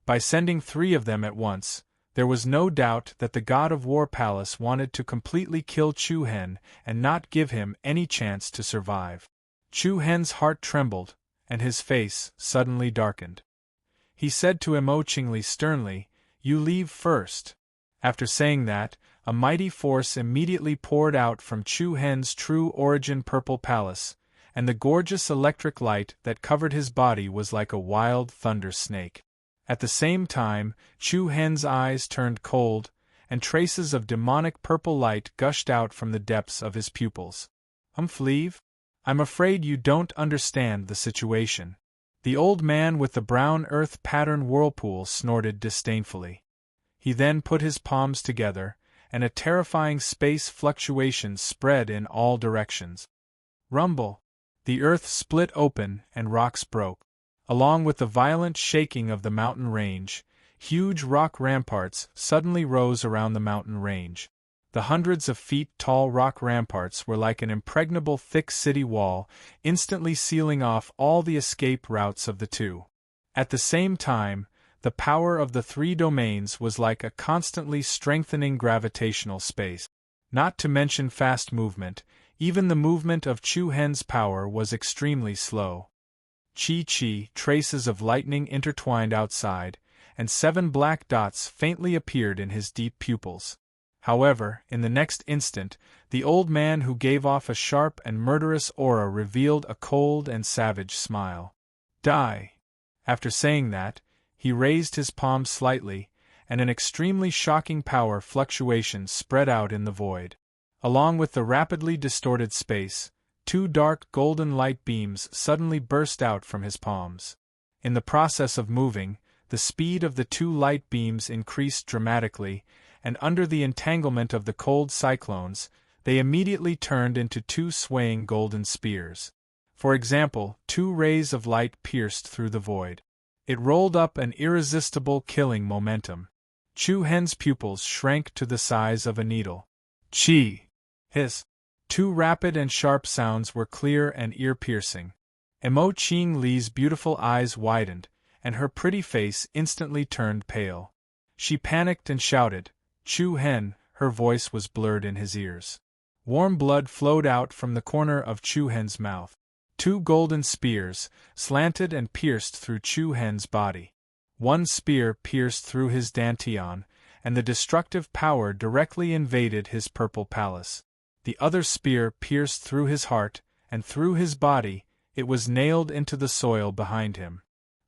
By sending 3 of them at once, there was no doubt that the God of War Palace wanted to completely kill Chu Hen and not give him any chance to survive. Chu Hen's heart trembled, and his face suddenly darkened. He said to Emo Qingli sternly, "You leave first." After saying that, a mighty force immediately poured out from Chu Hen's true origin purple palace, and the gorgeous electric light that covered his body was like a wild thunder snake. At the same time, Chu Hen's eyes turned cold, and traces of demonic purple light gushed out from the depths of his pupils. Fleeve? I'm afraid you don't understand the situation." The old man with the brown earth pattern whirlpool snorted disdainfully. He then put his palms together, and a terrifying space fluctuation spread in all directions. Rumble! The earth split open and rocks broke. Along with the violent shaking of the mountain range, huge rock ramparts suddenly rose around the mountain range. The hundreds of feet tall rock ramparts were like an impregnable thick city wall, instantly sealing off all the escape routes of the 2. At the same time, the power of the 3 domains was like a constantly strengthening gravitational space. Not to mention fast movement, even the movement of Chu Hen's power was extremely slow. Chi, traces of lightning intertwined outside, and 7 black dots faintly appeared in his deep pupils. However, in the next instant, the old man who gave off a sharp and murderous aura revealed a cold and savage smile. "Die!" After saying that, he raised his palms slightly, and an extremely shocking power fluctuation spread out in the void. Along with the rapidly distorted space, 2 dark golden light beams suddenly burst out from his palms. In the process of moving, the speed of the 2 light beams increased dramatically, and under the entanglement of the cold cyclones, they immediately turned into 2 swaying golden spears. For example, 2 rays of light pierced through the void. It rolled up an irresistible killing momentum. Chu Hen's pupils shrank to the size of a needle. Chi! Hiss! 2 rapid and sharp sounds were clear and ear-piercing. Emo Qingli's beautiful eyes widened, and her pretty face instantly turned pale. She panicked and shouted, "Chu Hen!" Her voice was blurred in his ears. Warm blood flowed out from the corner of Chu Hen's mouth. 2 golden spears slanted and pierced through Chu Hen's body. 1 spear pierced through his dantian, and the destructive power directly invaded his purple palace. The other spear pierced through his heart, and through his body, it was nailed into the soil behind him.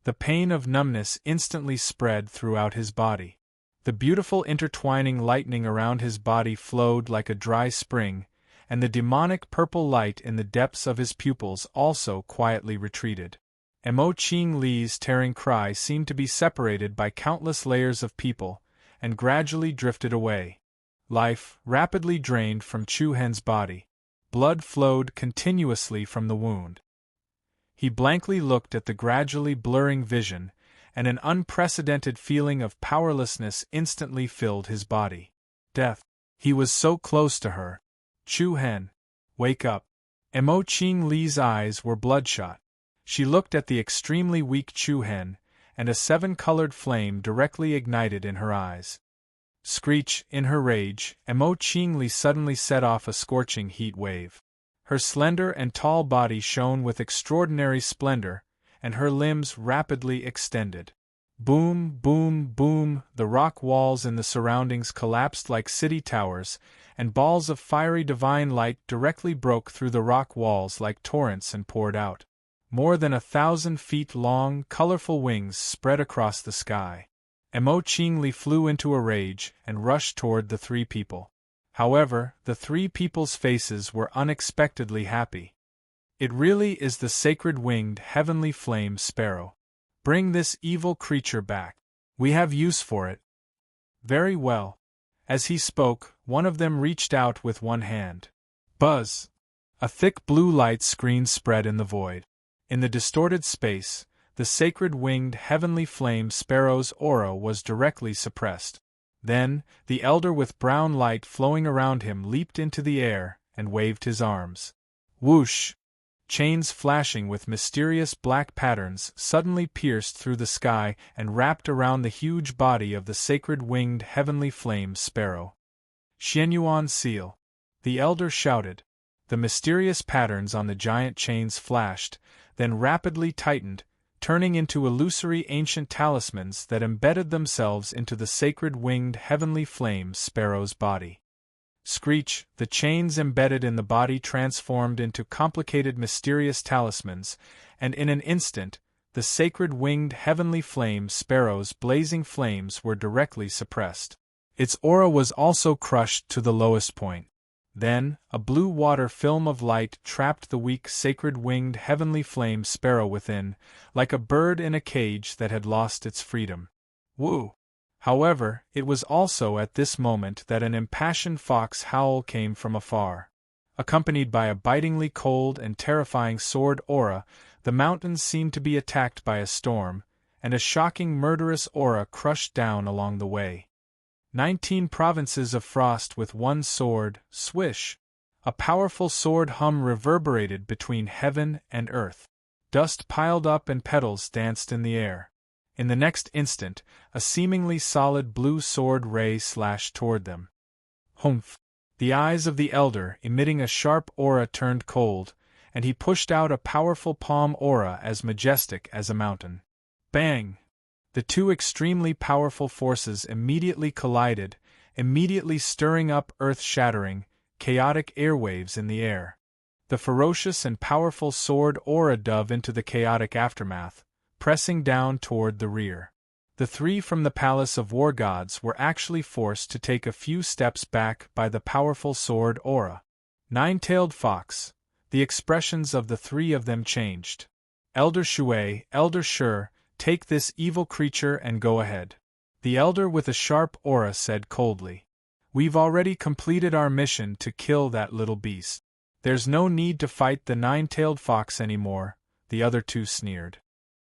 The pain of numbness instantly spread throughout his body. The beautiful intertwining lightning around his body flowed like a dry spring, and the demonic purple light in the depths of his pupils also quietly retreated. Emo Qingli's tearing cry seemed to be separated by countless layers of people, and gradually drifted away. Life rapidly drained from Chu Hen's body. Blood flowed continuously from the wound. He blankly looked at the gradually blurring vision, and an unprecedented feeling of powerlessness instantly filled his body. Death. He was so close to her. Chu Hen, wake up. Emo Qingli's eyes were bloodshot. She looked at the extremely weak Chu Hen, and a 7-colored flame directly ignited in her eyes. Screech, in her rage, Emo Qingli suddenly set off a scorching heat wave. Her slender and tall body shone with extraordinary splendor, and her limbs rapidly extended. Boom, boom, boom, the rock walls in the surroundings collapsed like city towers, and balls of fiery divine light directly broke through the rock walls like torrents and poured out. More than 1,000 feet long, colorful wings spread across the sky. Emo Qingli flew into a rage and rushed toward the three people. However, the three people's faces were unexpectedly happy. It really is the sacred winged heavenly flame sparrow. Bring this evil creature back. We have use for it. Very well. As he spoke, one of them reached out with one hand. Buzz! A thick blue light screen spread in the void. In the distorted space, the sacred winged heavenly flame sparrow's aura was directly suppressed. Then, the elder with brown light flowing around him leaped into the air and waved his arms. Whoosh! Chains flashing with mysterious black patterns suddenly pierced through the sky and wrapped around the huge body of the sacred winged heavenly flame sparrow. Xianyuan seal! The elder shouted. The mysterious patterns on the giant chains flashed, then rapidly tightened, turning into illusory ancient talismans that embedded themselves into the sacred winged heavenly flame sparrow's body. Screech, the chains embedded in the body transformed into complicated mysterious talismans, and in an instant, the sacred winged heavenly flame sparrow's blazing flames were directly suppressed. Its aura was also crushed to the lowest point. Then, a blue water film of light trapped the weak sacred winged heavenly flame sparrow within, like a bird in a cage that had lost its freedom. Woo! However, it was also at this moment that an impassioned fox howl came from afar. Accompanied by a bitingly cold and terrifying sword aura, the mountains seemed to be attacked by a storm, and a shocking murderous aura crushed down along the way. 19 provinces of frost with one sword, swish! A powerful sword hum reverberated between heaven and earth. Dust piled up and petals danced in the air. In the next instant, a seemingly solid blue sword ray slashed toward them. Humph! The eyes of the elder, emitting a sharp aura, turned cold, and he pushed out a powerful palm aura as majestic as a mountain. Bang! The two extremely powerful forces immediately collided, immediately stirring up earth-shattering, chaotic airwaves in the air. The ferocious and powerful sword aura dove into the chaotic aftermath, pressing down toward the rear. The three from the Palace of War Gods were actually forced to take a few steps back by the powerful sword aura. Nine-tailed fox! The expressions of the three of them changed. Elder Shui, Elder Shur, take this evil creature and go ahead. The elder with a sharp aura said coldly. We've already completed our mission to kill that little beast. There's no need to fight the nine-tailed fox anymore, the other two sneered.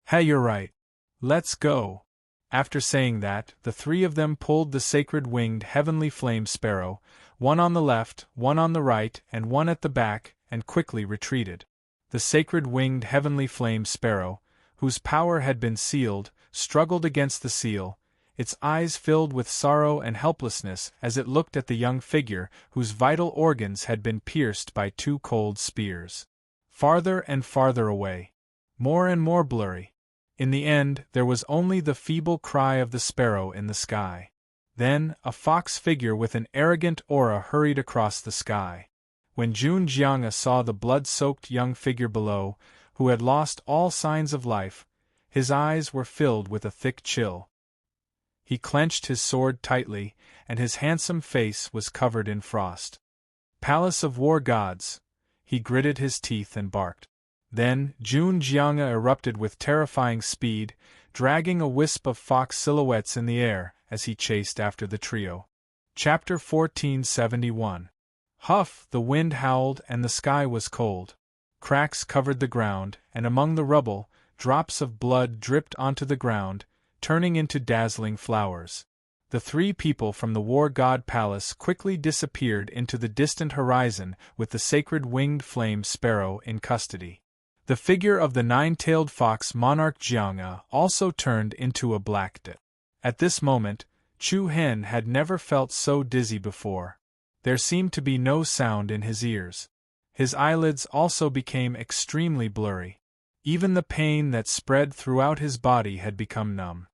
Hey, you're right. Let's go. After saying that, the three of them pulled the sacred winged heavenly flame sparrow, one on the left, one on the right, and one at the back, and quickly retreated. The sacred winged heavenly flame sparrow, whose power had been sealed, struggled against the seal, its eyes filled with sorrow and helplessness as it looked at the young figure whose vital organs had been pierced by two cold spears. Farther and farther away. More and more blurry. In the end, there was only the feeble cry of the sparrow in the sky. Then, a fox figure with an arrogant aura hurried across the sky. When Jun Jianga saw the blood-soaked young figure below, who had lost all signs of life, his eyes were filled with a thick chill. He clenched his sword tightly, and his handsome face was covered in frost. Palace of War Gods! He gritted his teeth and barked. Then, Jun Jianga erupted with terrifying speed, dragging a wisp of fox silhouettes in the air as he chased after the trio. Chapter 1471. Huff! The wind howled and the sky was cold. Cracks covered the ground, and among the rubble, drops of blood dripped onto the ground, turning into dazzling flowers. The three people from the War God Palace quickly disappeared into the distant horizon with the sacred winged flame sparrow in custody. The figure of the nine-tailed fox monarch Jianga also turned into a black dot. At this moment, Chu Hen had never felt so dizzy before. There seemed to be no sound in his ears. His eyelids also became extremely blurry. Even the pain that spread throughout his body had become numb.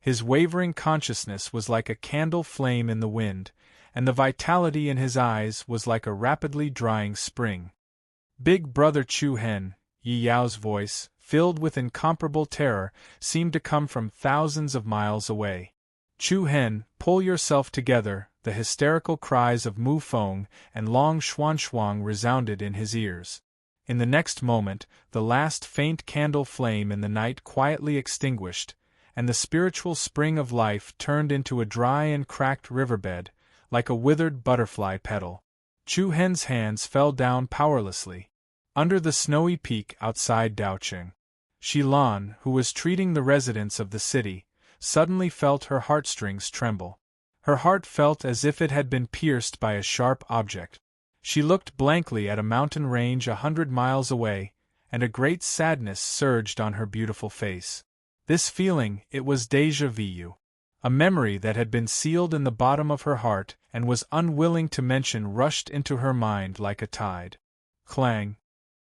His wavering consciousness was like a candle flame in the wind, and the vitality in his eyes was like a rapidly drying spring. Big Brother Chu Hen, Yi Yao's voice, filled with incomparable terror, seemed to come from thousands of miles away. Chu Hen, pull yourself together, the hysterical cries of Mu Feng and Long Xuanxuang resounded in his ears. In the next moment, the last faint candle flame in the night quietly extinguished, and the spiritual spring of life turned into a dry and cracked riverbed, like a withered butterfly petal. Chu Hen's hands fell down powerlessly. Under the snowy peak outside Daoqing, Shilan, who was treating the residents of the city, suddenly felt her heartstrings tremble. Her heart felt as if it had been pierced by a sharp object. She looked blankly at a mountain range 100 miles away, and a great sadness surged on her beautiful face. This feeling, it was déjà vu. A memory that had been sealed in the bottom of her heart and was unwilling to mention rushed into her mind like a tide. Clang!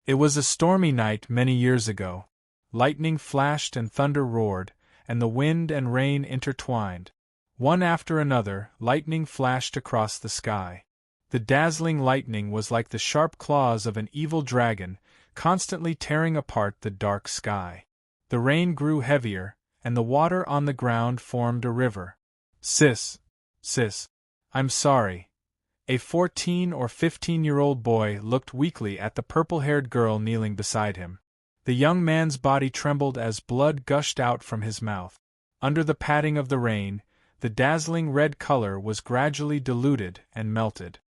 It was a stormy night many years ago. Lightning flashed and thunder roared, and the wind and rain intertwined. One after another, lightning flashed across the sky. The dazzling lightning was like the sharp claws of an evil dragon, constantly tearing apart the dark sky. The rain grew heavier, and the water on the ground formed a river. Sis, I'm sorry. A 14 or 15-year-old boy looked weakly at the purple-haired girl kneeling beside him. The young man's body trembled as blood gushed out from his mouth. Under the patting of the rain, the dazzling red color was gradually diluted and melted.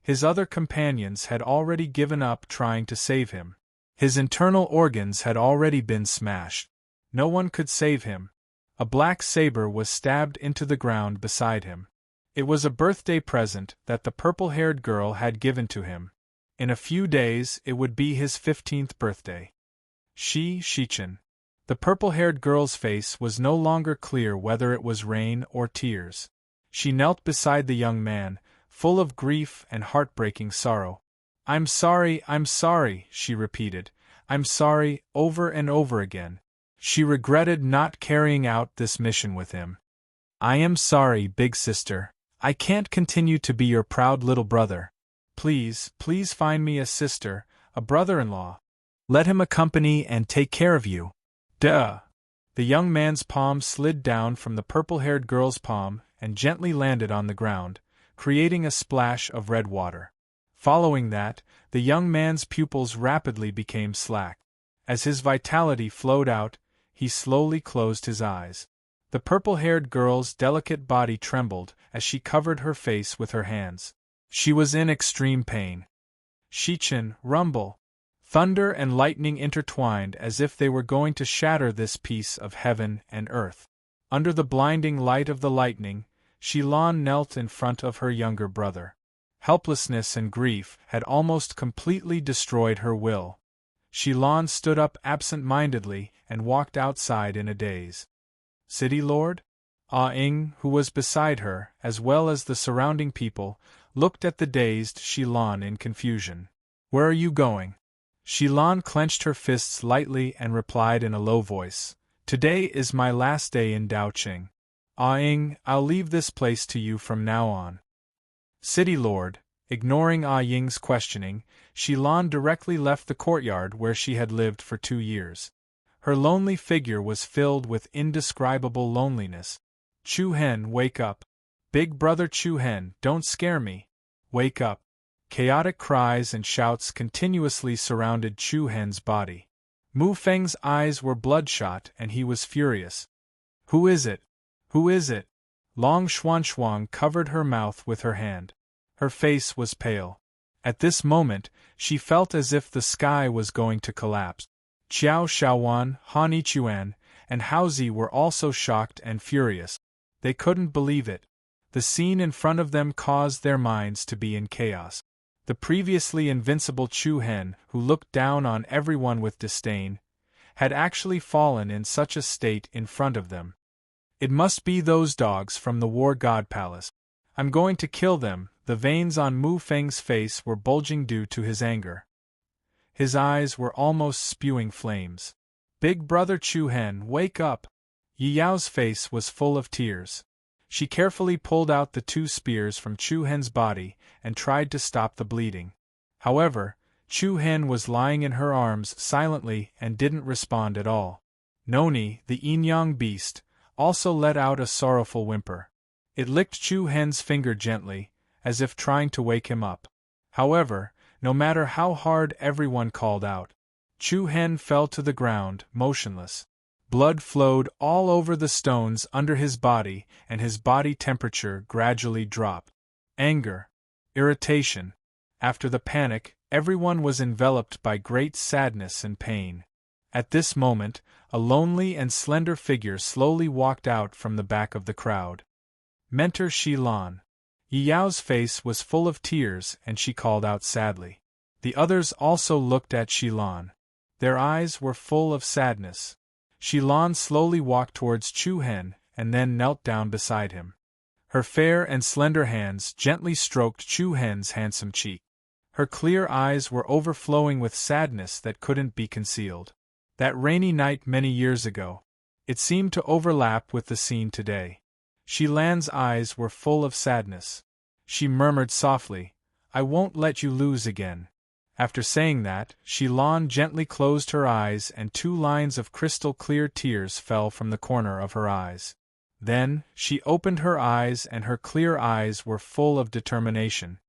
His other companions had already given up trying to save him. His internal organs had already been smashed. No one could save him. A black saber was stabbed into the ground beside him. It was a birthday present that the purple-haired girl had given to him. In a few days it would be his 15th birthday. Shichen. The purple-haired girl's face was no longer clear whether it was rain or tears. She knelt beside the young man, full of grief and heartbreaking sorrow. I'm sorry, she repeated. I'm sorry, over and over again. She regretted not carrying out this mission with him. I am sorry, big sister. I can't continue to be your proud little brother. Please find me a sister, a brother-in-law. Let him accompany and take care of you. Duh! The young man's palm slid down from the purple-haired girl's palm and gently landed on the ground, creating a splash of red water. Following that, the young man's pupils rapidly became slack. As his vitality flowed out, he slowly closed his eyes. The purple-haired girl's delicate body trembled as she covered her face with her hands. She was in extreme pain. Shichen, rumble. Thunder and lightning intertwined as if they were going to shatter this piece of heaven and earth. Under the blinding light of the lightning, Shilan knelt in front of her younger brother. Helplessness and grief had almost completely destroyed her will. Shilan stood up absent-mindedly and walked outside in a daze. City Lord? Ah Ing, who was beside her, as well as the surrounding people, looked at the dazed Shilan in confusion. Where are you going? Shilan clenched her fists lightly and replied in a low voice. Today is my last day in Daoqing. Ah Ing, I'll leave this place to you from now on. City Lord, ignoring Ah Ying's questioning, Shilan directly left the courtyard where she had lived for 2 years. Her lonely figure was filled with indescribable loneliness. Chu Hen, wake up. Big brother Chu Hen, don't scare me. Wake up. Chaotic cries and shouts continuously surrounded Chu Hen's body. Mu Feng's eyes were bloodshot and he was furious. Who is it? Who is it? Long Xuanxuang covered her mouth with her hand. Her face was pale. At this moment, she felt as if the sky was going to collapse. Qiao Shaowan, Han Yichuan, and Haozi were also shocked and furious. They couldn't believe it. The scene in front of them caused their minds to be in chaos. The previously invincible Chu Hen, who looked down on everyone with disdain, had actually fallen in such a state in front of them. It must be those dogs from the War God Palace. I'm going to kill them. The veins on Mu Feng's face were bulging due to his anger. His eyes were almost spewing flames. Big brother Chu Hen, wake up! Yi Yao's face was full of tears. She carefully pulled out the 2 spears from Chu Hen's body and tried to stop the bleeding. However, Chu Hen was lying in her arms silently and didn't respond at all. Noni, the yin-yang beast, also let out a sorrowful whimper. It licked Chu Hen's finger gently, as if trying to wake him up. However, no matter how hard everyone called out, Chu Hen fell to the ground, motionless. Blood flowed all over the stones under his body, and his body temperature gradually dropped. Anger. Irritation. After the panic, everyone was enveloped by great sadness and pain. At this moment, a lonely and slender figure slowly walked out from the back of the crowd. Mentor Shilan. Yi Yao's face was full of tears and she called out sadly. The others also looked at Shilan. Their eyes were full of sadness. Shilan slowly walked towards Chu Hen and then knelt down beside him. Her fair and slender hands gently stroked Chu Hen's handsome cheek. Her clear eyes were overflowing with sadness that couldn't be concealed. That rainy night many years ago. It seemed to overlap with the scene today. Shilan's eyes were full of sadness. She murmured softly, "I won't let you lose again." After saying that, Shilan gently closed her eyes and 2 lines of crystal-clear tears fell from the corner of her eyes. Then, she opened her eyes and her clear eyes were full of determination.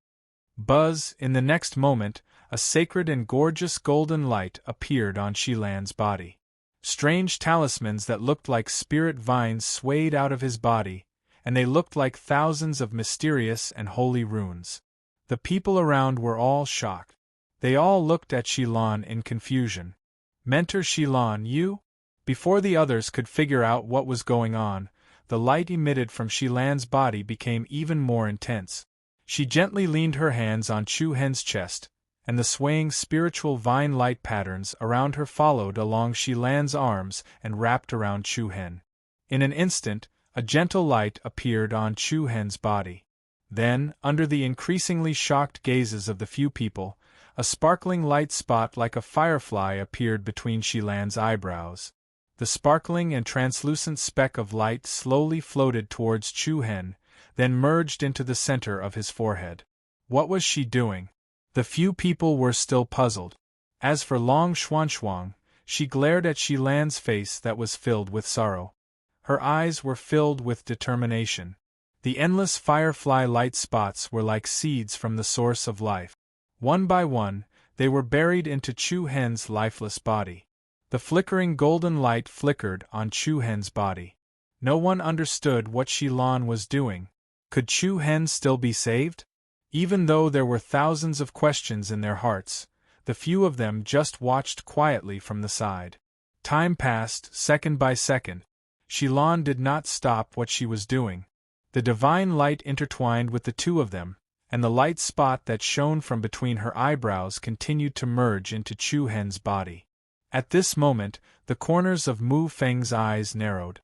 Buzz, in the next moment, a sacred and gorgeous golden light appeared on Shilan's body. Strange talismans that looked like spirit vines swayed out of his body, and they looked like thousands of mysterious and holy runes. The people around were all shocked. They all looked at Shilan in confusion. Mentor Shilan, you? Before the others could figure out what was going on, the light emitted from Shilan's body became even more intense. She gently leaned her hands on Chu Hen's chest, and the swaying spiritual vine light patterns around her followed along Shilan's arms and wrapped around Chu Hen. In an instant, a gentle light appeared on Chu Hen's body. Then, under the increasingly shocked gazes of the few people, a sparkling light spot like a firefly appeared between Shilan's eyebrows. The sparkling and translucent speck of light slowly floated towards Chu Hen, then merged into the center of his forehead. What was she doing? The few people were still puzzled. As for Long Xuanxuang, she glared at Shilan's face that was filled with sorrow. Her eyes were filled with determination. The endless firefly light spots were like seeds from the source of life. One by one, they were buried into Chu Hen's lifeless body. The flickering golden light flickered on Chu Hen's body. No one understood what Shilan was doing. Could Chu Hen still be saved? Even though there were thousands of questions in their hearts, the few of them just watched quietly from the side. Time passed, second by second. Shilan did not stop what she was doing. The divine light intertwined with the 2 of them, and the light spot that shone from between her eyebrows continued to merge into Chu Hen's body. At this moment, the corners of Mu Feng's eyes narrowed.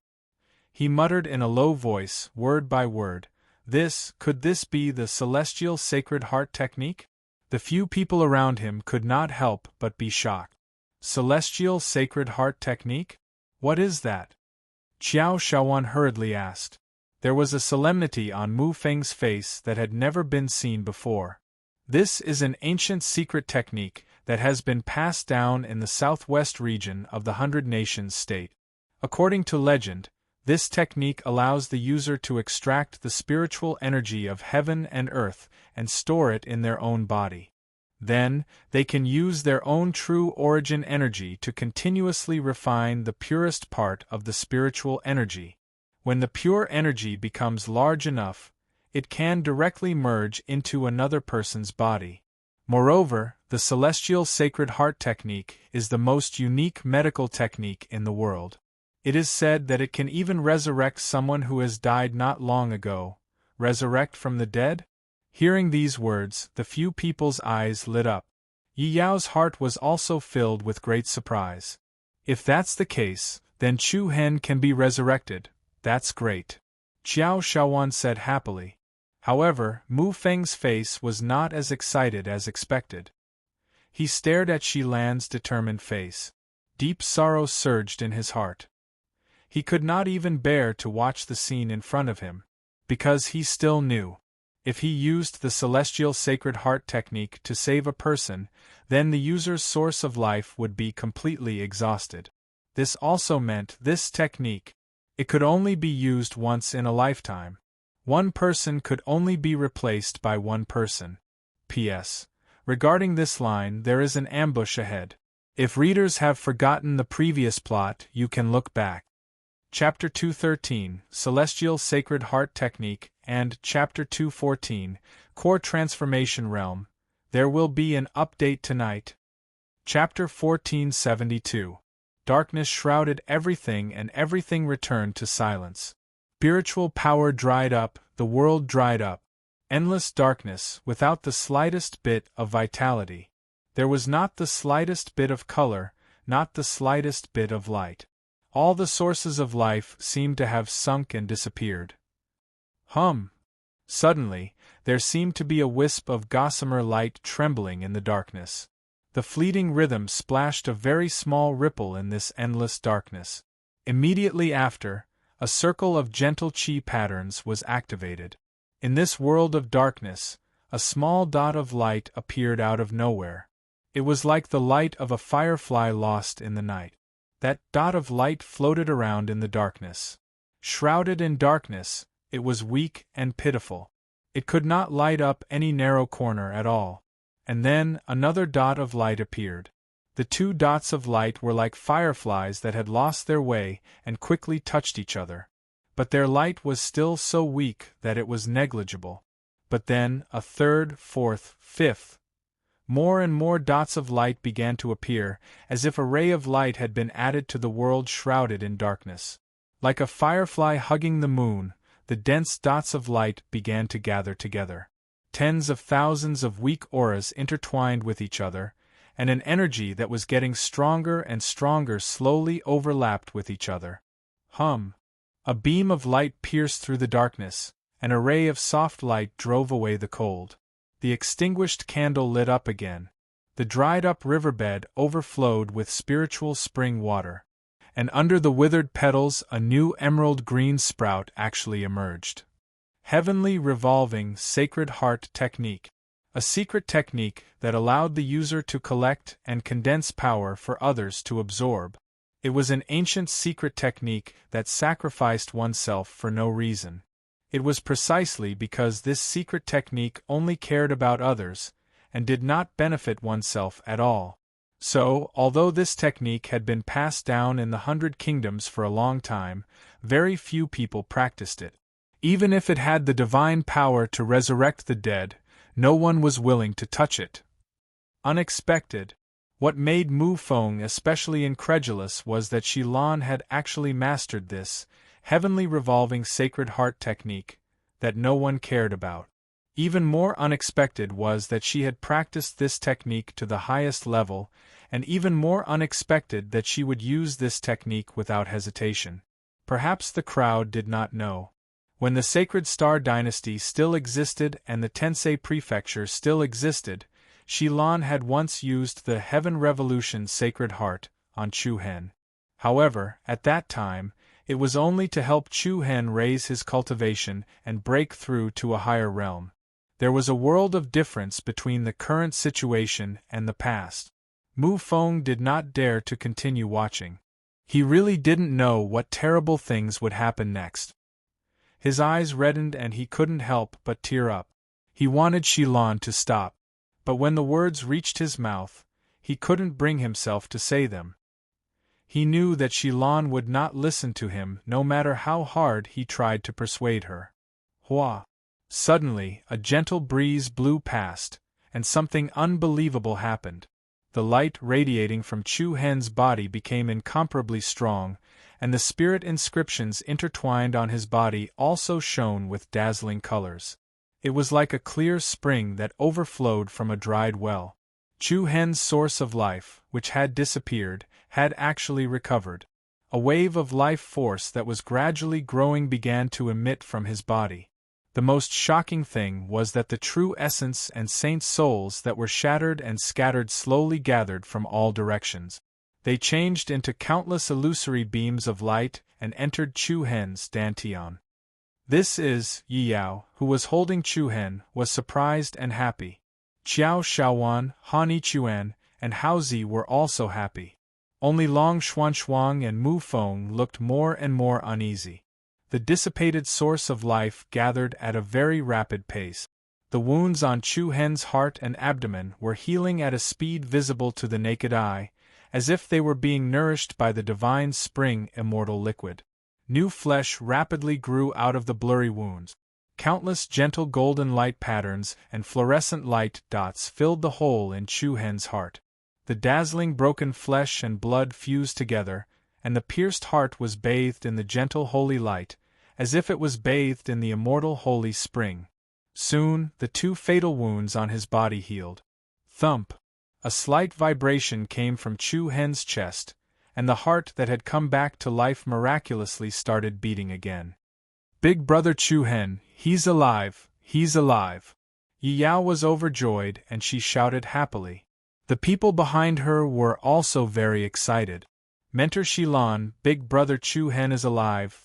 He muttered in a low voice, word by word, could this be the celestial sacred heart technique? The few people around him could not help but be shocked. Celestial sacred heart technique? What is that? Qiao Shaowan hurriedly asked. There was a solemnity on Mu Feng's face that had never been seen before. This is an ancient secret technique that has been passed down in the southwest region of the 100 Nations state. According to legend, this technique allows the user to extract the spiritual energy of heaven and earth and store it in their own body. Then, they can use their own true origin energy to continuously refine the purest part of the spiritual energy. When the pure energy becomes large enough, it can directly merge into another person's body. Moreover, the celestial sacred heart technique is the most unique medical technique in the world. It is said that it can even resurrect someone who has died not long ago. Resurrect from the dead? Hearing these words, the few people's eyes lit up. Yi Yao's heart was also filled with great surprise. If that's the case, then Chu Hen can be resurrected. That's great. Qiao Shaowan said happily. However, Mu Feng's face was not as excited as expected. He stared at Shilan's determined face. Deep sorrow surged in his heart. He could not even bear to watch the scene in front of him, because he still knew. If he used the celestial Sacred Heart technique to save a person, then the user's source of life would be completely exhausted. This also meant this technique, it could only be used once in a lifetime. One person could only be replaced by one person. P.S. Regarding this line, there is an ambush ahead. If readers have forgotten the previous plot, you can look back. Chapter 213, Celestial Sacred Heart Technique, and Chapter 214, Core Transformation Realm. There will be an update tonight. Chapter 1472. Darkness shrouded everything and everything returned to silence. Spiritual power dried up, the world dried up. Endless darkness, without the slightest bit of vitality. There was not the slightest bit of color, not the slightest bit of light. All the sources of life seemed to have sunk and disappeared. Suddenly, there seemed to be a wisp of gossamer light trembling in the darkness. The fleeting rhythm splashed a very small ripple in this endless darkness. Immediately after, a circle of gentle chi patterns was activated. In this world of darkness, a small dot of light appeared out of nowhere. It was like the light of a firefly lost in the night. That dot of light floated around in the darkness. Shrouded in darkness, it was weak and pitiful. It could not light up any narrow corner at all. And then another dot of light appeared. The two dots of light were like fireflies that had lost their way and quickly touched each other. But their light was still so weak that it was negligible. But then a third, fourth, fifth. More and more dots of light began to appear, as if a ray of light had been added to the world shrouded in darkness. Like a firefly hugging the moon, the dense dots of light began to gather together. Tens of thousands of weak auras intertwined with each other, and an energy that was getting stronger and stronger slowly overlapped with each other. A beam of light pierced through the darkness, and a ray of soft light drove away the cold. The extinguished candle lit up again. The dried-up riverbed overflowed with spiritual spring water, and under the withered petals a new emerald-green sprout actually emerged. Heavenly Revolving Sacred Heart Technique. A secret technique that allowed the user to collect and condense power for others to absorb. It was an ancient secret technique that sacrificed oneself for no reason. It was precisely because this secret technique only cared about others, and did not benefit oneself at all. So, although this technique had been passed down in the 100 Kingdoms for a long time, very few people practiced it. Even if it had the divine power to resurrect the dead, no one was willing to touch it. Unexpected. What made Mu Feng especially incredulous was that Xilan had actually mastered this heavenly revolving sacred heart technique that no one cared about. Even more unexpected was that she had practiced this technique to the highest level, and even more unexpected that she would use this technique without hesitation. Perhaps the crowd did not know. When the Sacred Star Dynasty still existed and the Tensei Prefecture still existed, Xilan had once used the Heaven Revolution Sacred Heart on Chu Hen. However, at that time, it was only to help Chu Hen raise his cultivation and break through to a higher realm. There was a world of difference between the current situation and the past. Mu Feng did not dare to continue watching. He really didn't know what terrible things would happen next. His eyes reddened and he couldn't help but tear up. He wanted Xilan to stop. But when the words reached his mouth, he couldn't bring himself to say them. He knew that Xilan would not listen to him no matter how hard he tried to persuade her. Hua! Suddenly, a gentle breeze blew past, and something unbelievable happened. The light radiating from Chu Hen's body became incomparably strong, and the spirit inscriptions intertwined on his body also shone with dazzling colors. It was like a clear spring that overflowed from a dried well. Chu Hen's source of life, which had disappeared, had actually recovered. A wave of life force that was gradually growing began to emit from his body. The most shocking thing was that the true essence and saint souls that were shattered and scattered slowly gathered from all directions. They changed into countless illusory beams of light and entered Chu Hen's dantian. This is, Yi Yao, who was holding Chu Hen, was surprised and happy. Qiao Shaowan, Han Yichuan, and Hao Zi were also happy. Only Long Xuanshuang and Mu Feng looked more and more uneasy. The dissipated source of life gathered at a very rapid pace. The wounds on Chu Hen's heart and abdomen were healing at a speed visible to the naked eye, as if they were being nourished by the divine spring immortal liquid. New flesh rapidly grew out of the blurry wounds. Countless gentle golden light patterns and fluorescent light dots filled the hole in Chu Hen's heart. The dazzling broken flesh and blood fused together, and the pierced heart was bathed in the gentle holy light, as if it was bathed in the immortal holy spring. Soon, the two fatal wounds on his body healed. Thump! A slight vibration came from Chu Hen's chest, and the heart that had come back to life miraculously started beating again. Big brother Chu Hen, he's alive, he's alive! Yi Yao was overjoyed and she shouted happily. The people behind her were also very excited. Mentor Shilan, big brother Chu Hen is alive.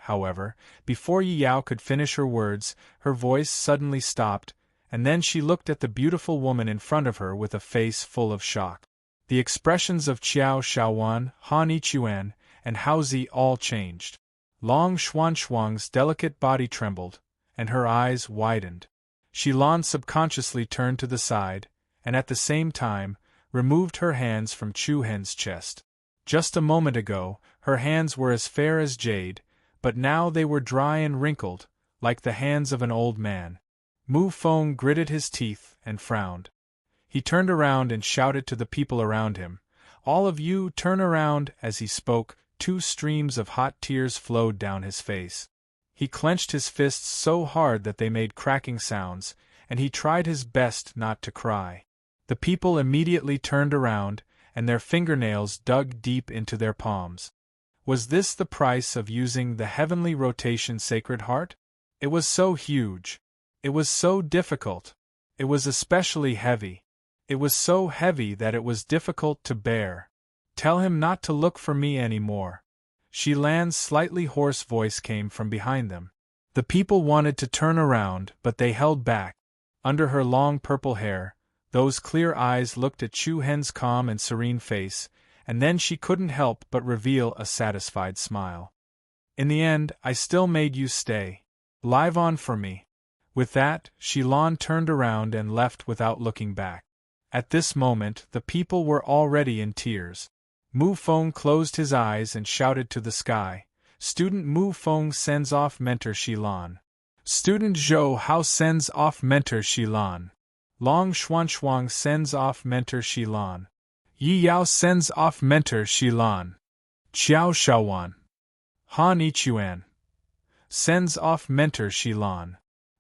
However, before Yi Yao could finish her words, her voice suddenly stopped, and then she looked at the beautiful woman in front of her with a face full of shock. The expressions of Qiao Shaowan, Han Yichuan, and Hao Zi all changed. Long Xuanshuang's delicate body trembled, and her eyes widened. Shilan subconsciously turned to the side, and at the same time, removed her hands from Chu Hen's chest. Just a moment ago, her hands were as fair as jade, but now they were dry and wrinkled, like the hands of an old man. Mu Feng gritted his teeth and frowned. He turned around and shouted to the people around him, "All of you turn around!" As he spoke, 2 streams of hot tears flowed down his face. He clenched his fists so hard that they made cracking sounds, and he tried his best not to cry. The people immediately turned around, and their fingernails dug deep into their palms. Was this the price of using the heavenly rotation Sacred Heart? It was so huge. It was so difficult. It was especially heavy. It was so heavy that it was difficult to bear. Tell him not to look for me anymore. Shilan's slightly hoarse voice came from behind them. The people wanted to turn around, but they held back. Under her long purple hair, those clear eyes looked at Chu Hen's calm and serene face, and then she couldn't help but reveal a satisfied smile. "In the end, I still made you stay. Live on for me." With that, Shilan turned around and left without looking back. At this moment, the people were already in tears. Mu Feng closed his eyes and shouted to the sky, "Student Mu Feng sends off Mentor Shilan. Student Zhou Hao sends off Mentor Shilan. Long Xuanshuang sends off Mentor Shilan. Yi Yao sends off Mentor Shilan. Qiao Shaowan, Han Yichuan sends off Mentor Shilan."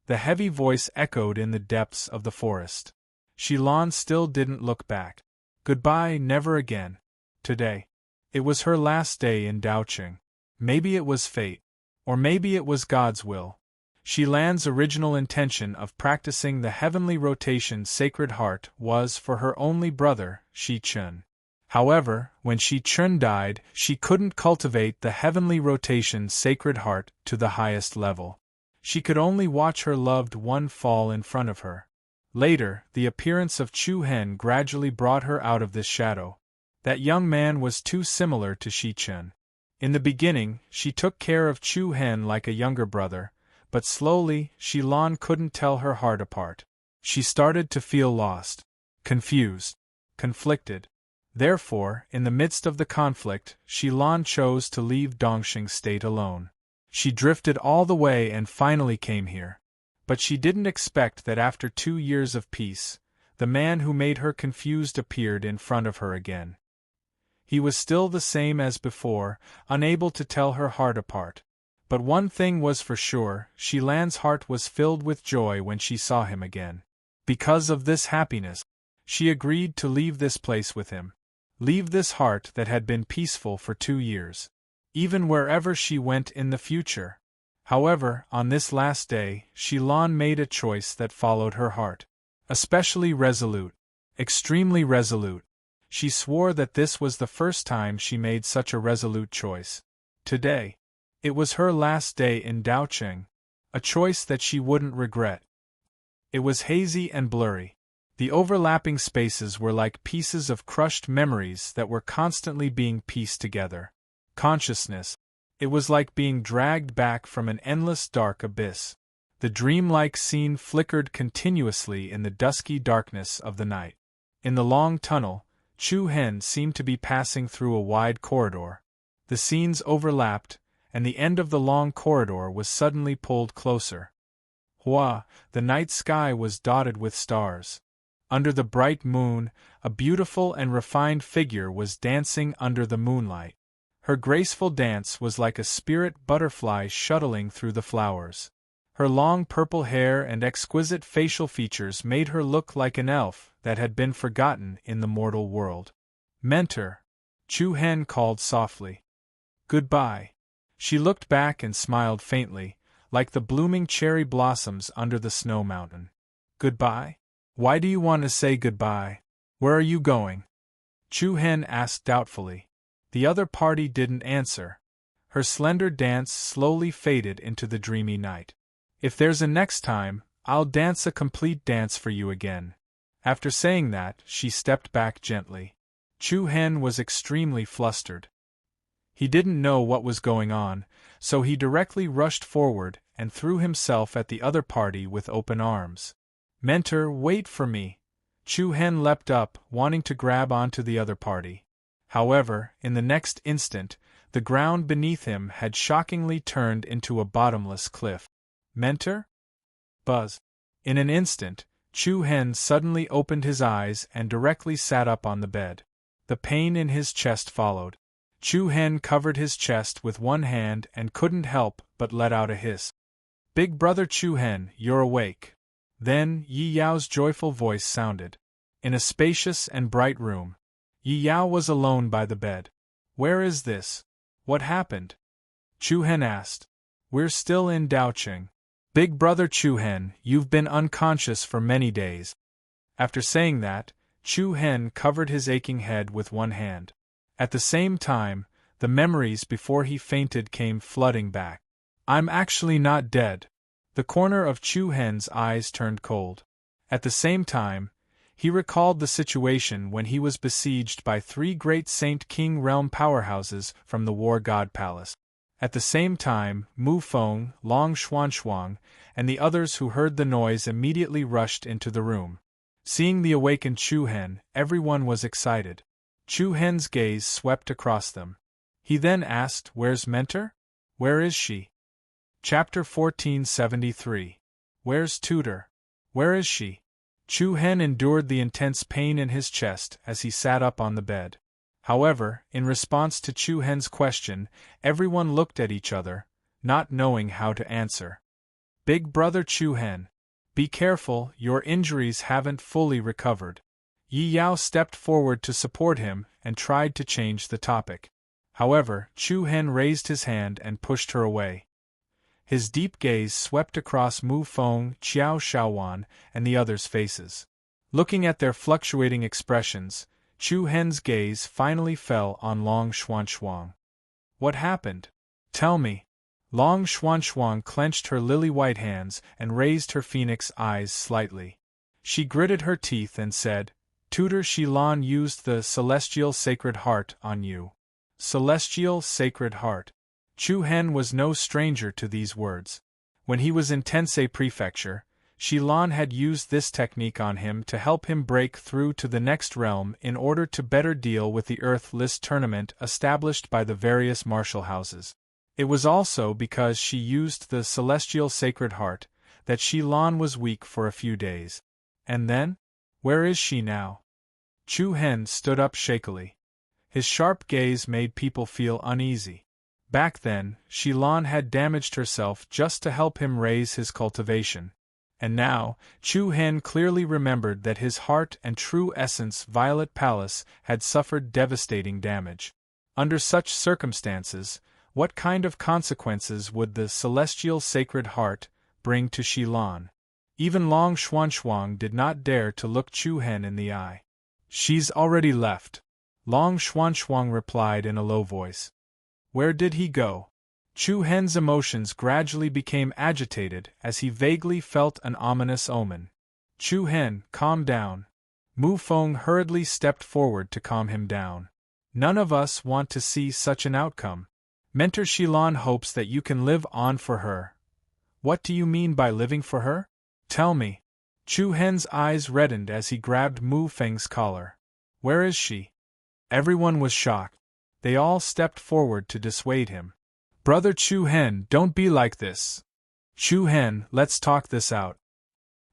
The heavy voice echoed in the depths of the forest. Shilan still didn't look back. Goodbye, never again. Today. It was her last day in Daoqing. Maybe it was fate. Or maybe it was God's will. Shilan's original intention of practicing the heavenly rotation Sacred Heart was for her only brother, Shi Chun. However, when Shi Chun died, she couldn't cultivate the heavenly rotation Sacred Heart to the highest level. She could only watch her loved one fall in front of her. Later, the appearance of Chu Hen gradually brought her out of this shadow. That young man was too similar to Shi Chun. In the beginning, she took care of Chu Hen like a younger brother, but slowly, Shilan couldn't tell her heart apart. She started to feel lost, confused, conflicted. Therefore, in the midst of the conflict, Shilan chose to leave Dongxing State alone. She drifted all the way and finally came here. But she didn't expect that after 2 years of peace, the man who made her confused appeared in front of her again. He was still the same as before, unable to tell her heart apart. But one thing was for sure, Shilan's heart was filled with joy when she saw him again. Because of this happiness, she agreed to leave this place with him. Leave this heart that had been peaceful for 2 years. Even wherever she went in the future. However, on this last day, Shilan made a choice that followed her heart. Especially resolute. Extremely resolute. She swore that this was the first time she made such a resolute choice. Today. It was her last day in Daocheng. A choice that she wouldn't regret. It was hazy and blurry. The overlapping spaces were like pieces of crushed memories that were constantly being pieced together. Consciousness. It was like being dragged back from an endless dark abyss. The dreamlike scene flickered continuously in the dusky darkness of the night. In the long tunnel, Chu Hen seemed to be passing through a wide corridor. The scenes overlapped, and the end of the long corridor was suddenly pulled closer. Hua, the night sky was dotted with stars. Under the bright moon, a beautiful and refined figure was dancing under the moonlight. Her graceful dance was like a spirit butterfly shuttling through the flowers. Her long purple hair and exquisite facial features made her look like an elf that had been forgotten in the mortal world. Mentor, Chu Hen called softly. Goodbye. She looked back and smiled faintly, like the blooming cherry blossoms under the snow mountain. Goodbye? Why do you want to say goodbye? Where are you going? Chu Hen asked doubtfully. The other party didn't answer. Her slender dance slowly faded into the dreamy night. If there's a next time, I'll dance a complete dance for you again. After saying that, she stepped back gently. Chu Hen was extremely flustered. He didn't know what was going on, so he directly rushed forward and threw himself at the other party with open arms. Mentor, wait for me! Chu Hen leapt up, wanting to grab onto the other party. However, in the next instant, the ground beneath him had shockingly turned into a bottomless cliff. Mentor? Buzz. In an instant, Chu Hen suddenly opened his eyes and directly sat up on the bed. The pain in his chest followed. Chu Hen covered his chest with one hand and couldn't help but let out a hiss. Big brother Chu Hen, you're awake. Then Yi Yao's joyful voice sounded. In a spacious and bright room. Yi Yao was alone by the bed. Where is this? What happened? Chu Hen asked. We're still in Daocheng. Big brother Chu Hen, you've been unconscious for many days. After saying that, Chu Hen covered his aching head with one hand. At the same time, the memories before he fainted came flooding back. I'm actually not dead. The corner of Chu Hen's eyes turned cold. At the same time, he recalled the situation when he was besieged by 3 great Saint King realm powerhouses from the War God Palace. At the same time, Mu Feng, Long Xuanxuang, and the others who heard the noise immediately rushed into the room. Seeing the awakened Chu Hen, everyone was excited. Chu Hen's gaze swept across them. He then asked, Where's Mentor? Where is she? Chapter 1473. Where's Tutor? Where is she? Chu Hen endured the intense pain in his chest as he sat up on the bed. However, in response to Chu Hen's question, everyone looked at each other, not knowing how to answer. Big brother Chu Hen. Be careful, your injuries haven't fully recovered. Yi Yao stepped forward to support him and tried to change the topic. However, Chu Hen raised his hand and pushed her away. His deep gaze swept across Mu Feng, Qiao Shaowan, and the others' faces. Looking at their fluctuating expressions, Chu Hen's gaze finally fell on Long Xuanxuang. What happened? Tell me. Long Xuanxuang clenched her lily-white hands and raised her phoenix eyes slightly. She gritted her teeth and said, Tutor Shilan used the Celestial Sacred Heart on you. Celestial Sacred Heart. Chu Hen was no stranger to these words. When he was in Tensei Prefecture, Shilan had used this technique on him to help him break through to the next realm in order to better deal with the Earth List tournament established by the various martial houses. It was also because she used the Celestial Sacred Heart that Shilan was weak for a few days. And then? Where is she now? Chu Hen stood up shakily. His sharp gaze made people feel uneasy. Back then, Shilan had damaged herself just to help him raise his cultivation. And now, Chu Hen clearly remembered that his heart and true essence Violet Palace had suffered devastating damage. Under such circumstances, what kind of consequences would the Celestial Sacred Heart bring to Shilan? Even Long Xuanxuang did not dare to look Chu Hen in the eye. She's already left, Long Xuanxuang replied in a low voice. Where did he go? Chu Hen's emotions gradually became agitated as he vaguely felt an ominous omen. Chu Hen, calm down. Mu Feng hurriedly stepped forward to calm him down. None of us want to see such an outcome. Mentor Shilan hopes that you can live on for her. What do you mean by living for her? Tell me. Chu Hen's eyes reddened as he grabbed Mu Feng's collar. Where is she? Everyone was shocked. They all stepped forward to dissuade him. Brother Chu Hen, don't be like this. Chu Hen, let's talk this out.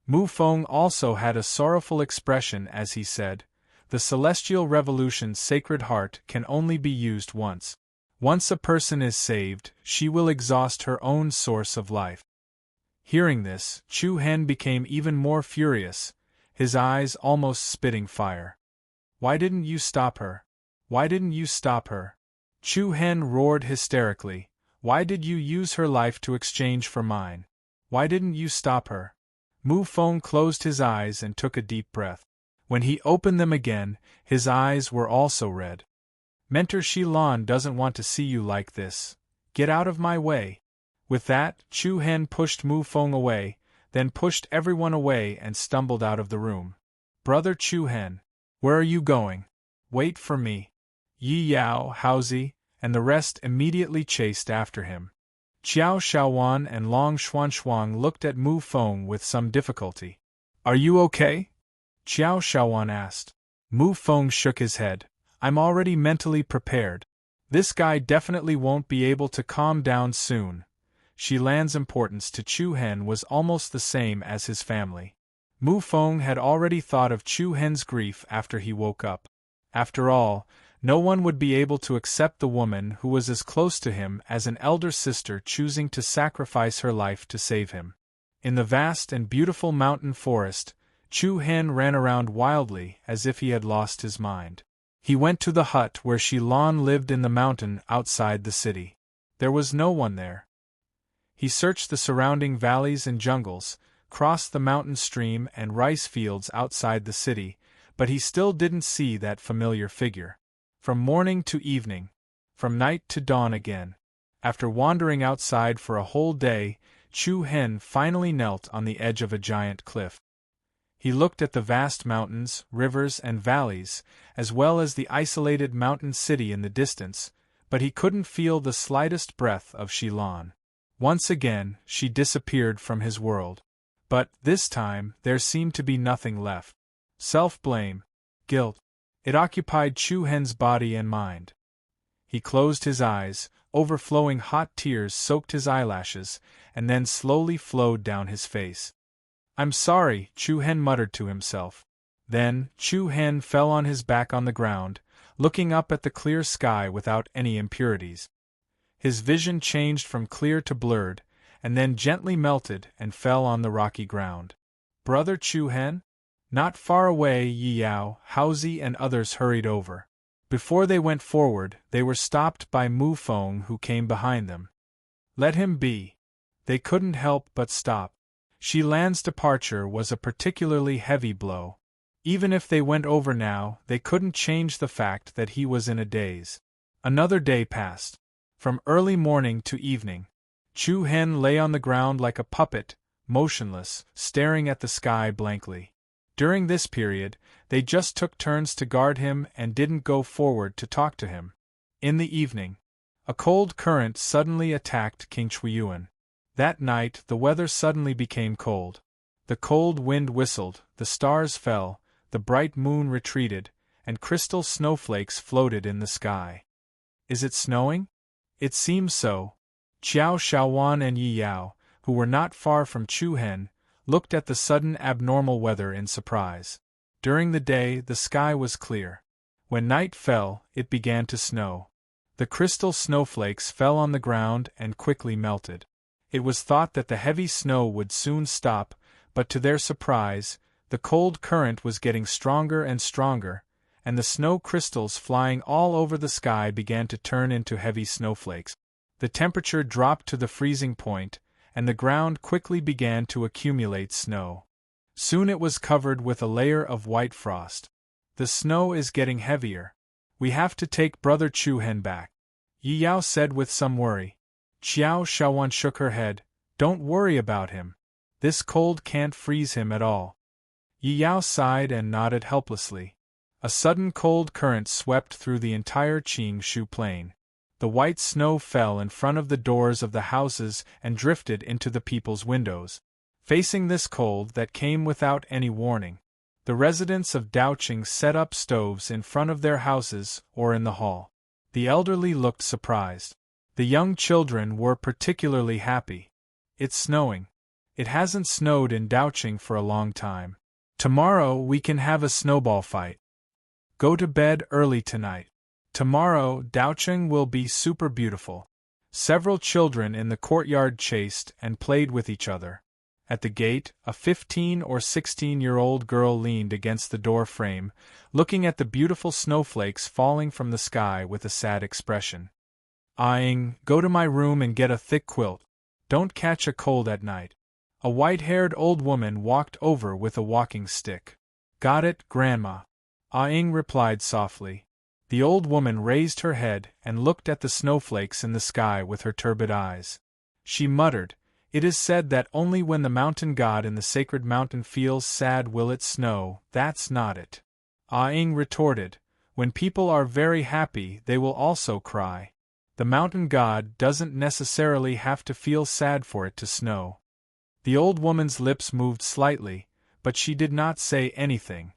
Mu Feng also had a sorrowful expression as he said, the Celestial Revolution's Sacred Heart can only be used once. Once a person is saved, she will exhaust her own source of life. Hearing this, Chu Hen became even more furious, his eyes almost spitting fire. Why didn't you stop her? Why didn't you stop her? Chu Hen roared hysterically. Why did you use her life to exchange for mine? Why didn't you stop her? Mu Feng closed his eyes and took a deep breath. When he opened them again, his eyes were also red. Mentor Shilan doesn't want to see you like this. Get out of my way. With that, Chu Hen pushed Mu Feng away, then pushed everyone away and stumbled out of the room. Brother Chu Hen, where are you going? Wait for me. Yi Yao, Haozi, and the rest immediately chased after him. Qiao Shaowan and Long Xuanxuang looked at Mu Feng with some difficulty. Are you okay? Qiao Shaowan asked. Mu Feng shook his head. I'm already mentally prepared. This guy definitely won't be able to calm down soon. Shilan's importance to Chu Hen was almost the same as his family. Mu Feng had already thought of Chu Hen's grief after he woke up. After all, no one would be able to accept the woman who was as close to him as an elder sister choosing to sacrifice her life to save him. In the vast and beautiful mountain forest, Chu Hen ran around wildly as if he had lost his mind. He went to the hut where Shilan lived in the mountain outside the city. There was no one there. He searched the surrounding valleys and jungles, crossed the mountain stream and rice fields outside the city, but he still didn't see that familiar figure. From morning to evening, from night to dawn again. After wandering outside for a whole day, Chu Hen finally knelt on the edge of a giant cliff. He looked at the vast mountains, rivers, and valleys, as well as the isolated mountain city in the distance, but he couldn't feel the slightest breath of Shilan. Once again, she disappeared from his world. But, this time, there seemed to be nothing left. Self-blame, guilt. It occupied Chu Hen's body and mind. He closed his eyes, overflowing hot tears soaked his eyelashes, and then slowly flowed down his face. I'm sorry, Chu Hen muttered to himself. Then, Chu Hen fell on his back on the ground, looking up at the clear sky without any impurities. His vision changed from clear to blurred, and then gently melted and fell on the rocky ground. Brother Chu Hen? Not far away, Yi Yao, Haozi and others hurried over. Before they went forward, they were stopped by Mu Feng who came behind them. Let him be. They couldn't help but stop. Shilan's departure was a particularly heavy blow. Even if they went over now, they couldn't change the fact that he was in a daze. Another day passed. From early morning to evening, Chu Hen lay on the ground like a puppet, motionless, staring at the sky blankly. During this period, they just took turns to guard him and didn't go forward to talk to him. In the evening, a cold current suddenly attacked King Chuyuan. That night, the weather suddenly became cold. The cold wind whistled, the stars fell, the bright moon retreated, and crystal snowflakes floated in the sky. Is it snowing? It seems so. Qiao Shaowan and Yi Yao, who were not far from Chu Hen, looked at the sudden abnormal weather in surprise. During the day, the sky was clear. When night fell, it began to snow. The crystal snowflakes fell on the ground and quickly melted. It was thought that the heavy snow would soon stop, but to their surprise, the cold current was getting stronger and stronger, and the snow crystals flying all over the sky began to turn into heavy snowflakes. The temperature dropped to the freezing point, and the ground quickly began to accumulate snow. Soon it was covered with a layer of white frost. The snow is getting heavier. We have to take Brother Chu Hen back, Yi Yao said with some worry. Xiao Shaowan shook her head. Don't worry about him. This cold can't freeze him at all. Yi Yao sighed and nodded helplessly. A sudden cold current swept through the entire Qingshu plain. The white snow fell in front of the doors of the houses and drifted into the people's windows. Facing this cold that came without any warning, the residents of Daoqing set up stoves in front of their houses or in the hall. The elderly looked surprised. The young children were particularly happy. It's snowing. It hasn't snowed in Daoqing for a long time. Tomorrow we can have a snowball fight. Go to bed early tonight. Tomorrow Daoqing will be super beautiful. Several children in the courtyard chased and played with each other. At the gate, a 15 or 16-year-old girl leaned against the door frame, looking at the beautiful snowflakes falling from the sky with a sad expression. Aing, go to my room and get a thick quilt. Don't catch a cold at night. A white-haired old woman walked over with a walking stick. Got it, Grandma. Aing replied softly. The old woman raised her head and looked at the snowflakes in the sky with her turbid eyes. She muttered, It is said that only when the mountain god in the sacred mountain feels sad will it snow. That's not it. Aing retorted, When people are very happy they will also cry. The mountain god doesn't necessarily have to feel sad for it to snow. The old woman's lips moved slightly, but she did not say anything.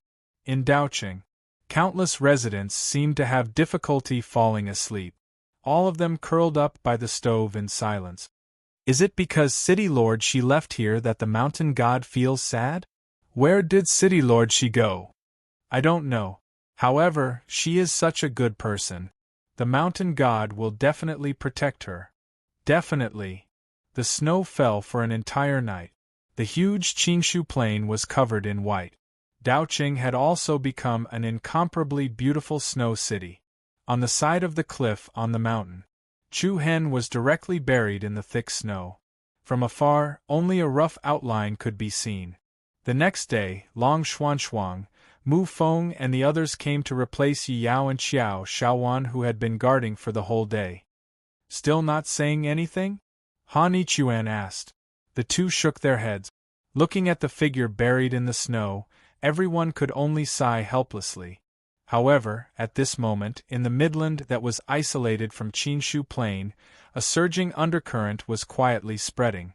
In Daoqing, countless residents seemed to have difficulty falling asleep. All of them curled up by the stove in silence. Is it because City Lord she left here that the mountain god feels sad? Where did City Lord she go? I don't know. However, she is such a good person. The mountain god will definitely protect her. Definitely. The snow fell for an entire night. The huge Qingshu plain was covered in white. Daoqing had also become an incomparably beautiful snow city. On the side of the cliff on the mountain, Chu Hen was directly buried in the thick snow. From afar, only a rough outline could be seen. The next day, Long Xuanxuang, Mu Feng and the others came to replace Yi Yao and Xiao Shaowan who had been guarding for the whole day. Still not saying anything? Han Yichuan asked. The two shook their heads. Looking at the figure buried in the snow, everyone could only sigh helplessly. However, at this moment, in the midland that was isolated from Qingshu Plain, a surging undercurrent was quietly spreading.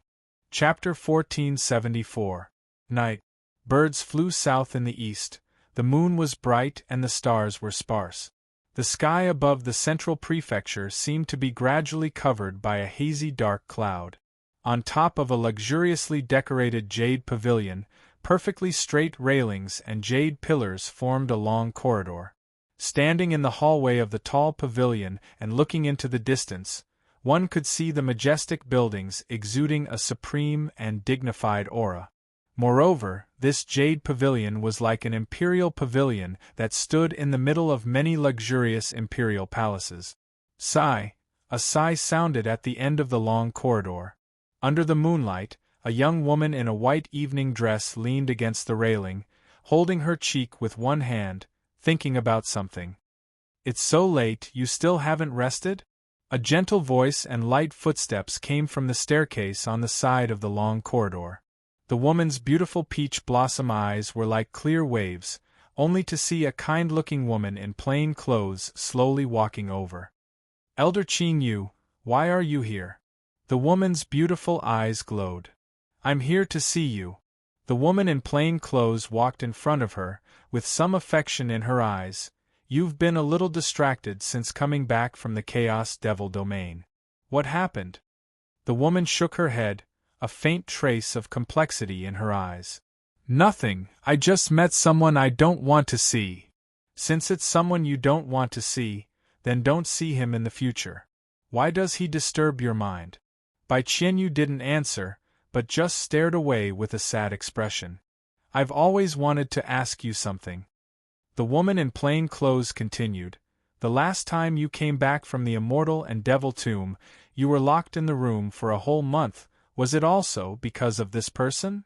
Chapter 1474. Night. Birds flew south in the east, the moon was bright and the stars were sparse. The sky above the central prefecture seemed to be gradually covered by a hazy dark cloud. On top of a luxuriously decorated jade pavilion, perfectly straight railings and jade pillars formed a long corridor. Standing in the hallway of the tall pavilion and looking into the distance, one could see the majestic buildings exuding a supreme and dignified aura. Moreover, this jade pavilion was like an imperial pavilion that stood in the middle of many luxurious imperial palaces. A sigh sounded at the end of the long corridor. Under the moonlight, a young woman in a white evening dress leaned against the railing, holding her cheek with one hand, thinking about something. It's so late, you still haven't rested? A gentle voice and light footsteps came from the staircase on the side of the long corridor. The woman's beautiful peach blossom eyes were like clear waves, only to see a kind-looking woman in plain clothes slowly walking over. Elder Qing Yu, why are you here? The woman's beautiful eyes glowed. I'm here to see you. The woman in plain clothes walked in front of her, with some affection in her eyes. You've been a little distracted since coming back from the Chaos Devil domain. What happened? The woman shook her head, a faint trace of complexity in her eyes. Nothing, I just met someone I don't want to see. Since it's someone you don't want to see, then don't see him in the future. Why does he disturb your mind? Bai Qianyu didn't answer, but just stared away with a sad expression. I've always wanted to ask you something. The woman in plain clothes continued. The last time you came back from the Immortal and Devil tomb, you were locked in the room for a whole month. Was it also because of this person?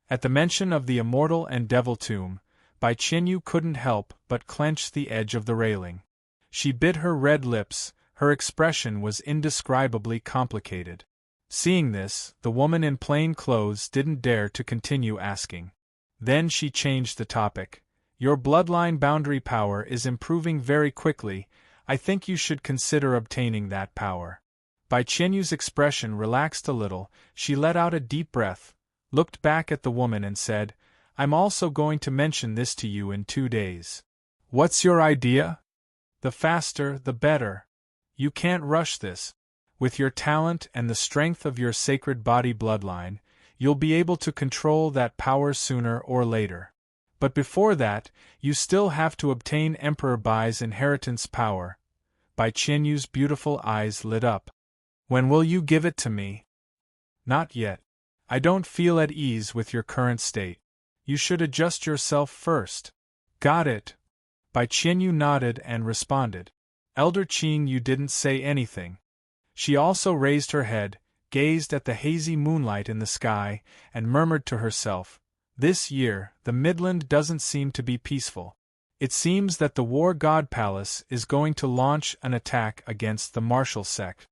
At the mention of the Immortal and Devil tomb, Bai Qianyu couldn't help but clench the edge of the railing. She bit her red lips, her expression was indescribably complicated. Seeing this, the woman in plain clothes didn't dare to continue asking. Then she changed the topic. Your bloodline boundary power is improving very quickly. I think you should consider obtaining that power. Bai Qianyu's expression relaxed a little, she let out a deep breath, looked back at the woman and said, I'm also going to mention this to you in 2 days. What's your idea? The faster, the better. You can't rush this. With your talent and the strength of your sacred body bloodline, you'll be able to control that power sooner or later. But before that, you still have to obtain Emperor Bai's inheritance power. Bai Qianyu's beautiful eyes lit up. When will you give it to me? Not yet. I don't feel at ease with your current state. You should adjust yourself first. Got it. Bai Qianyu nodded and responded. Elder Qing, you didn't say anything. She also raised her head, gazed at the hazy moonlight in the sky, and murmured to herself, This year, the Midland doesn't seem to be peaceful. It seems that the War God Palace is going to launch an attack against the martial sect.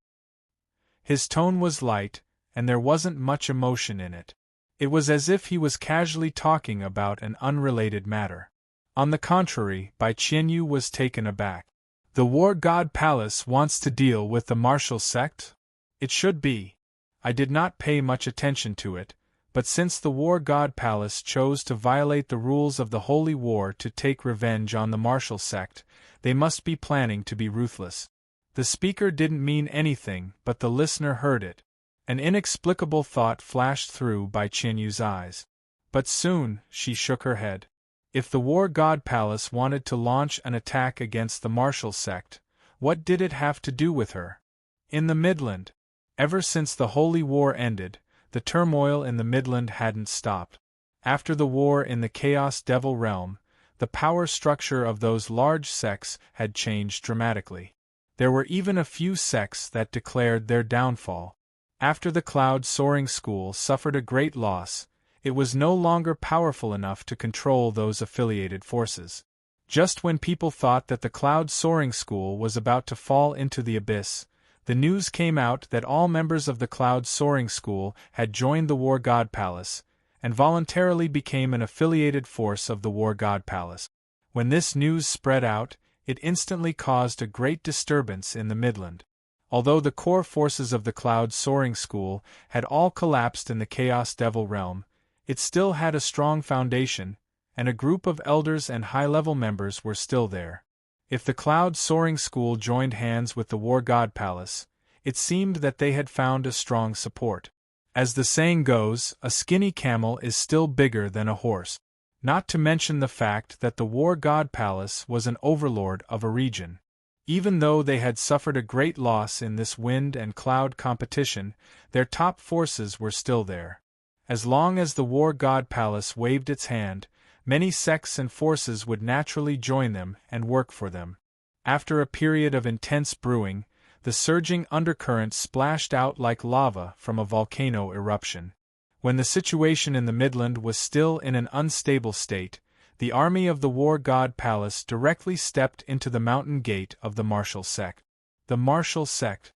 His tone was light, and there wasn't much emotion in it. It was as if he was casually talking about an unrelated matter. On the contrary, Bai Qianyu was taken aback. The War God Palace wants to deal with the martial sect? It should be. I did not pay much attention to it, but since the War God Palace chose to violate the rules of the Holy War to take revenge on the martial sect, they must be planning to be ruthless. The speaker didn't mean anything, but the listener heard it. An inexplicable thought flashed through Bai Qianyu's eyes. But soon, she shook her head. If the War God Palace wanted to launch an attack against the martial sect, what did it have to do with her? In the Midland. Ever since the Holy War ended, the turmoil in the Midland hadn't stopped. After the war in the Chaos Devil realm, the power structure of those large sects had changed dramatically. There were even a few sects that declared their downfall. After the Cloud Soaring School suffered a great loss, it was no longer powerful enough to control those affiliated forces. Just when people thought that the Cloud Soaring School was about to fall into the abyss, the news came out that all members of the Cloud Soaring School had joined the War God Palace, and voluntarily became an affiliated force of the War God Palace. When this news spread out, it instantly caused a great disturbance in the Midland. Although the core forces of the Cloud Soaring School had all collapsed in the Chaos Devil realm, it still had a strong foundation, and a group of elders and high-level members were still there. If the Cloud Soaring School joined hands with the War God Palace, it seemed that they had found a strong support. As the saying goes, a skinny camel is still bigger than a horse. Not to mention the fact that the War God Palace was an overlord of a region. Even though they had suffered a great loss in this wind and cloud competition, their top forces were still there. As long as the War God Palace waved its hand, many sects and forces would naturally join them and work for them. After a period of intense brewing, the surging undercurrent splashed out like lava from a volcano eruption. When the situation in the Midland was still in an unstable state, the army of the War God Palace directly stepped into the mountain gate of the martial sect. The martial sect.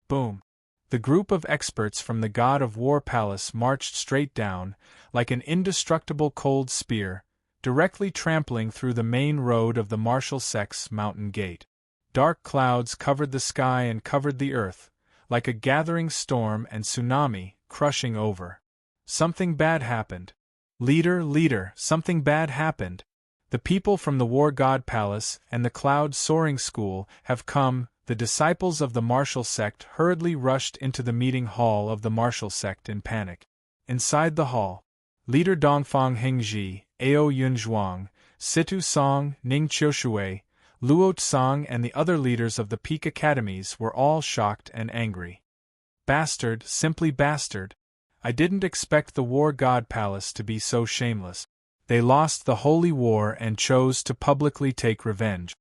Boom. The group of experts from the God of War Palace marched straight down, like an indestructible cold spear, directly trampling through the main road of the martial sect's mountain gate. Dark clouds covered the sky and covered the earth, like a gathering storm and tsunami, crushing over. Something bad happened. Leader, something bad happened. The people from the War God Palace and the Cloud Soaring School have come. The disciples of the martial sect hurriedly rushed into the meeting hall of the martial sect in panic. Inside the hall, Leader Dongfang Hengji, Ao Yunzhuang, Situ Song, Ning Qiushui, Luo Tsang and the other leaders of the peak academies were all shocked and angry. Bastard, simply bastard. I didn't expect the War God Palace to be so shameless. They lost the Holy War and chose to publicly take revenge.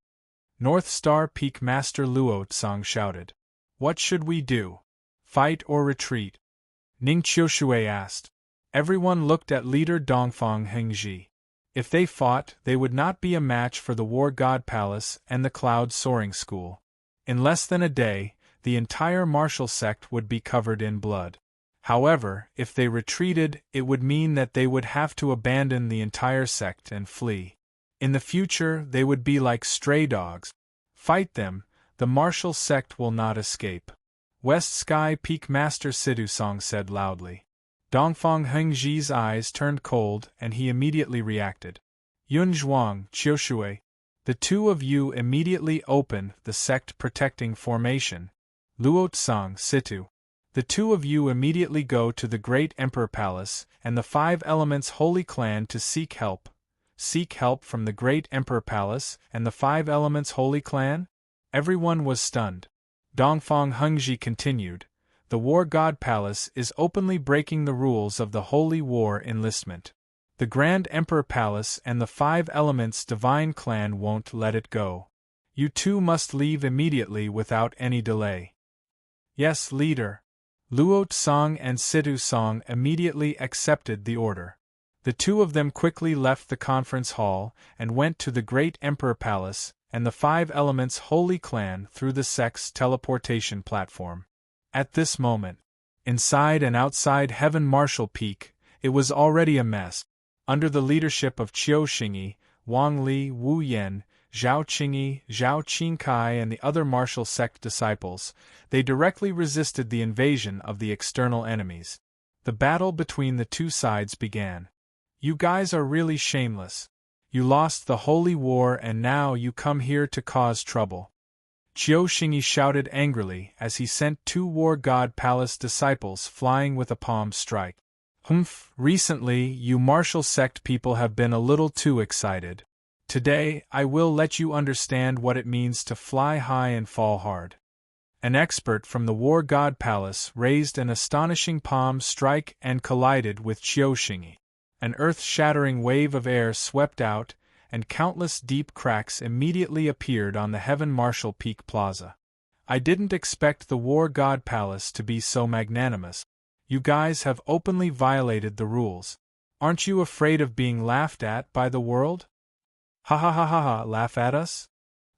North Star Peak Master Luo Tsang shouted. What should we do? Fight or retreat? Ning Qiushui asked. Everyone looked at Leader Dongfang Hengji. If they fought, they would not be a match for the War God Palace and the Cloud Soaring School. In less than a day, the entire martial sect would be covered in blood. However, if they retreated, it would mean that they would have to abandon the entire sect and flee. In the future, they would be like stray dogs. Fight them, the martial sect will not escape. West Sky Peak Master Sidhu Song said loudly. Dongfang Hengji's eyes turned cold and he immediately reacted. Yun Zhuang, Qiushui. The two of you immediately open the sect-protecting formation. Luo Tsang, Situ. The two of you immediately go to the Great Emperor Palace and the Five Elements Holy Clan to seek help. Seek help from the Great Emperor Palace and the Five Elements Holy Clan? Everyone was stunned. Dongfang Hengji continued. The War God Palace is openly breaking the rules of the Holy War enlistment. The Grand Emperor Palace and the Five Elements Divine Clan won't let it go. You two must leave immediately without any delay. Yes, leader. Luo Tsang and Situ Song immediately accepted the order. The two of them quickly left the conference hall and went to the Great Emperor Palace and the Five Elements Holy Clan through the sect's teleportation platform. At this moment, inside and outside Heaven Marshal Peak, it was already a mess. Under the leadership of Qiu Xingyi, Wang Li, Wu Yan, Zhao Qingyi, Zhao Qingkai and the other martial sect disciples, they directly resisted the invasion of the external enemies. The battle between the two sides began. You guys are really shameless. You lost the holy war and now you come here to cause trouble. Qiu Xingyi shouted angrily as he sent two War God Palace disciples flying with a palm strike. Humph, recently you martial sect people have been a little too excited. Today, I will let you understand what it means to fly high and fall hard. An expert from the War God Palace raised an astonishing palm strike and collided with Qiu Xingyi. An earth-shattering wave of air swept out, and countless deep cracks immediately appeared on the Heaven Marshal Peak Plaza. I didn't expect the War God Palace to be so magnanimous. You guys have openly violated the rules. Aren't you afraid of being laughed at by the world? Ha ha ha ha ha, laugh at us?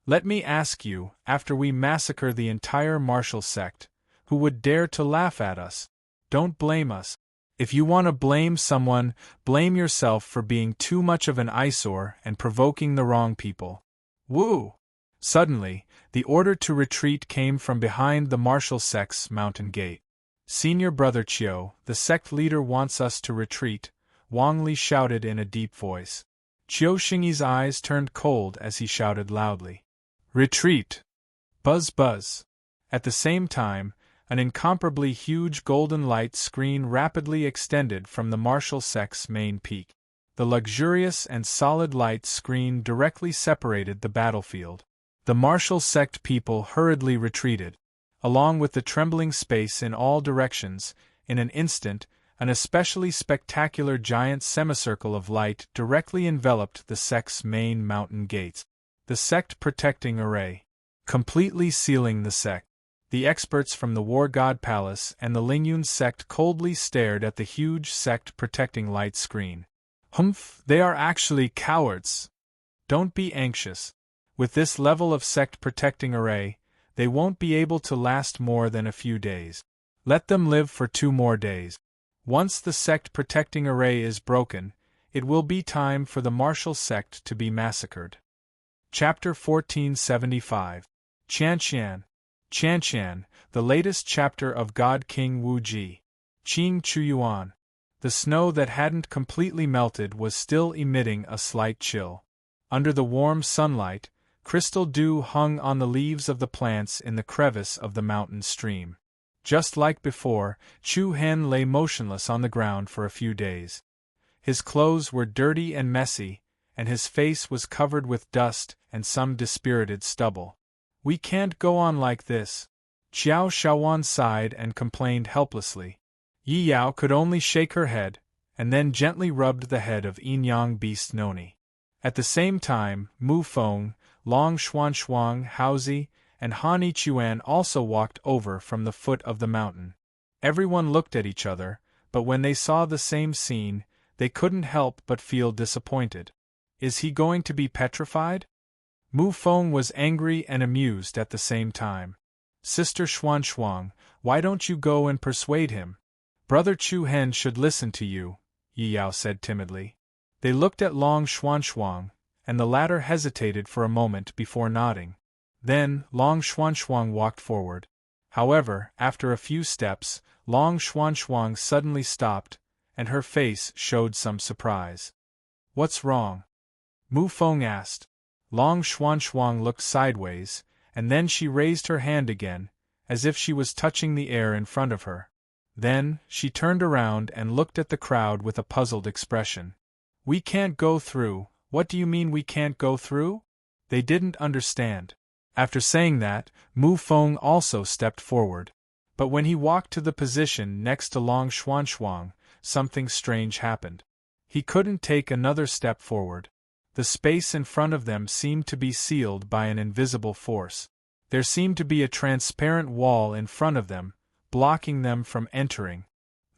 Let me ask you, after we massacre the entire martial sect, who would dare to laugh at us? Don't blame us. If you want to blame someone, blame yourself for being too much of an eyesore and provoking the wrong people. Woo! Suddenly, the order to retreat came from behind the martial sect's mountain gate. Senior Brother Qiu, the sect leader wants us to retreat, Wang Li shouted in a deep voice. Qiu Xingyi's eyes turned cold as he shouted loudly. Retreat! Buzz buzz! At the same time, an incomparably huge golden light screen rapidly extended from the martial sect's main peak. The luxurious and solid light screen directly separated the battlefield. The martial sect people hurriedly retreated. Along with the trembling space in all directions, in an instant, an especially spectacular giant semicircle of light directly enveloped the sect's main mountain gates. The sect-protecting array, completely sealing the sect. The experts from the War God Palace and the Lingyun sect coldly stared at the huge sect-protecting light screen. Humph, they are actually cowards. Don't be anxious. With this level of sect-protecting array, they won't be able to last more than a few days. Let them live for 2 more days. Once the sect-protecting array is broken, it will be time for the martial sect to be massacred. Chapter 1475. Qianqian. Qianqian, the latest chapter of God King Wu Ji. Qing Chuyuan. The snow that hadn't completely melted was still emitting a slight chill. Under the warm sunlight, crystal dew hung on the leaves of the plants in the crevice of the mountain stream. Just like before, Chu Hen lay motionless on the ground for a few days. His clothes were dirty and messy, and his face was covered with dust and some dispirited stubble. We can't go on like this. Qiao Shaowan sighed and complained helplessly. Yi Yao could only shake her head, and then gently rubbed the head of Yin-Yang Beast Noni. At the same time, Mu Feng, Long Xuan, Haozi, and Han Yichuan also walked over from the foot of the mountain. Everyone looked at each other, but when they saw the same scene, they couldn't help but feel disappointed. Is he going to be petrified? Mu Feng was angry and amused at the same time. Sister Xuan Xuang, why don't you go and persuade him? Brother Chu Hen should listen to you, Yi Yao said timidly. They looked at Long Xuan Xuang, and the latter hesitated for a moment before nodding. Then, Long Xuan Xuang walked forward. However, after a few steps, Long Xuan Xuang suddenly stopped, and her face showed some surprise. What's wrong? Mu Feng asked. Long Xuan Xuang looked sideways, and then she raised her hand again, as if she was touching the air in front of her. Then, she turned around and looked at the crowd with a puzzled expression. We can't go through. What do you mean we can't go through? They didn't understand. After saying that, Mu Feng also stepped forward. But when he walked to the position next to Long Xuan Xuang, something strange happened. He couldn't take another step forward. The space in front of them seemed to be sealed by an invisible force. There seemed to be a transparent wall in front of them, blocking them from entering.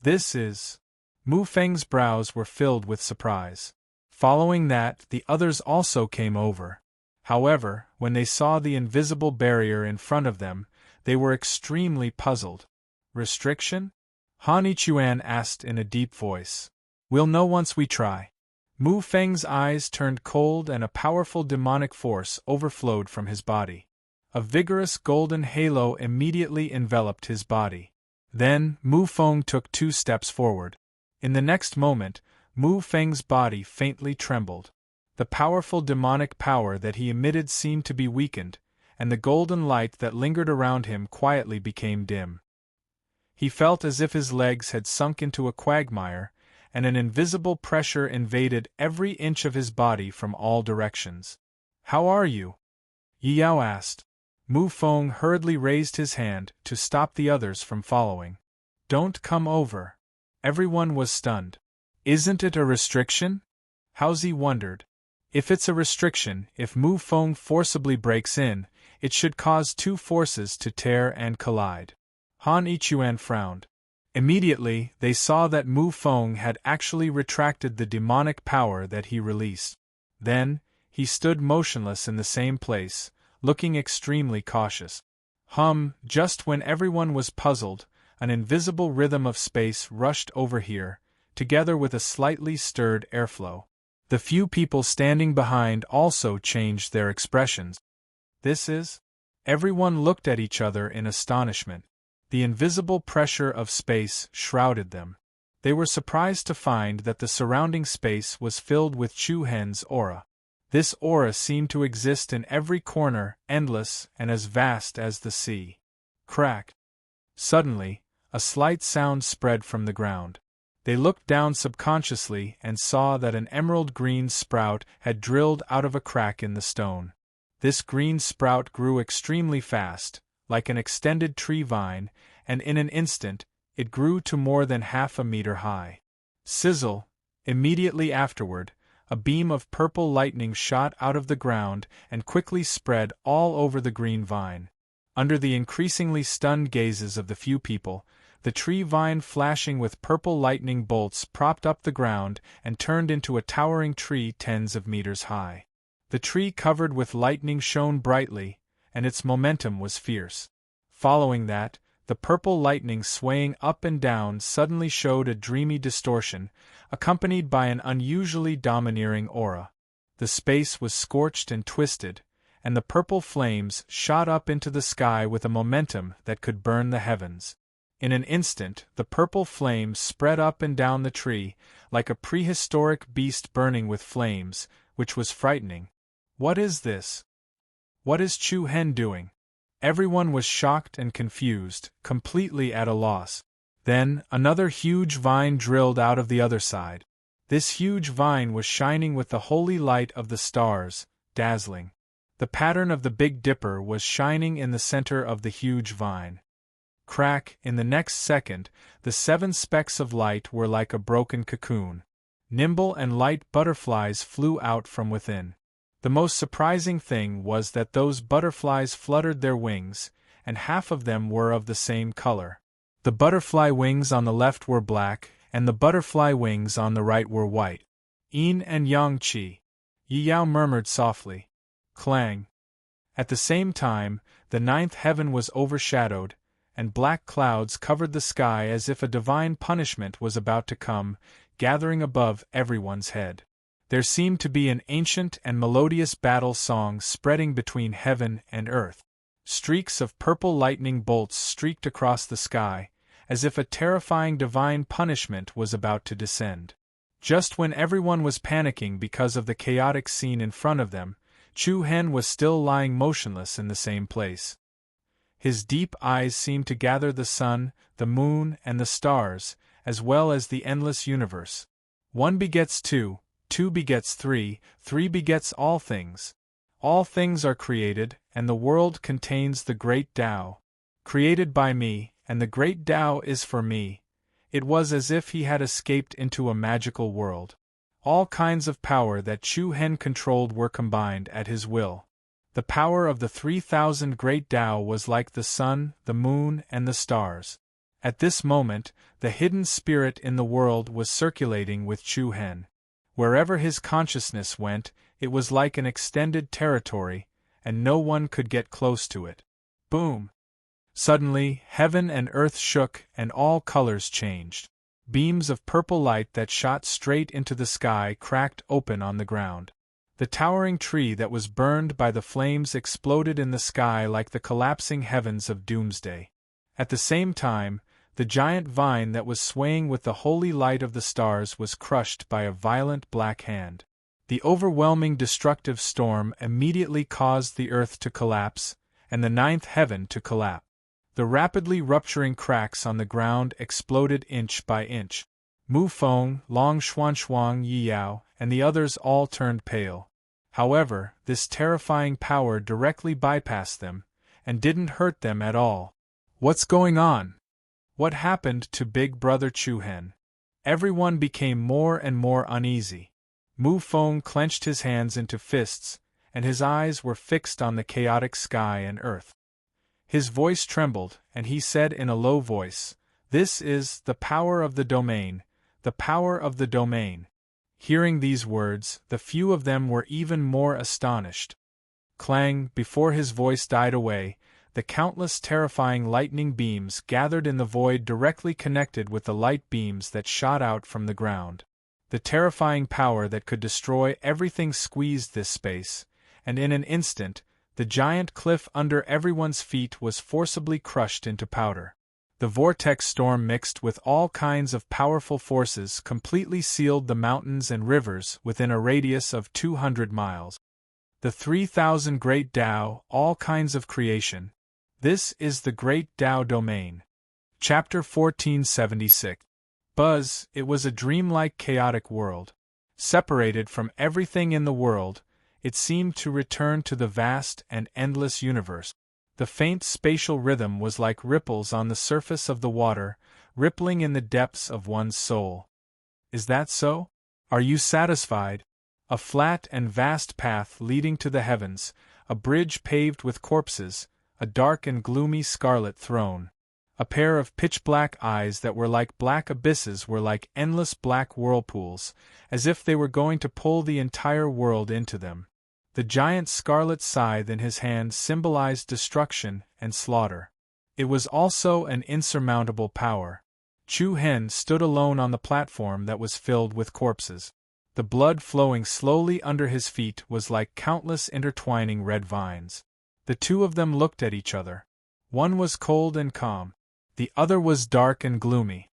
This is... Mu Feng's brows were filled with surprise. Following that, the others also came over. However, when they saw the invisible barrier in front of them, they were extremely puzzled. Restriction? Han Yichuan asked in a deep voice. We'll know once we try. Mu Feng's eyes turned cold and a powerful demonic force overflowed from his body. A vigorous golden halo immediately enveloped his body. Then, Mu Feng took 2 steps forward. In the next moment, Mu Feng's body faintly trembled. The powerful demonic power that he emitted seemed to be weakened, and the golden light that lingered around him quietly became dim. He felt as if his legs had sunk into a quagmire, and an invisible pressure invaded every inch of his body from all directions. How are you? Yi Yao asked. Mu Feng hurriedly raised his hand to stop the others from following. Don't come over. Everyone was stunned. Isn't it a restriction? Haozi wondered. If it's a restriction, if Mu Feng forcibly breaks in, it should cause 2 forces to tear and collide. Han Yichuan frowned. Immediately, they saw that Mu Feng had actually retracted the demonic power that he released. Then, he stood motionless in the same place, looking extremely cautious. Just when everyone was puzzled, an invisible rhythm of space rushed over here, together with a slightly stirred airflow. The few people standing behind also changed their expressions. This is? Everyone looked at each other in astonishment. The invisible pressure of space shrouded them. They were surprised to find that the surrounding space was filled with Chu Hen's aura. This aura seemed to exist in every corner, endless and as vast as the sea. Crack! Suddenly, a slight sound spread from the ground. They looked down subconsciously and saw that an emerald-green sprout had drilled out of a crack in the stone. This green sprout grew extremely fast, like an extended tree vine, and in an instant, it grew to more than half a meter high. Sizzle! Immediately afterward, a beam of purple lightning shot out of the ground and quickly spread all over the green vine. Under the increasingly stunned gazes of the few people, the tree vine flashing with purple lightning bolts propped up the ground and turned into a towering tree tens of meters high. The tree covered with lightning shone brightly, and its momentum was fierce. Following that, the purple lightning swaying up and down suddenly showed a dreamy distortion, accompanied by an unusually domineering aura. The space was scorched and twisted, and the purple flames shot up into the sky with a momentum that could burn the heavens. In an instant, the purple flames spread up and down the tree, like a prehistoric beast burning with flames, which was frightening. What is this? What is Chu Hen doing? Everyone was shocked and confused, completely at a loss. Then, another huge vine drilled out of the other side. This huge vine was shining with the holy light of the stars, dazzling. The pattern of the Big Dipper was shining in the center of the huge vine. Crack! In the next second, the 7 specks of light were like a broken cocoon. Nimble and light butterflies flew out from within. The most surprising thing was that those butterflies fluttered their wings, and half of them were of the same color. The butterfly wings on the left were black, and the butterfly wings on the right were white. Yin and Yang Qi. Yi Yao murmured softly. Clang. At the same time, the ninth heaven was overshadowed, and black clouds covered the sky as if a divine punishment was about to come, gathering above everyone's head. There seemed to be an ancient and melodious battle song spreading between heaven and earth. Streaks of purple lightning bolts streaked across the sky, as if a terrifying divine punishment was about to descend. Just when everyone was panicking because of the chaotic scene in front of them, Chu Hen was still lying motionless in the same place. His deep eyes seemed to gather the sun, the moon, and the stars, as well as the endless universe. 1 begets 2, 2 begets 3, 3 begets all things. All things are created, and the world contains the great Tao. Created by me, and the great Tao is for me. It was as if he had escaped into a magical world. All kinds of power that Chu Hen controlled were combined at his will. The power of the 3,000 great Tao was like the sun, the moon, and the stars. At this moment, the hidden spirit in the world was circulating with Chu Hen. Wherever his consciousness went, it was like an extended territory, and no one could get close to it. Boom! Suddenly, heaven and earth shook and all colors changed. Beams of purple light that shot straight into the sky cracked open on the ground. The towering tree that was burned by the flames exploded in the sky like the collapsing heavens of doomsday. At the same time, the giant vine that was swaying with the holy light of the stars was crushed by a violent black hand. The overwhelming destructive storm immediately caused the earth to collapse, and the ninth heaven to collapse. The rapidly rupturing cracks on the ground exploded inch by inch. Mu Feng, Long Xuanxuang, Yi Yao, and the others all turned pale. However, this terrifying power directly bypassed them, and didn't hurt them at all. What's going on? What happened to Big Brother Chu Hen? Everyone became more and more uneasy. Mu Feng clenched his hands into fists, and his eyes were fixed on the chaotic sky and earth. His voice trembled, and he said in a low voice, "This is the power of the domain, the power of the domain." Hearing these words, the few of them were even more astonished. Clang, before his voice died away, the countless terrifying lightning beams gathered in the void directly connected with the light beams that shot out from the ground. The terrifying power that could destroy everything squeezed this space, and in an instant, the giant cliff under everyone's feet was forcibly crushed into powder. The vortex storm mixed with all kinds of powerful forces completely sealed the mountains and rivers within a radius of 200 miles. The 3,000 great Tao, all kinds of creation. This is the great Tao domain. Chapter 1476. Buzz, it was a dreamlike chaotic world. Separated from everything in the world, it seemed to return to the vast and endless universe. The faint spatial rhythm was like ripples on the surface of the water, rippling in the depths of one's soul. Is that so? Are you satisfied? A flat and vast path leading to the heavens, a bridge paved with corpses, a dark and gloomy scarlet throne. A pair of pitch-black eyes that were like black abysses were like endless black whirlpools, as if they were going to pull the entire world into them. The giant scarlet scythe in his hand symbolized destruction and slaughter. It was also an insurmountable power. Chu Hen stood alone on the platform that was filled with corpses. The blood flowing slowly under his feet was like countless intertwining red vines. The two of them looked at each other. One was cold and calm. The other was dark and gloomy.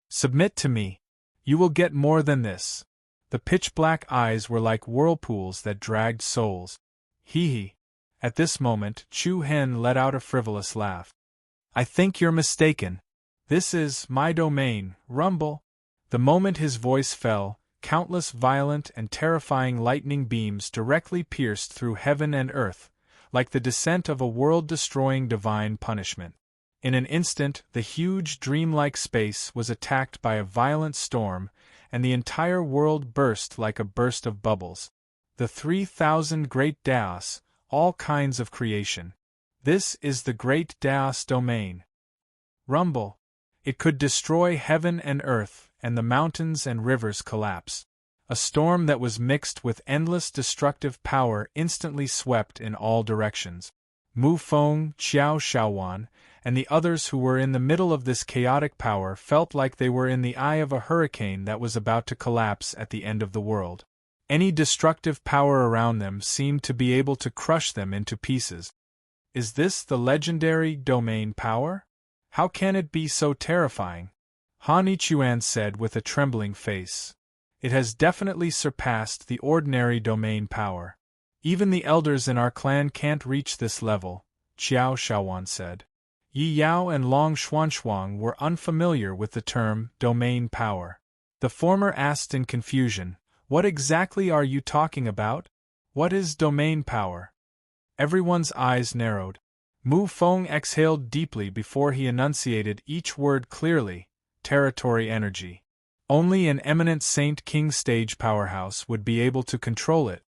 "Submit to me. You will get more than this." The pitch-black eyes were like whirlpools that dragged souls. Hee. At this moment, Chu Hen let out a frivolous laugh. "I think you're mistaken. This is my domain, Rumble." The moment his voice fell, countless violent and terrifying lightning beams directly pierced through heaven and earth, like the descent of a world-destroying divine punishment. In an instant, the huge dreamlike space was attacked by a violent storm, and the entire world burst like a burst of bubbles. The 3,000 great Taos, all kinds of creation. This is the great Taos domain. Rumble. It could destroy heaven and earth, and the mountains and rivers collapse. A storm that was mixed with endless destructive power instantly swept in all directions. Mu Feng, Qiao Shaowan, and the others who were in the middle of this chaotic power felt like they were in the eye of a hurricane that was about to collapse at the end of the world. Any destructive power around them seemed to be able to crush them into pieces. Is this the legendary domain power? How can it be so terrifying? Han Ichuan said with a trembling face. It has definitely surpassed the ordinary domain power. Even the elders in our clan can't reach this level, Qiao Shaowan said. Yi Yao and Long Xuanxuang were unfamiliar with the term domain power. The former asked in confusion, "What exactly are you talking about? What is domain power?" Everyone's eyes narrowed. Mu Feng exhaled deeply before he enunciated each word clearly: territory energy. Only an eminent Saint King stage powerhouse would be able to control it.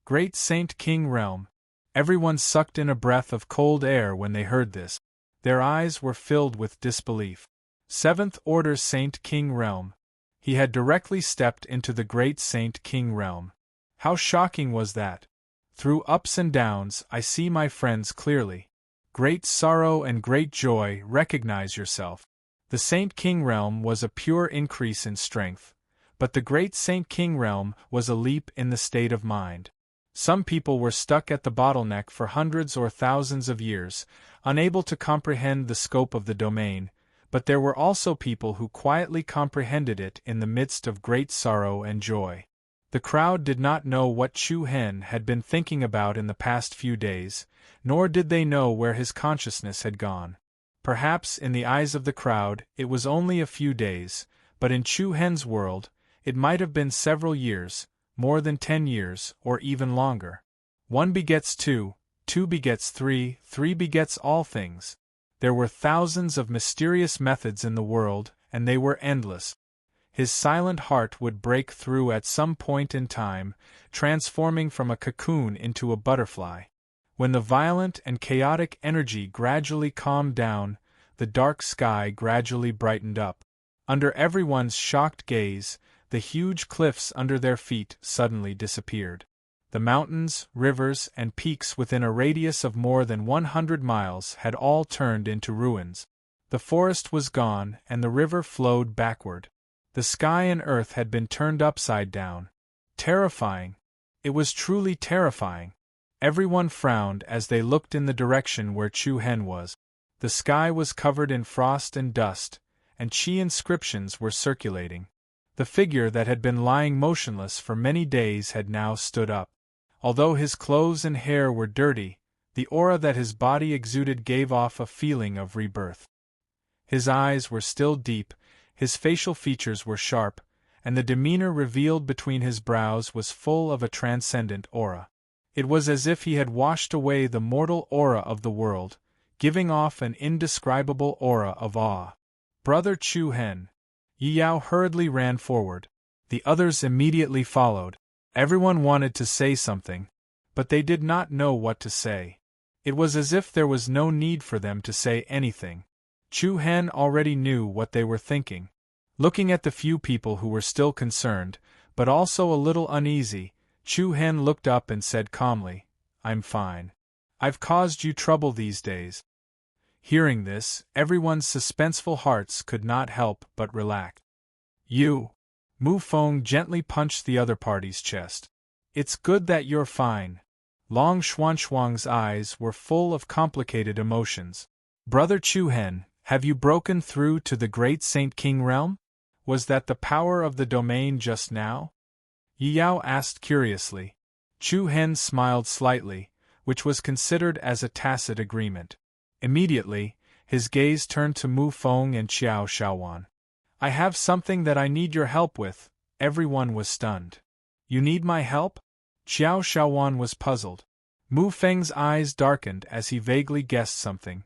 Great Saint King realm. Everyone sucked in a breath of cold air when they heard this. Their eyes were filled with disbelief. Seventh Order Saint King realm. He had directly stepped into the Great Saint King realm. How shocking was that? Through ups and downs, I see my friends clearly. Great sorrow and great joy, recognize yourself. The Saint King realm was a pure increase in strength, but the Great Saint King realm was a leap in the state of mind. Some people were stuck at the bottleneck for hundreds or thousands of years, unable to comprehend the scope of the domain, but there were also people who quietly comprehended it in the midst of great sorrow and joy. The crowd did not know what Chu Hen had been thinking about in the past few days, nor did they know where his consciousness had gone. Perhaps in the eyes of the crowd it was only a few days, but in Chu Hen's world, it might have been several years, more than 10 years, or even longer. 1 begets 2, 2 begets 3, 3 begets all things. There were thousands of mysterious methods in the world, and they were endless. His silent heart would break through at some point in time, transforming from a cocoon into a butterfly. When the violent and chaotic energy gradually calmed down, the dark sky gradually brightened up. Under everyone's shocked gaze, the huge cliffs under their feet suddenly disappeared. The mountains, rivers, and peaks within a radius of more than 100 miles had all turned into ruins. The forest was gone, and the river flowed backward. The sky and earth had been turned upside down. Terrifying. It was truly terrifying. Everyone frowned as they looked in the direction where Chu Hen was. The sky was covered in frost and dust, and Qi inscriptions were circulating. The figure that had been lying motionless for many days had now stood up. Although his clothes and hair were dirty, the aura that his body exuded gave off a feeling of rebirth. His eyes were still deep, his facial features were sharp, and the demeanor revealed between his brows was full of a transcendent aura. It was as if he had washed away the mortal aura of the world, giving off an indescribable aura of awe. "Brother Chu Hen." Yi Yao hurriedly ran forward. The others immediately followed. Everyone wanted to say something, but they did not know what to say. It was as if there was no need for them to say anything. Chu Hen already knew what they were thinking. Looking at the few people who were still concerned, but also a little uneasy, Chu Hen looked up and said calmly, "I'm fine. I've caused you trouble these days." Hearing this, everyone's suspenseful hearts could not help but relax. "You." Mu Feng gently punched the other party's chest. "It's good that you're fine." Long Xuanxuang's eyes were full of complicated emotions. "Brother Chu Hen, have you broken through to the Great Saint King realm? Was that the power of the domain just now?" Yi Yao asked curiously. Chu Hen smiled slightly, which was considered as a tacit agreement. Immediately, his gaze turned to Mu Feng and Qiao Shaowan. "I have something that I need your help with." Everyone was stunned. "You need my help?" Qiao Shaowan was puzzled. Mu Feng's eyes darkened as he vaguely guessed something.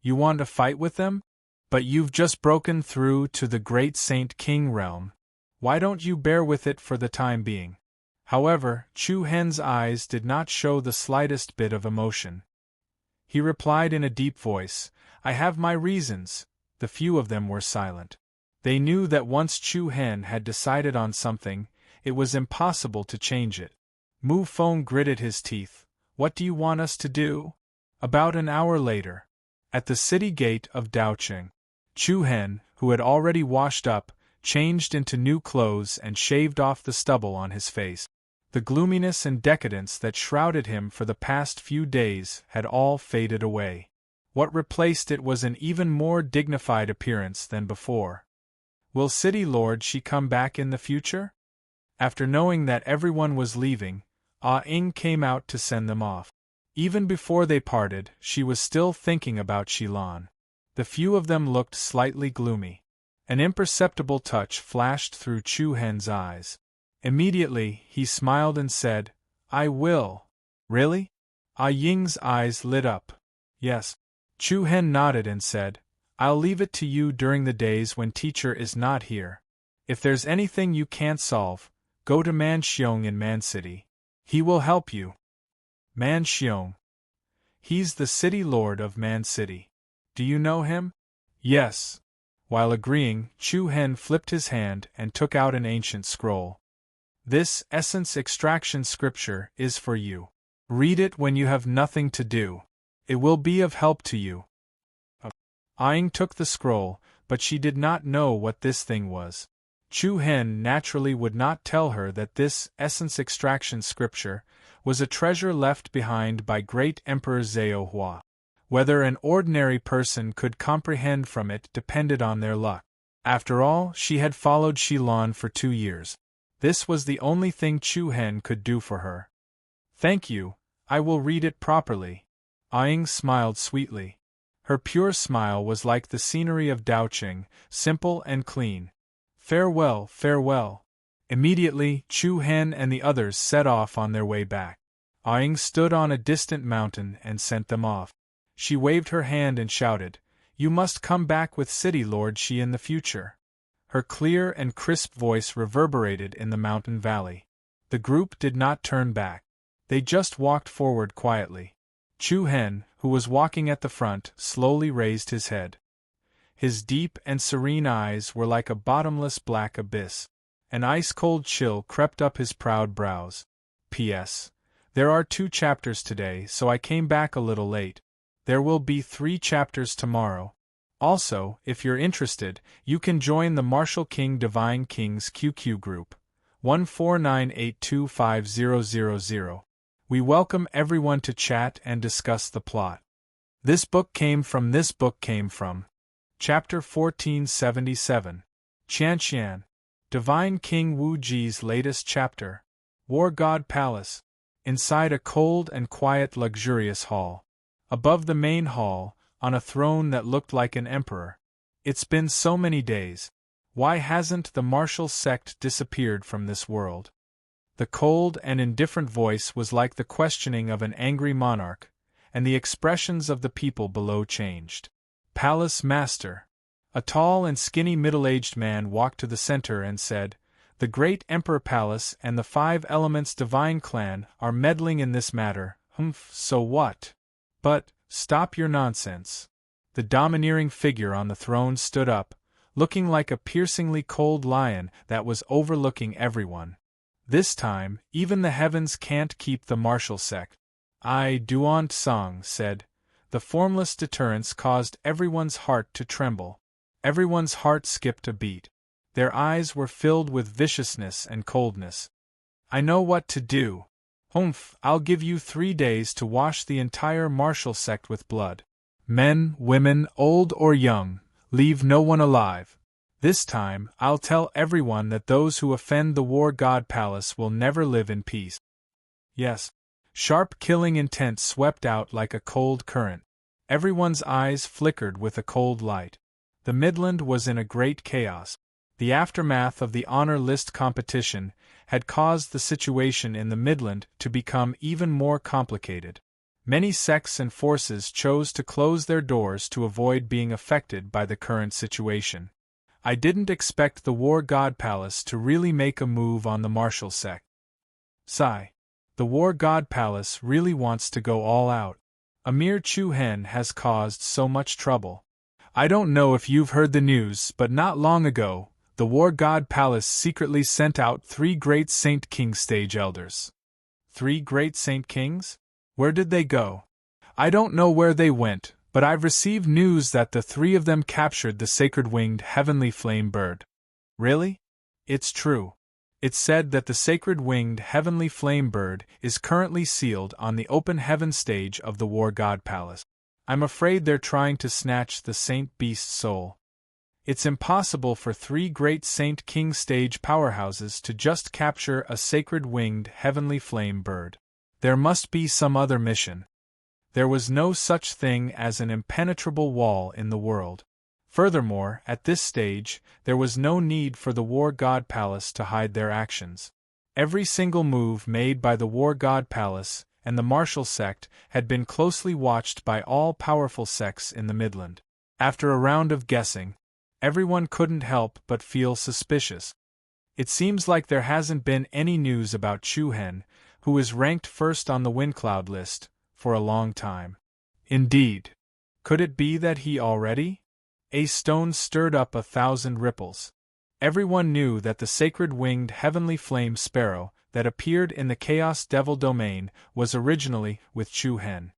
"You want to fight with them? But you've just broken through to the Great Saint King realm. Why don't you bear with it for the time being?" However, Chu Hen's eyes did not show the slightest bit of emotion. He replied in a deep voice, "I have my reasons." The few of them were silent. They knew that once Chu Hen had decided on something, it was impossible to change it. Mu Feng gritted his teeth. What do you want us to do? About an hour later, at the city gate of Daoqing, Chu Hen, who had already washed up, changed into new clothes and shaved off the stubble on his face. The gloominess and decadence that shrouded him for the past few days had all faded away. What replaced it was an even more dignified appearance than before. Will City Lord Shi come back in the future? After knowing that everyone was leaving, Ying came out to send them off. Even before they parted, she was still thinking about Shilan. The few of them looked slightly gloomy. An imperceptible touch flashed through Chu Hen's eyes. Immediately, he smiled and said, I will. Really? Ying's eyes lit up. Yes. Chu Hen nodded and said, I'll leave it to you during the days when teacher is not here. If there's anything you can't solve, go to Man Xiong in Man City. He will help you. Man Xiong. He's the city lord of Man City. Do you know him? Yes. While agreeing, Chu Hen flipped his hand and took out an ancient scroll. This essence extraction scripture is for you. Read it when you have nothing to do. It will be of help to you. Ying took the scroll, but she did not know what this thing was. Chu Hen naturally would not tell her that this essence extraction scripture was a treasure left behind by great Emperor Zhao Hua. Whether an ordinary person could comprehend from it depended on their luck. After all, she had followed Shilan for 2 years. This was the only thing Chu Hen could do for her. Thank you, I will read it properly. Ying smiled sweetly. Her pure smile was like the scenery of Daoqing, simple and clean. Farewell, farewell. Immediately, Chu Hen and the others set off on their way back. Ying stood on a distant mountain and sent them off. She waved her hand and shouted, You must come back with City Lord Shi in the future. Her clear and crisp voice reverberated in the mountain valley. The group did not turn back. They just walked forward quietly. Chu Hen, who was walking at the front, slowly raised his head. His deep and serene eyes were like a bottomless black abyss. An ice-cold chill crept up his proud brows. P.S. There are 2 chapters today, so I came back a little late. There will be 3 chapters tomorrow. Also, if you're interested, you can join the Martial King Divine Kings QQ group, 149825000. We welcome everyone to chat and discuss the plot. This book came from. Chapter 1477. Qianqian. Divine King Wu Ji's latest chapter. War God Palace. Inside a cold and quiet luxurious hall. Above the main hall, on a throne that looked like an emperor. It's been so many days. Why hasn't the martial sect disappeared from this world? The cold and indifferent voice was like the questioning of an angry monarch, and the expressions of the people below changed. Palace Master. A tall and skinny middle-aged man walked to the center and said, The great Emperor Palace and the 5 Elements Divine Clan are meddling in this matter. So what? But, stop your nonsense. The domineering figure on the throne stood up, looking like a piercingly cold lion that was overlooking everyone. This time, even the heavens can't keep the martial sect. Duan Song said. The formless deterrence caused everyone's heart to tremble. Everyone's heart skipped a beat. Their eyes were filled with viciousness and coldness. I know what to do. I'll give you 3 days to wash the entire martial sect with blood. Men, women, old or young, leave no one alive. This time, I'll tell everyone that those who offend the War God Palace will never live in peace. Yes. Sharp killing intent swept out like a cold current. Everyone's eyes flickered with a cold light. The Midland was in a great chaos. The aftermath of the honor list competition had caused the situation in the Midland to become even more complicated. Many sects and forces chose to close their doors to avoid being affected by the current situation. I didn't expect the War God Palace to really make a move on the martial sect. Sigh. The War God Palace really wants to go all out. Emir Chu Hen has caused so much trouble. I don't know if you've heard the news, but not long ago, the war god palace secretly sent out 3 great Saint King stage elders. 3 great Saint Kings? Where did they go? I don't know where they went, but I've received news that the 3 of them captured the sacred winged heavenly flame bird. Really? It's true. It's said that the sacred winged heavenly flame bird is currently sealed on the open heaven stage of the war god palace. I'm afraid they're trying to snatch the Saint Beast's soul. It's impossible for 3 great Saint King stage powerhouses to just capture a sacred winged heavenly flame bird. There must be some other mission. There was no such thing as an impenetrable wall in the world. Furthermore, at this stage, there was no need for the war god palace to hide their actions. Every single move made by the war god palace and the martial sect had been closely watched by all powerful sects in the Midland. After a round of guessing, everyone couldn't help but feel suspicious. It seems like there hasn't been any news about Chu Hen, who is ranked first on the Windcloud list, for a long time. Indeed. Could it be that he already? A stone stirred up 1,000 ripples. Everyone knew that the sacred winged heavenly flame sparrow that appeared in the Chaos Devil domain was originally with Chu Hen.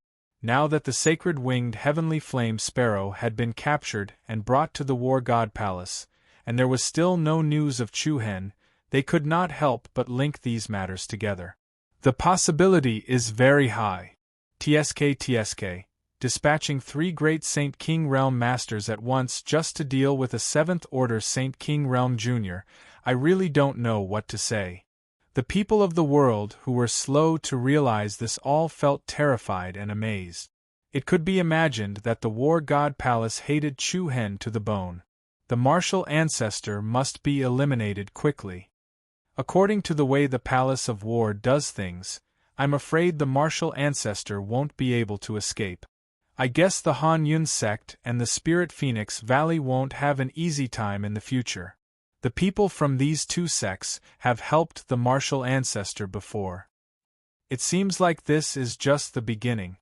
Now that the sacred winged heavenly flame sparrow had been captured and brought to the war god palace, and there was still no news of Chu Hen, they could not help but link these matters together. The possibility is very high. TSK, dispatching 3 great Saint King Realm Masters at once just to deal with a 7th Order Saint King Realm Jr., I really don't know what to say. The people of the world who were slow to realize this all felt terrified and amazed. It could be imagined that the war god palace hated Chu Hen to the bone. The martial ancestor must be eliminated quickly. According to the way the Palace of War does things, I'm afraid the martial ancestor won't be able to escape. I guess the Han Yun sect and the Spirit Phoenix Valley won't have an easy time in the future. The people from these 2 sects have helped the martial ancestor before. It seems like this is just the beginning.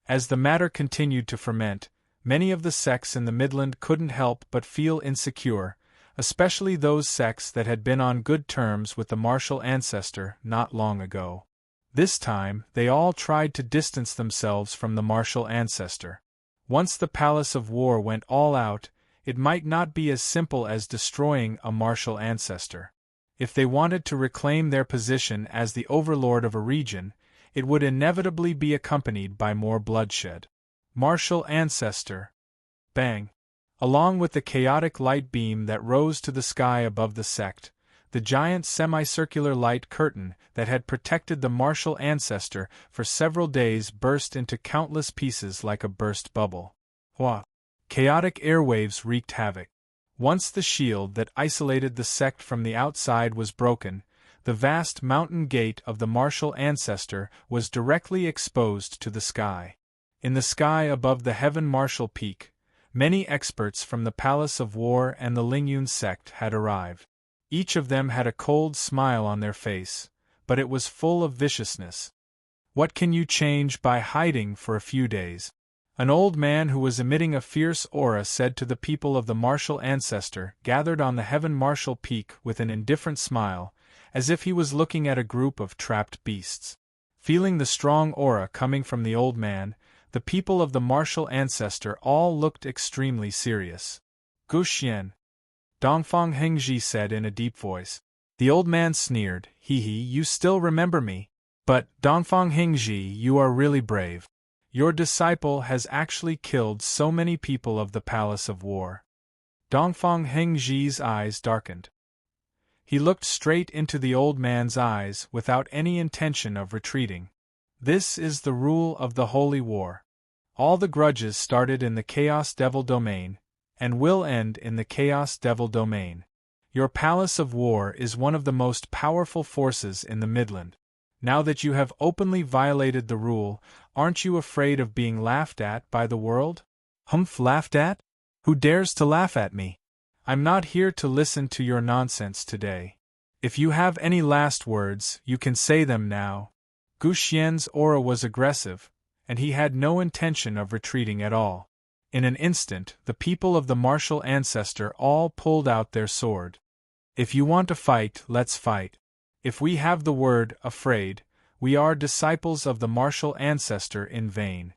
As the matter continued to ferment, many of the sects in the Midland couldn't help but feel insecure, especially those sects that had been on good terms with the martial ancestor not long ago. This time, they all tried to distance themselves from the martial ancestor. Once the Palace of War went all out, it might not be as simple as destroying a martial ancestor. If they wanted to reclaim their position as the overlord of a region, it would inevitably be accompanied by more bloodshed. Martial ancestor. Bang. Along with the chaotic light beam that rose to the sky above the sect, the giant semicircular light curtain that had protected the martial ancestor for several days burst into countless pieces like a burst bubble. Wha! Chaotic airwaves wreaked havoc. Once the shield that isolated the sect from the outside was broken, the vast mountain gate of the martial ancestor was directly exposed to the sky. In the sky above the heaven martial peak, many experts from the Palace of War and the Lingyun sect had arrived. Each of them had a cold smile on their face, but it was full of viciousness. What can you change by hiding for a few days? An old man who was emitting a fierce aura said to the people of the martial ancestor gathered on the heaven martial peak with an indifferent smile, as if he was looking at a group of trapped beasts. Feeling the strong aura coming from the old man, the people of the martial ancestor all looked extremely serious. Guxian, Dongfang Hengji said in a deep voice. The old man sneered, "Hee hee, you still remember me? But, Dongfang Hengji, you are really brave. Your disciple has actually killed so many people of the Palace of War." Dongfang Hengji's eyes darkened. He looked straight into the old man's eyes without any intention of retreating. This is the rule of the Holy War. All the grudges started in the Chaos Devil domain, and will end in the Chaos Devil domain. Your Palace of War is one of the most powerful forces in the Midland. Now that you have openly violated the rule, aren't you afraid of being laughed at by the world? Humph, laughed at? Who dares to laugh at me? I'm not here to listen to your nonsense today. If you have any last words, you can say them now. Guxian's aura was aggressive, and he had no intention of retreating at all. In an instant, the people of the martial ancestor all pulled out their sword. If you want to fight, let's fight. If we have the word, afraid, we are disciples of the martial ancestor in vain.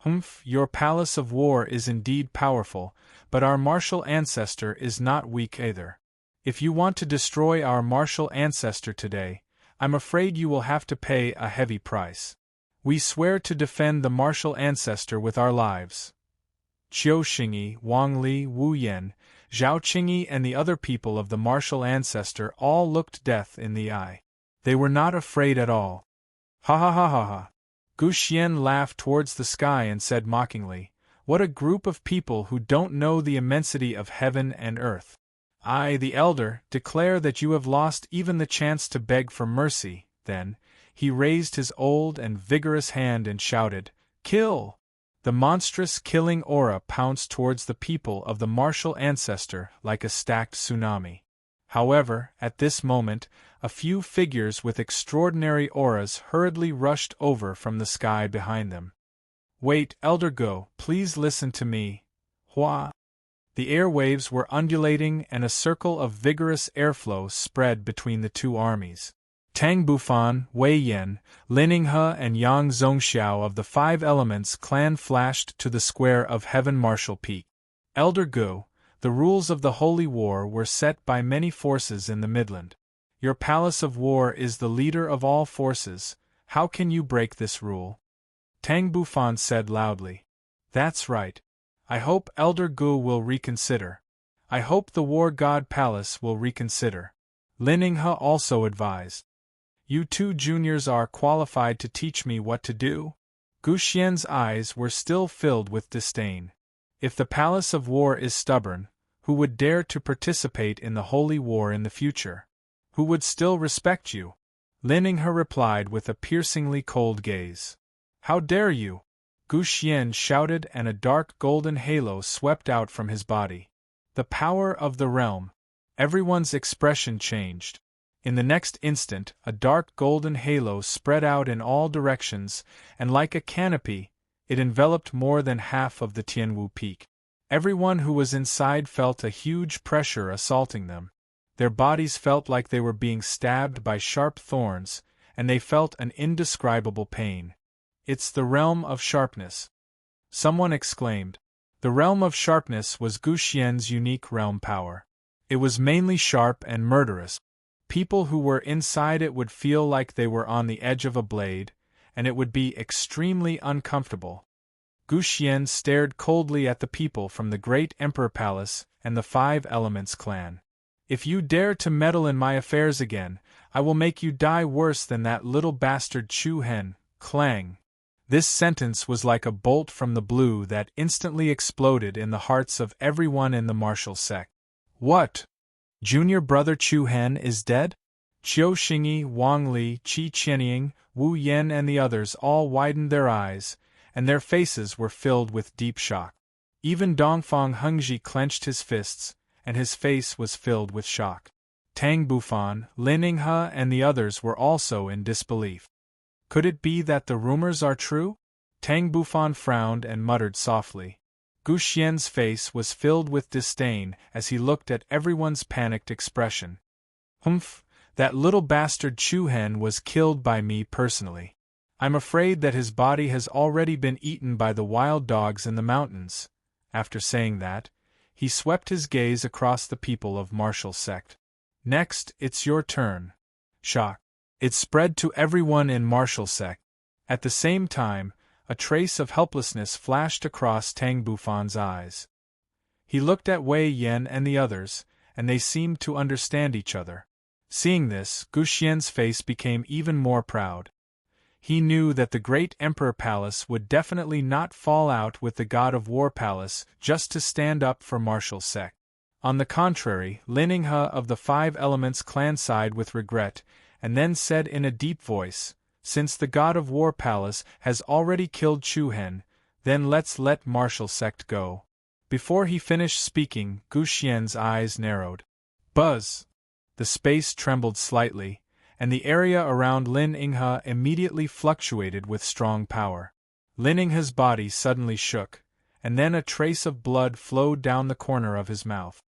Humph, your palace of war is indeed powerful, but our martial ancestor is not weak either. If you want to destroy our martial ancestor today, I'm afraid you will have to pay a heavy price. We swear to defend the martial ancestor with our lives. Qiu Xingyi, Wang Li, Wu Yan, Zhao Qingyi and the other people of the martial ancestor all looked death in the eye. They were not afraid at all. Ha ha ha ha ha. Gu Xian laughed towards the sky and said mockingly, "What a group of people who don't know the immensity of heaven and earth. I, the elder, declare that you have lost even the chance to beg for mercy." Then, he raised his old and vigorous hand and shouted, "Kill!" The monstrous killing aura pounced towards the people of the martial ancestor like a stacked tsunami. However, at this moment, a few figures with extraordinary auras hurriedly rushed over from the sky behind them. "Wait, Elder Go, please listen to me." Hua! The airwaves were undulating and a circle of vigorous airflow spread between the two armies. Tang Bufan, Wei Yan, Lin Yinghe and Yang Zongxiao of the Five Elements clan flashed to the square of Heaven Martial Peak. "Elder Gu, the rules of the Holy War were set by many forces in the Midland. Your Palace of War is the leader of all forces. How can you break this rule?" Tang Bufan said loudly. "That's right. I hope Elder Gu will reconsider. I hope the War God Palace will reconsider." Lin Yinghe also advised. "You two juniors are qualified to teach me what to do?" Gu Xian's eyes were still filled with disdain. If the Palace of War is stubborn, who would dare to participate in the Holy War in the future? Who would still respect you? Lin Yinghe replied with a piercingly cold gaze. "How dare you?" Gu Xian shouted and a dark golden halo swept out from his body. The power of the realm. Everyone's expression changed. In the next instant, a dark golden halo spread out in all directions, and like a canopy, it enveloped more than half of the Tianwu Peak. Everyone who was inside felt a huge pressure assaulting them. Their bodies felt like they were being stabbed by sharp thorns, and they felt an indescribable pain. "It's the realm of sharpness," someone exclaimed. The realm of sharpness was Gu Xian's unique realm power. It was mainly sharp and murderous. People who were inside it would feel like they were on the edge of a blade, and it would be extremely uncomfortable. Gu Xian stared coldly at the people from the Great Emperor Palace and the Five Elements clan. "If you dare to meddle in my affairs again, I will make you die worse than that little bastard Chu Hen." Clang! This sentence was like a bolt from the blue that instantly exploded in the hearts of everyone in the martial sect. "What? Junior brother Chu Hen is dead?" Qiu Xingyi, Wang Li, Qi Qianying, Wu Yan and the others all widened their eyes, and their faces were filled with deep shock. Even Dongfang Hengji clenched his fists, and his face was filled with shock. Tang Bufan, Lin Yinghe and the others were also in disbelief. Could it be that the rumors are true? Tang Bufan frowned and muttered softly. Gu Xian's face was filled with disdain as he looked at everyone's panicked expression. "Humph, that little bastard Chu Hen was killed by me personally. I'm afraid that his body has already been eaten by the wild dogs in the mountains." After saying that, he swept his gaze across the people of martial sect. "Next, it's your turn." Shock. It spread to everyone in martial sect. At the same time, a trace of helplessness flashed across Tang Bufan's eyes. He looked at Wei Yan and the others, and they seemed to understand each other. Seeing this, Gu Xian's face became even more proud. He knew that the Great Emperor Palace would definitely not fall out with the God of War Palace just to stand up for martial sect. On the contrary, Lin Yinghe of the Five Elements clan sighed with regret, and then said in a deep voice, "Since the God of War Palace has already killed Chu Hen, then let's let martial sect go." Before he finished speaking, Gu Xian's eyes narrowed. Buzz! The space trembled slightly, and the area around Lin Yinghe immediately fluctuated with strong power. Lin Yinghe's body suddenly shook, and then a trace of blood flowed down the corner of his mouth.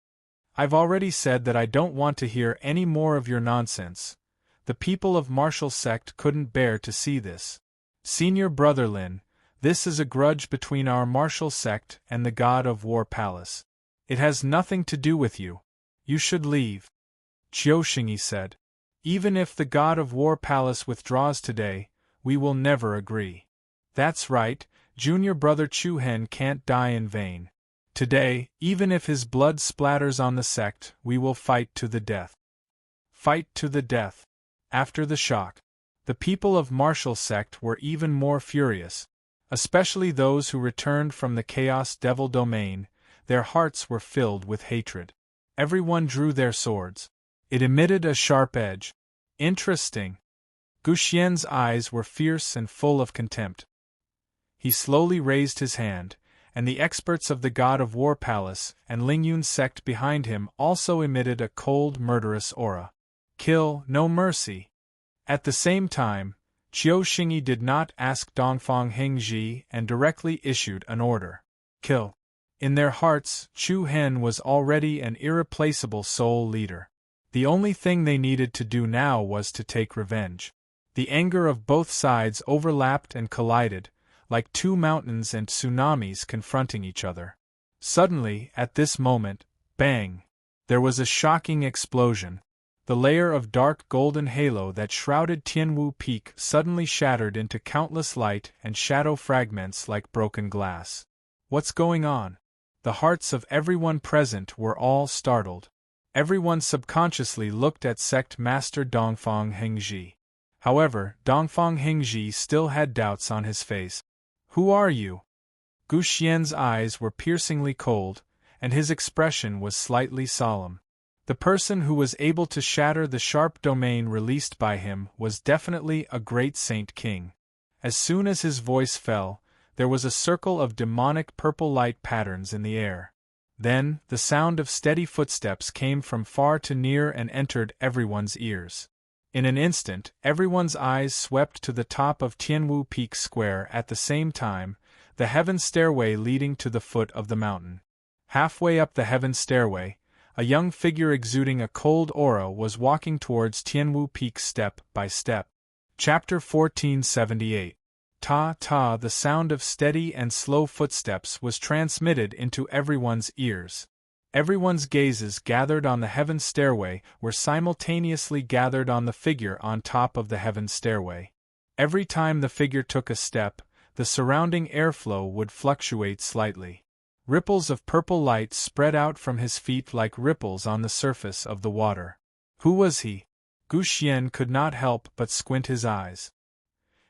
I've already said that I don't want to hear any more of your nonsense. The people of Martial Sect couldn't bear to see this. Senior Brother Lin, this is a grudge between our Martial Sect and the God of War Palace. It has nothing to do with you. You should leave. Qiu Xingyi said. Even if the God of War Palace withdraws today, we will never agree. That's right, Junior Brother Chu Hen can't die in vain. Today, even if his blood splatters on the sect, we will fight to the death. Fight to the death. After the shock, the people of Martial Sect were even more furious, especially those who returned from the Chaos Devil domain. Their hearts were filled with hatred. Everyone drew their swords. It emitted a sharp edge. Interesting. Gu Xian's eyes were fierce and full of contempt. He slowly raised his hand, and the experts of the God of War Palace and Ling Yun's sect behind him also emitted a cold, murderous aura. Kill, no mercy. At the same time, Qiu Xingyi did not ask Dongfang Hengji and directly issued an order. Kill. In their hearts, Chu Hen was already an irreplaceable soul leader. The only thing they needed to do now was to take revenge. The anger of both sides overlapped and collided, like two mountains and tsunamis confronting each other. Suddenly, at this moment, bang! There was a shocking explosion. The layer of dark golden halo that shrouded Tianwu Peak suddenly shattered into countless light and shadow fragments like broken glass. What's going on? The hearts of everyone present were all startled. Everyone subconsciously looked at Sect Master Dongfang Hengji. However, Dongfang Hengji still had doubts on his face. Who are you? Gu Xian's eyes were piercingly cold, and his expression was slightly solemn. The person who was able to shatter the sharp domain released by him was definitely a great Saint King. As soon as his voice fell, there was a circle of demonic purple light patterns in the air. Then, the sound of steady footsteps came from far to near and entered everyone's ears. In an instant, everyone's eyes swept to the top of Tianwu Peak Square at the same time, the heaven stairway leading to the foot of the mountain. Halfway up the heaven stairway, a young figure exuding a cold aura was walking towards Tianwu Peak step by step. Chapter 1478. Ta-ta, the sound of steady and slow footsteps was transmitted into everyone's ears. Everyone's gazes gathered on the heaven stairway were simultaneously gathered on the figure on top of the heaven stairway. Every time the figure took a step, the surrounding airflow would fluctuate slightly. Ripples of purple light spread out from his feet like ripples on the surface of the water. Who was he? Gu Xian could not help but squint his eyes.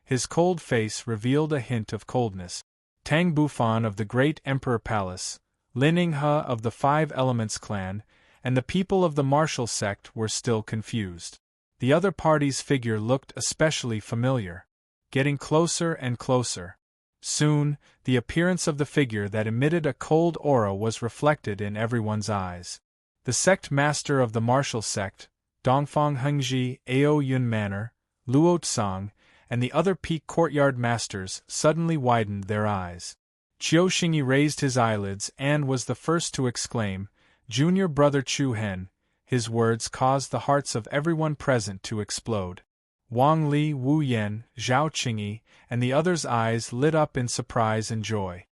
His cold face revealed a hint of coldness. Tang Bufan of the Great Emperor Palace, Lin Yinghe of the Five Elements clan, and the people of the Martial Sect were still confused. The other party's figure looked especially familiar. Getting closer and closer. Soon, the appearance of the figure that emitted a cold aura was reflected in everyone's eyes. The sect master of the Martial Sect, Dongfang Hengji, Ao Yun Manor, Luo Tsang, and the other peak courtyard masters suddenly widened their eyes. Qiu Xingyi raised his eyelids and was the first to exclaim, "Junior Brother Chu Hen." His words caused the hearts of everyone present to explode. Wang Li, Wu Yan, Zhao Qingyi, and the others' eyes lit up in surprise and joy.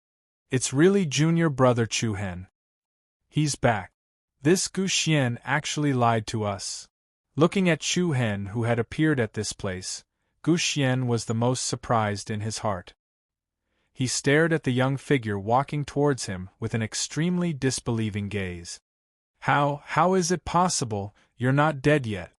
It's really Junior Brother Chu Hen. He's back. This Gu Xian actually lied to us. Looking at Chu Hen, who had appeared at this place, Gu Xian was the most surprised in his heart. He stared at the young figure walking towards him with an extremely disbelieving gaze. How is it possible? You're not dead yet.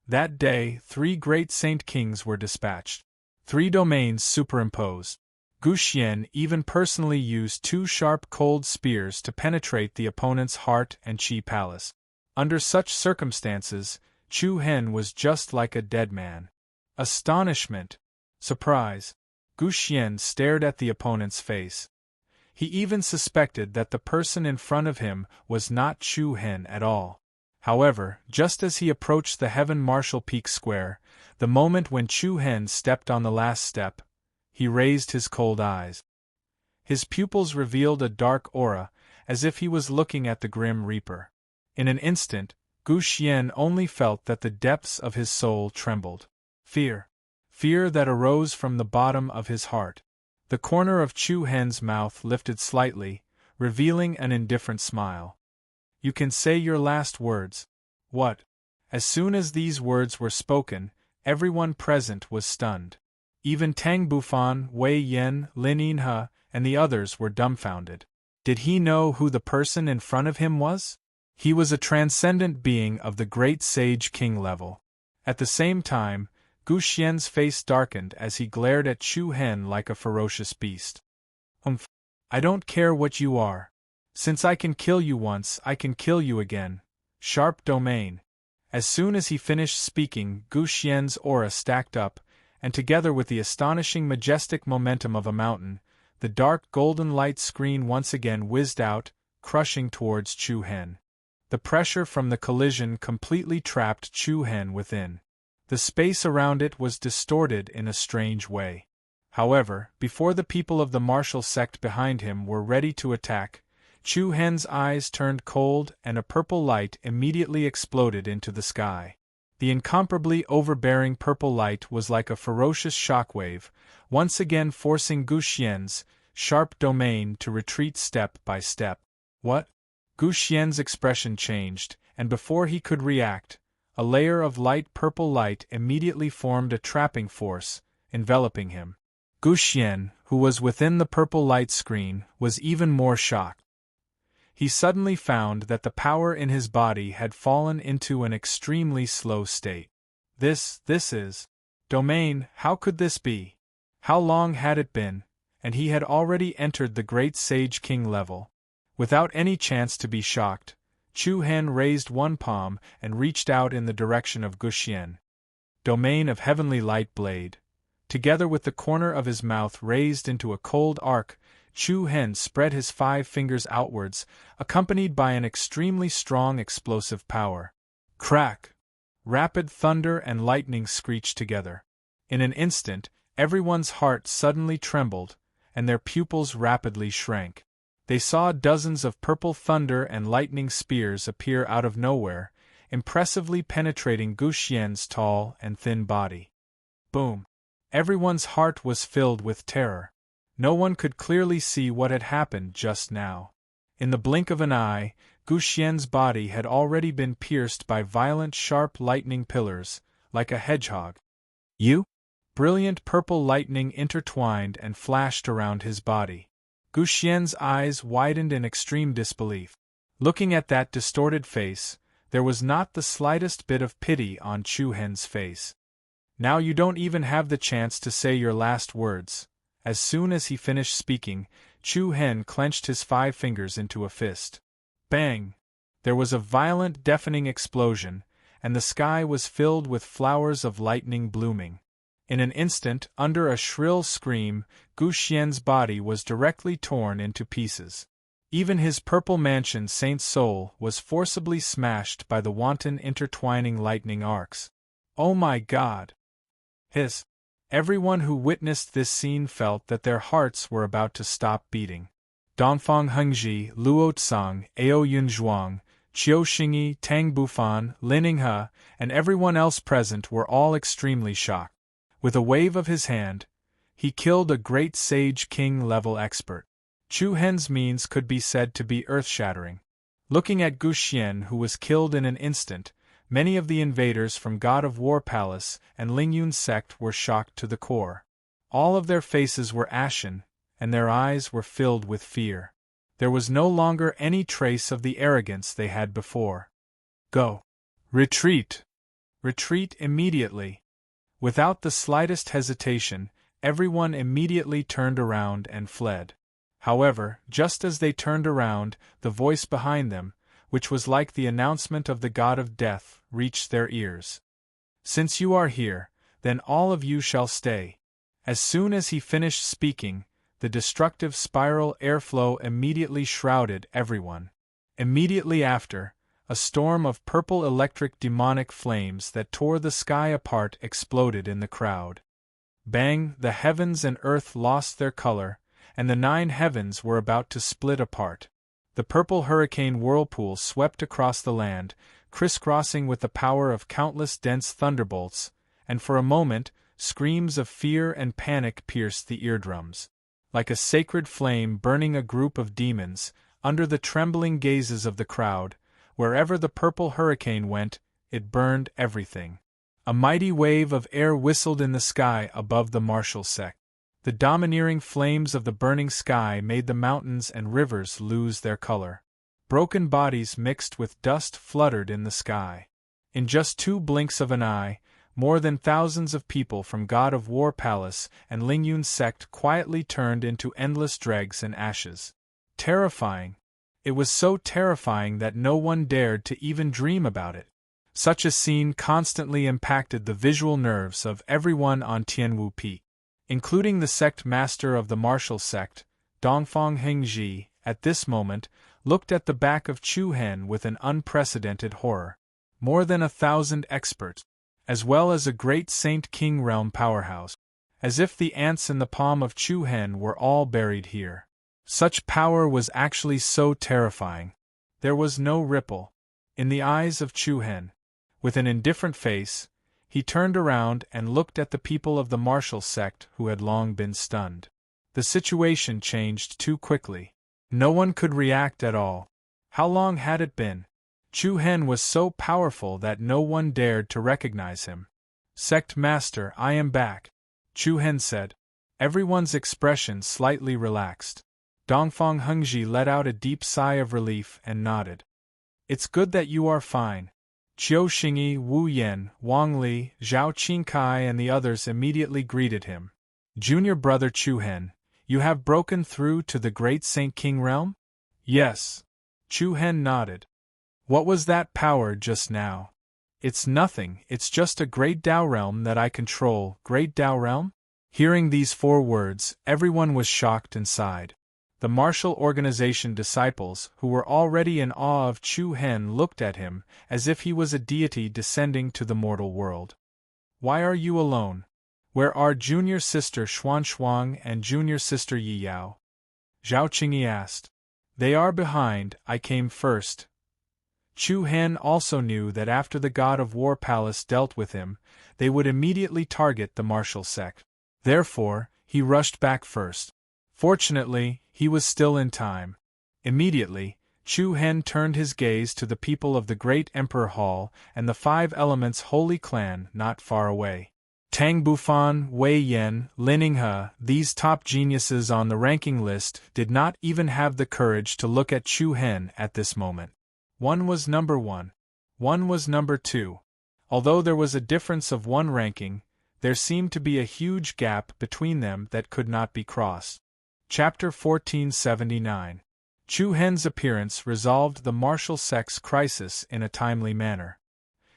That day, 3 great Saint Kings were dispatched. 3 domains superimposed. Gu Xian even personally used 2 sharp cold spears to penetrate the opponent's heart and chi palace. Under such circumstances, Chu Hen was just like a dead man. Astonishment. Surprise. Gu Xian stared at the opponent's face. He even suspected that the person in front of him was not Chu Hen at all. However, just as he approached the Heaven Martial Peak Square, the moment when Chu Hen stepped on the last step, he raised his cold eyes. His pupils revealed a dark aura, as if he was looking at the Grim Reaper. In an instant, Gu Xian only felt that the depths of his soul trembled. Fear. Fear that arose from the bottom of his heart. The corner of Chu Hen's mouth lifted slightly, revealing an indifferent smile. You can say your last words. What? As soon as these words were spoken, everyone present was stunned. Even Tang Bufan, Wei Yan, Lin Yinhe, and the others were dumbfounded. Did he know who the person in front of him was? He was a transcendent being of the great sage king level. At the same time, Gu Xian's face darkened as he glared at Chu Hen like a ferocious beast. I don't care what you are. Since I can kill you once, I can kill you again. Sharp domain. As soon as he finished speaking, Gu Xian's aura stacked up, and together with the astonishing majestic momentum of a mountain, the dark golden light screen once again whizzed out, crushing towards Chu Hen. The pressure from the collision completely trapped Chu Hen within. The space around it was distorted in a strange way. However, before the people of the martial sect behind him were ready to attack, Chu Hen's eyes turned cold and a purple light immediately exploded into the sky. The incomparably overbearing purple light was like a ferocious shockwave, once again forcing Gu Xian's sharp domain to retreat step by step. What? Gu Xian's expression changed, and before he could react, a layer of light purple light immediately formed a trapping force, enveloping him. Gu Xian, who was within the purple light screen, was even more shocked. He suddenly found that the power in his body had fallen into an extremely slow state. This is domain. How could this be? How long had it been? And he had already entered the great sage king level. Without any chance to be shocked, Chu Hen raised one palm and reached out in the direction of Gu Xian. Domain of heavenly light blade. Together with the corner of his mouth raised into a cold arc, Chu Hen spread his 5 fingers outwards, accompanied by an extremely strong explosive power. Crack! Rapid thunder and lightning screeched together. In an instant, everyone's heart suddenly trembled, and their pupils rapidly shrank. They saw dozens of purple thunder and lightning spears appear out of nowhere, impressively penetrating Gu Xian's tall and thin body. Boom! Everyone's heart was filled with terror. No one could clearly see what had happened just now. In the blink of an eye, Gu Xian's body had already been pierced by violent sharp lightning pillars, like a hedgehog. You? Brilliant purple lightning intertwined and flashed around his body. Gu Xian's eyes widened in extreme disbelief. Looking at that distorted face, there was not the slightest bit of pity on Chu Hen's face. Now you don't even have the chance to say your last words. As soon as he finished speaking, Chu Hen clenched his 5 fingers into a fist. Bang! There was a violent, deafening explosion, and the sky was filled with flowers of lightning blooming. In an instant, under a shrill scream, Gu Xian's body was directly torn into pieces. Even his purple mansion Saint's soul was forcibly smashed by the wanton intertwining lightning arcs. Oh my God! Hiss! Everyone who witnessed this scene felt that their hearts were about to stop beating. Dongfang Hengji, Luo Tsang, Ao Yunzhuang, Qiu Xingyi, Tang Bufan, Lin Yinhe, and everyone else present were all extremely shocked. With a wave of his hand, he killed a great sage king-level expert. Chu Hen's means could be said to be earth-shattering. Looking at Gu Xian, who was killed in an instant, many of the invaders from God of War Palace and Ling Yun's sect were shocked to the core. All of their faces were ashen, and their eyes were filled with fear. There was no longer any trace of the arrogance they had before. Go! Retreat! Retreat immediately! Without the slightest hesitation, everyone immediately turned around and fled. However, just as they turned around, the voice behind them, which was like the announcement of the god of death, reached their ears. Since you are here, then all of you shall stay. As soon as he finished speaking, the destructive spiral airflow immediately shrouded everyone. Immediately after, a storm of purple electric demonic flames that tore the sky apart exploded in the crowd. Bang! The heavens and earth lost their color, and the 9 heavens were about to split apart. The purple hurricane whirlpool swept across the land, crisscrossing with the power of countless dense thunderbolts, and for a moment, screams of fear and panic pierced the eardrums. Like a sacred flame burning a group of demons, under the trembling gazes of the crowd, wherever the purple hurricane went, it burned everything. A mighty wave of air whistled in the sky above the martial sect. The domineering flames of the burning sky made the mountains and rivers lose their color. Broken bodies mixed with dust fluttered in the sky. In just 2 blinks of an eye, more than thousands of people from God of War Palace and Lingyun's sect quietly turned into endless dregs and ashes. Terrifying. It was so terrifying that no one dared to even dream about it. Such a scene constantly impacted the visual nerves of everyone on Tianwu Peak, including the sect master of the martial sect, Dongfang Hengji, at this moment, looked at the back of Chu Hen with an unprecedented horror. More than 1,000 experts, as well as a great Saint King realm powerhouse, as if the ants in the palm of Chu Hen were all buried here. Such power was actually so terrifying. There was no ripple in the eyes of Chu Hen. With an indifferent face, he turned around and looked at the people of the martial sect who had long been stunned. The situation changed too quickly. No one could react at all. How long had it been? Chu Hen was so powerful that no one dared to recognize him. "Sect Master, I am back," Chu Hen said. Everyone's expression slightly relaxed. Dongfang Hengji let out a deep sigh of relief and nodded. "It's good that you are fine." Qiu Xingyi, Wu Yan, Wang Li, Zhao Qingkai and the others immediately greeted him. "Junior brother Chu Hen, you have broken through to the great Saint King realm?" "Yes." Chu Hen nodded. "What was that power just now?" "It's nothing, it's just a great Dao realm that I control." "Great Dao realm?" Hearing these 4 words, everyone was shocked and sighed. The martial organization disciples, who were already in awe of Chu Hen, looked at him as if he was a deity descending to the mortal world. "Why are you alone? Where are junior sister Xuan Shuang and junior sister Yi Yao?" Zhao Qingyi asked. "They are behind, I came first." Chu Hen also knew that after the God of War Palace dealt with him, they would immediately target the martial sect. Therefore, he rushed back first. Fortunately, he was still in time. Immediately, Chu Hen turned his gaze to the people of the Great Emperor Hall and the 5 Elements Holy Clan not far away. Tang Bufan, Wei Yan, Lin Yinghe, these top geniuses on the ranking list did not even have the courage to look at Chu Hen at this moment. One was number 1. One was number 2. Although there was a difference of 1 ranking, there seemed to be a huge gap between them that could not be crossed. Chapter 1479. Chu Hen's appearance resolved the martial sect's crisis in a timely manner.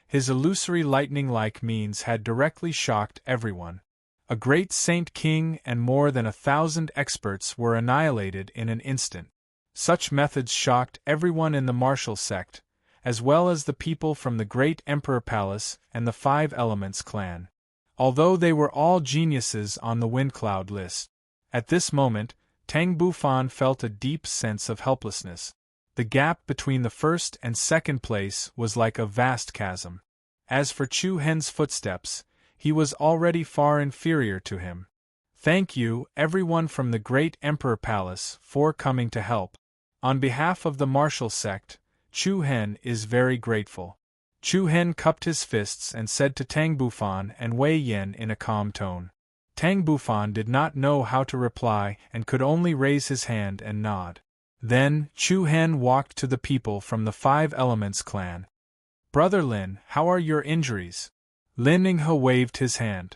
His illusory lightning-like means had directly shocked everyone. A great Saint King and more than 1,000 experts were annihilated in an instant. Such methods shocked everyone in the martial sect, as well as the people from the Great Emperor Palace and the 5 Elements clan. Although they were all geniuses on the Wind Cloud list. At this moment, Tang Bufan felt a deep sense of helplessness. The gap between the first and second place was like a vast chasm. As for Chu Hen's footsteps, he was already far inferior to him. "Thank you, everyone from the Great Emperor Palace, for coming to help. On behalf of the martial sect, Chu Hen is very grateful." Chu Hen cupped his fists and said to Tang Bufan and Wei Yan in a calm tone. Tang Bufan did not know how to reply and could only raise his hand and nod. Then, Chu Hen walked to the people from the 5 Elements clan. "Brother Lin, how are your injuries?" Lin Yinghe waved his hand.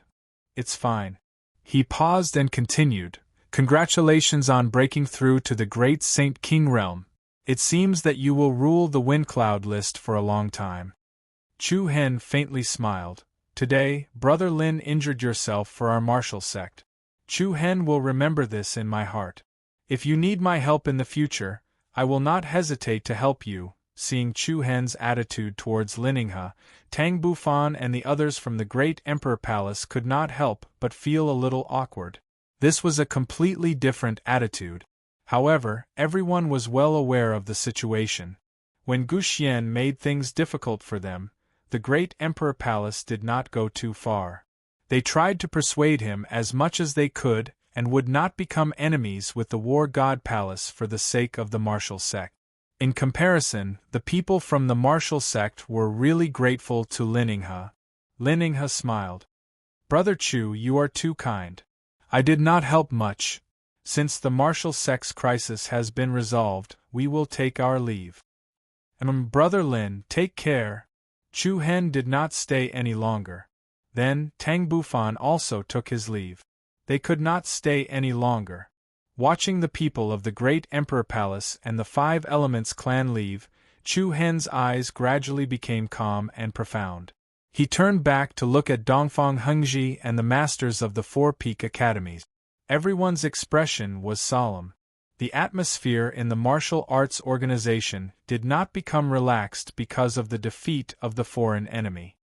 "It's fine." He paused and continued, "Congratulations on breaking through to the great Saint King realm. It seems that you will rule the Wind Cloud list for a long time." Chu Hen faintly smiled. "Today, Brother Lin injured yourself for our martial sect. Chu Hen will remember this in my heart. If you need my help in the future, I will not hesitate to help you." Seeing Chu Hen's attitude towards Lin Yinghe, Tang Bufan and the others from the Great Emperor Palace could not help but feel a little awkward. This was a completely different attitude. However, everyone was well aware of the situation. When Guxian made things difficult for them, the great Emperor Palace did not go too far. They tried to persuade him as much as they could and would not become enemies with the War God Palace for the sake of the martial sect. In comparison, the people from the martial sect were really grateful to Lininghe. Lininghe smiled. Brother Chu, you are too kind. I did not help much. Since the martial sect's crisis has been resolved, we will take our leave. Brother Lin, take care. Chu Hen did not stay any longer. Then, Tang Bufan also took his leave. They could not stay any longer. Watching the people of the great Emperor Palace and the Five Elements clan leave, Chu Hen's eyes gradually became calm and profound. He turned back to look at Dongfang Hengji and the masters of the Four Peak Academies. Everyone's expression was solemn. The atmosphere in the martial arts organization did not become relaxed because of the defeat of the foreign enemy.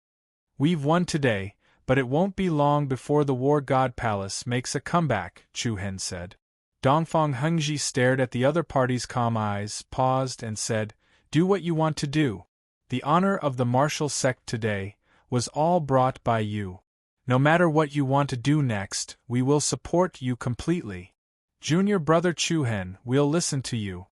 We've won today, but it won't be long before the War God Palace makes a comeback, Chu Hen said. Dongfang Hengji stared at the other party's calm eyes, paused, and said, Do what you want to do. The honor of the martial sect today was all brought by you. No matter what you want to do next, we will support you completely. Junior brother Chu Hen, we'll listen to you.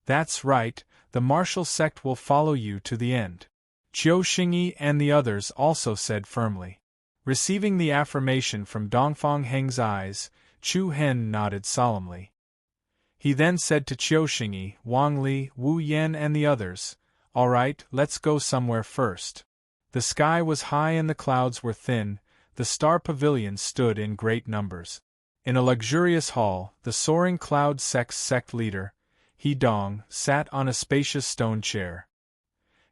That's right, the martial sect will follow you to the end. Qiu Xingyi and the others also said firmly. Receiving the affirmation from Dongfang Heng's eyes, Chu Hen nodded solemnly. He then said to Qiu Xingyi, Wang Li, Wu Yan and the others, All right, let's go somewhere first. The sky was high and the clouds were thin. The star pavilions stood in great numbers. In a luxurious hall, the soaring cloud sect's sect leader, He Dong, sat on a spacious stone chair.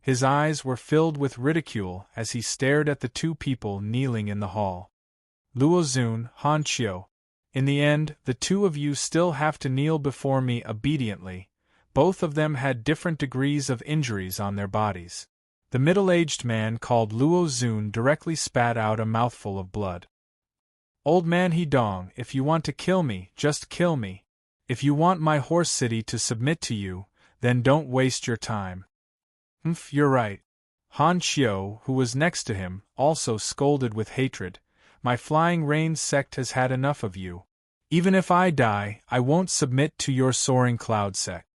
His eyes were filled with ridicule as he stared at the two people kneeling in the hall. Luo Zun, Han Qiu. In the end, the two of you still have to kneel before me obediently. Both of them had different degrees of injuries on their bodies. The middle-aged man called Luo Zun directly spat out a mouthful of blood. Old man He Dong, if you want to kill me, just kill me. If you want my horse city to submit to you, then don't waste your time. You're right. Han Qiu, who was next to him, also scolded with hatred. My Flying Rain sect has had enough of you. Even if I die, I won't submit to your Soaring Cloud sect.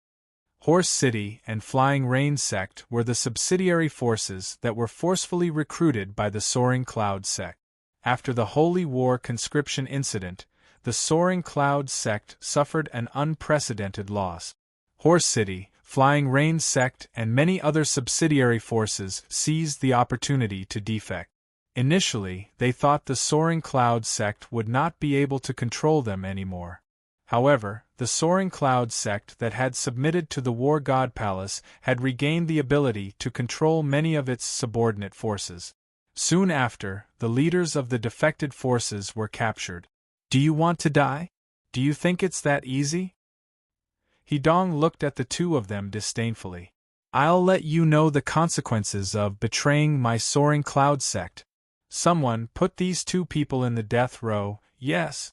Horse City and Flying Rain sect were the subsidiary forces that were forcefully recruited by the Soaring Cloud sect. After the Holy War conscription incident, the Soaring Cloud sect suffered an unprecedented loss. Horse City, Flying Rain sect and many other subsidiary forces seized the opportunity to defect. Initially, they thought the Soaring Cloud sect would not be able to control them anymore. However, the Soaring Cloud sect that had submitted to the War God Palace had regained the ability to control many of its subordinate forces. Soon after, the leaders of the defected forces were captured. Do you want to die? Do you think it's that easy? He Dong looked at the two of them disdainfully. I'll let you know the consequences of betraying my Soaring Cloud sect. Someone put these two people in the death row, yes.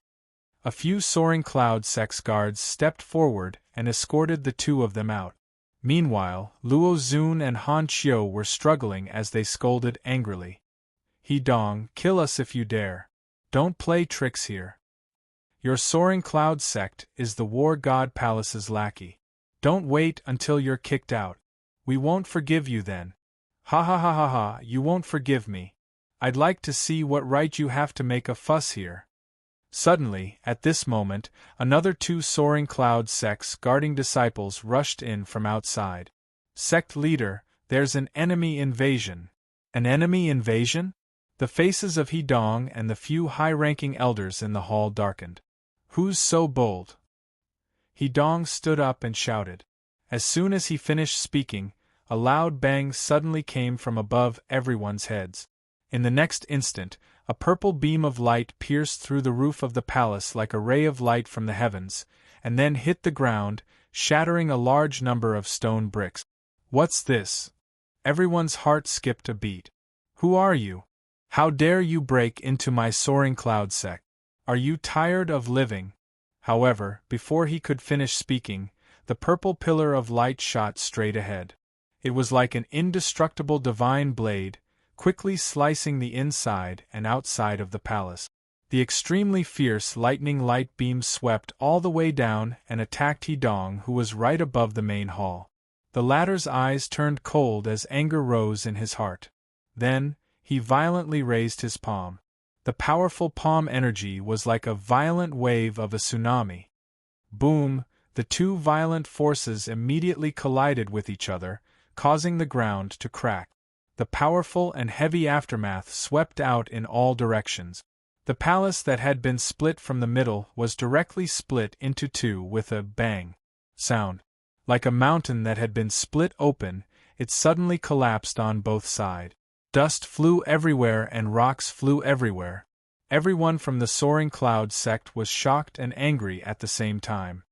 A few Soaring Cloud sect's guards stepped forward and escorted the two of them out. Meanwhile, Luo Zun and Han Qiu were struggling as they scolded angrily. He Dong, kill us if you dare. Don't play tricks here. Your Soaring Cloud sect is the War God Palace's lackey. Don't wait until you're kicked out. We won't forgive you then. Ha ha ha ha ha, you won't forgive me. I'd like to see what right you have to make a fuss here. Suddenly, at this moment, another two Soaring Cloud sect's guarding disciples rushed in from outside. Sect leader, there's an enemy invasion. An enemy invasion? The faces of He Dong and the few high-ranking elders in the hall darkened. Who's so bold? He Dong stood up and shouted. As soon as he finished speaking, a loud bang suddenly came from above everyone's heads. In the next instant, a purple beam of light pierced through the roof of the palace like a ray of light from the heavens, and then hit the ground, shattering a large number of stone bricks. What's this? Everyone's heart skipped a beat. Who are you? How dare you break into my Soaring Cloud sect? Are you tired of living? However, before he could finish speaking, the purple pillar of light shot straight ahead. It was like an indestructible divine blade, quickly slicing the inside and outside of the palace. The extremely fierce lightning light beam swept all the way down and attacked Hedong, who was right above the main hall. The latter's eyes turned cold as anger rose in his heart. Then, he violently raised his palm. The powerful palm energy was like a violent wave of a tsunami. Boom! The two violent forces immediately collided with each other, causing the ground to crack. The powerful and heavy aftermath swept out in all directions. The palace that had been split from the middle was directly split into two with a bang sound. Like a mountain that had been split open, it suddenly collapsed on both sides. Dust flew everywhere and rocks flew everywhere. Everyone from the soaring cloud sect was shocked and angry at the same time.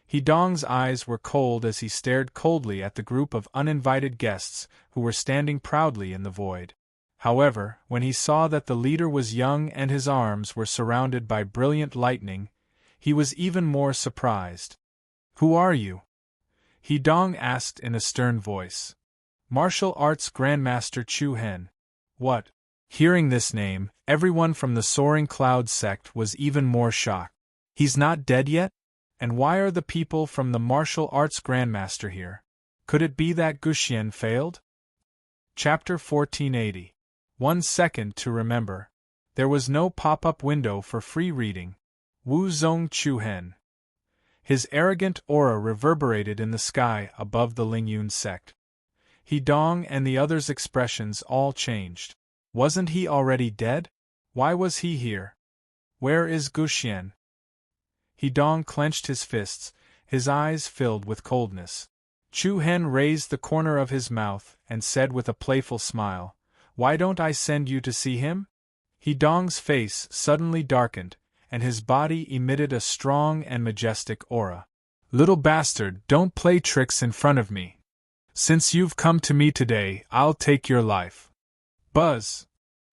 Hedong's eyes were cold as he stared coldly at the group of uninvited guests who were standing proudly in the void. However, when he saw that the leader was young and his arms were surrounded by brilliant lightning, he was even more surprised. "Who are you?" Hedong asked in a stern voice. "Martial Arts Grandmaster Chu Hen." "What?" Hearing this name, everyone from the Soaring Cloud sect was even more shocked. "He's not dead yet? And why are the people from the Martial Arts Grandmaster here? Could it be that Guxian failed?" Chapter 1480. 1 second to remember. There was no pop-up window for free reading. Wu Zong Chu Hen. His arrogant aura reverberated in the sky above the Lingyun sect. Hedong and the others' expressions all changed. Wasn't he already dead? Why was he here? Where is Guxian? Hedong clenched his fists, his eyes filled with coldness. Chu Hen raised the corner of his mouth and said with a playful smile, "Why don't I send you to see him?" Hedong's face suddenly darkened, and his body emitted a strong and majestic aura. "Little bastard, don't play tricks in front of me. Since you've come to me today, I'll take your life." Buzz!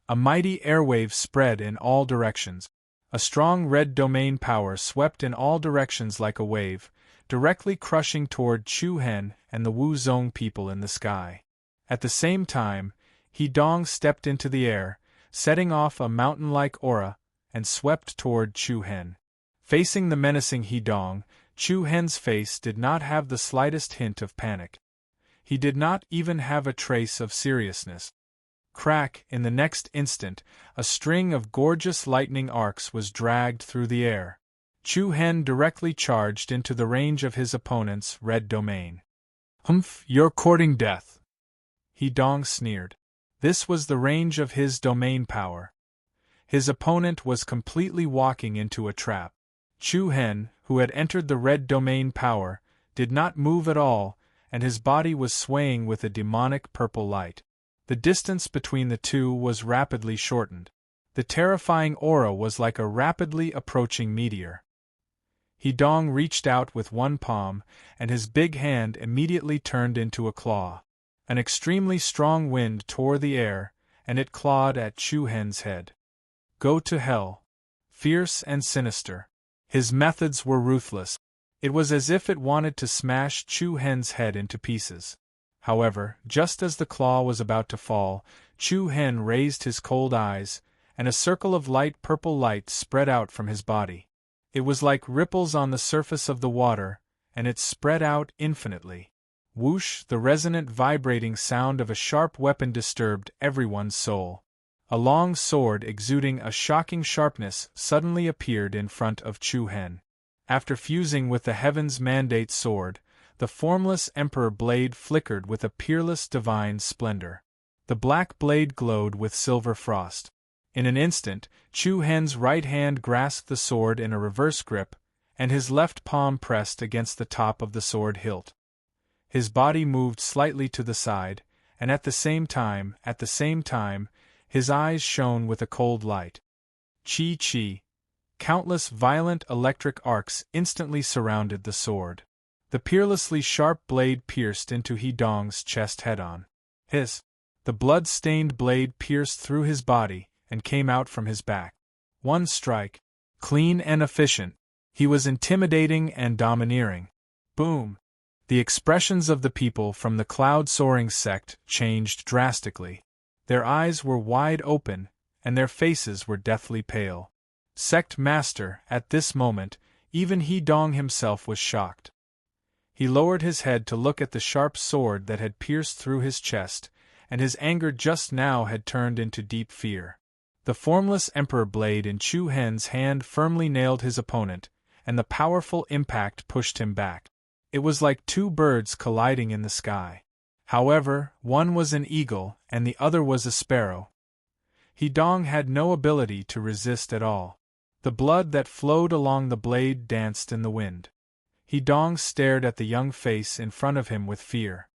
A mighty airwave spread in all directions. A strong red domain power swept in all directions like a wave, directly crushing toward Chu Hen and the Wu Zong people in the sky. At the same time, Hedong stepped into the air, setting off a mountain-like aura, and swept toward Chu Hen. Facing the menacing Hedong, Chu Hen's face did not have the slightest hint of panic. He did not even have a trace of seriousness. Crack! In the next instant, a string of gorgeous lightning arcs was dragged through the air. Chu Hen directly charged into the range of his opponent's red domain. "Humph, you're courting death," Hedong sneered. This was the range of his domain power. His opponent was completely walking into a trap. Chu Hen, who had entered the red domain power, did not move at all, and his body was swaying with a demonic purple light. The distance between the two was rapidly shortened. The terrifying aura was like a rapidly approaching meteor. Hedong reached out with one palm, and his big hand immediately turned into a claw. An extremely strong wind tore the air, and it clawed at Chu Hen's head. Go to hell. Fierce and sinister. His methods were ruthless. It was as if it wanted to smash Chu Hen's head into pieces. However, just as the claw was about to fall, Chu Hen raised his cold eyes, and a circle of light purple light spread out from his body. It was like ripples on the surface of the water, and it spread out infinitely. Whoosh! The resonant vibrating sound of a sharp weapon disturbed everyone's soul. A long sword exuding a shocking sharpness suddenly appeared in front of Chu Hen. After fusing with the Heaven's Mandate sword, the formless Emperor blade flickered with a peerless divine splendor. The black blade glowed with silver frost. In an instant, Chu Hen's right hand grasped the sword in a reverse grip, and his left palm pressed against the top of the sword hilt. His body moved slightly to the side, and at the same time, his eyes shone with a cold light. Chi. Countless violent electric arcs instantly surrounded the sword. The peerlessly sharp blade pierced into Hedong's chest head-on. Hiss! The blood-stained blade pierced through his body and came out from his back. One strike. Clean and efficient. He was intimidating and domineering. Boom! The expressions of the people from the cloud-soaring sect changed drastically. Their eyes were wide open, and their faces were deathly pale. Sect Master, at this moment, even He Dong himself was shocked. He lowered his head to look at the sharp sword that had pierced through his chest, and his anger just now had turned into deep fear. The formless emperor blade in Chu Hen's hand firmly nailed his opponent, and the powerful impact pushed him back. It was like two birds colliding in the sky. However, one was an eagle and the other was a sparrow. He Dong had no ability to resist at all. The blood that flowed along the blade danced in the wind. He Dong stared at the young face in front of him with fear.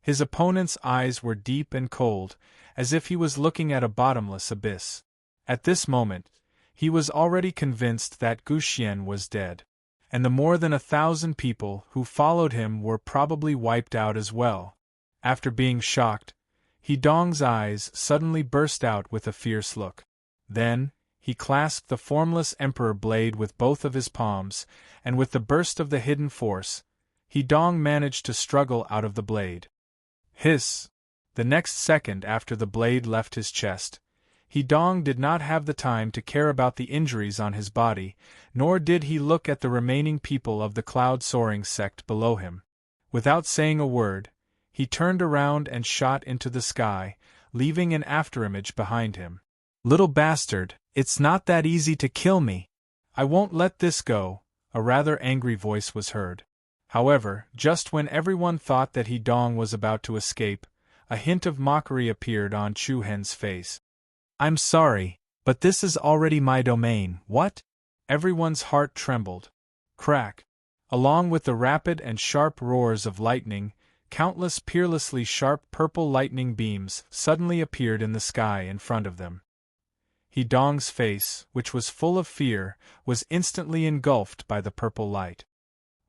His opponent's eyes were deep and cold, as if he was looking at a bottomless abyss. At this moment, he was already convinced that Gu Xian was dead, and the more than 1,000 people who followed him were probably wiped out as well. After being shocked, He Dong's eyes suddenly burst out with a fierce look. Then, he clasped the formless emperor blade with both of his palms, and with the burst of the hidden force, He Dong managed to struggle out of the blade. Hiss! The next second after the blade left his chest, He Dong did not have the time to care about the injuries on his body, nor did he look at the remaining people of the cloud-soaring sect below him. Without saying a word, he turned around and shot into the sky, leaving an afterimage behind him. "Little bastard, it's not that easy to kill me. I won't let this go," a rather angry voice was heard. However, just when everyone thought that He Dong was about to escape, a hint of mockery appeared on Chu Hen's face. "I'm sorry, but this is already my domain, what?" Everyone's heart trembled. Crack! Along with the rapid and sharp roars of lightning, countless peerlessly sharp purple lightning beams suddenly appeared in the sky in front of them. He Dong's face, which was full of fear, was instantly engulfed by the purple light.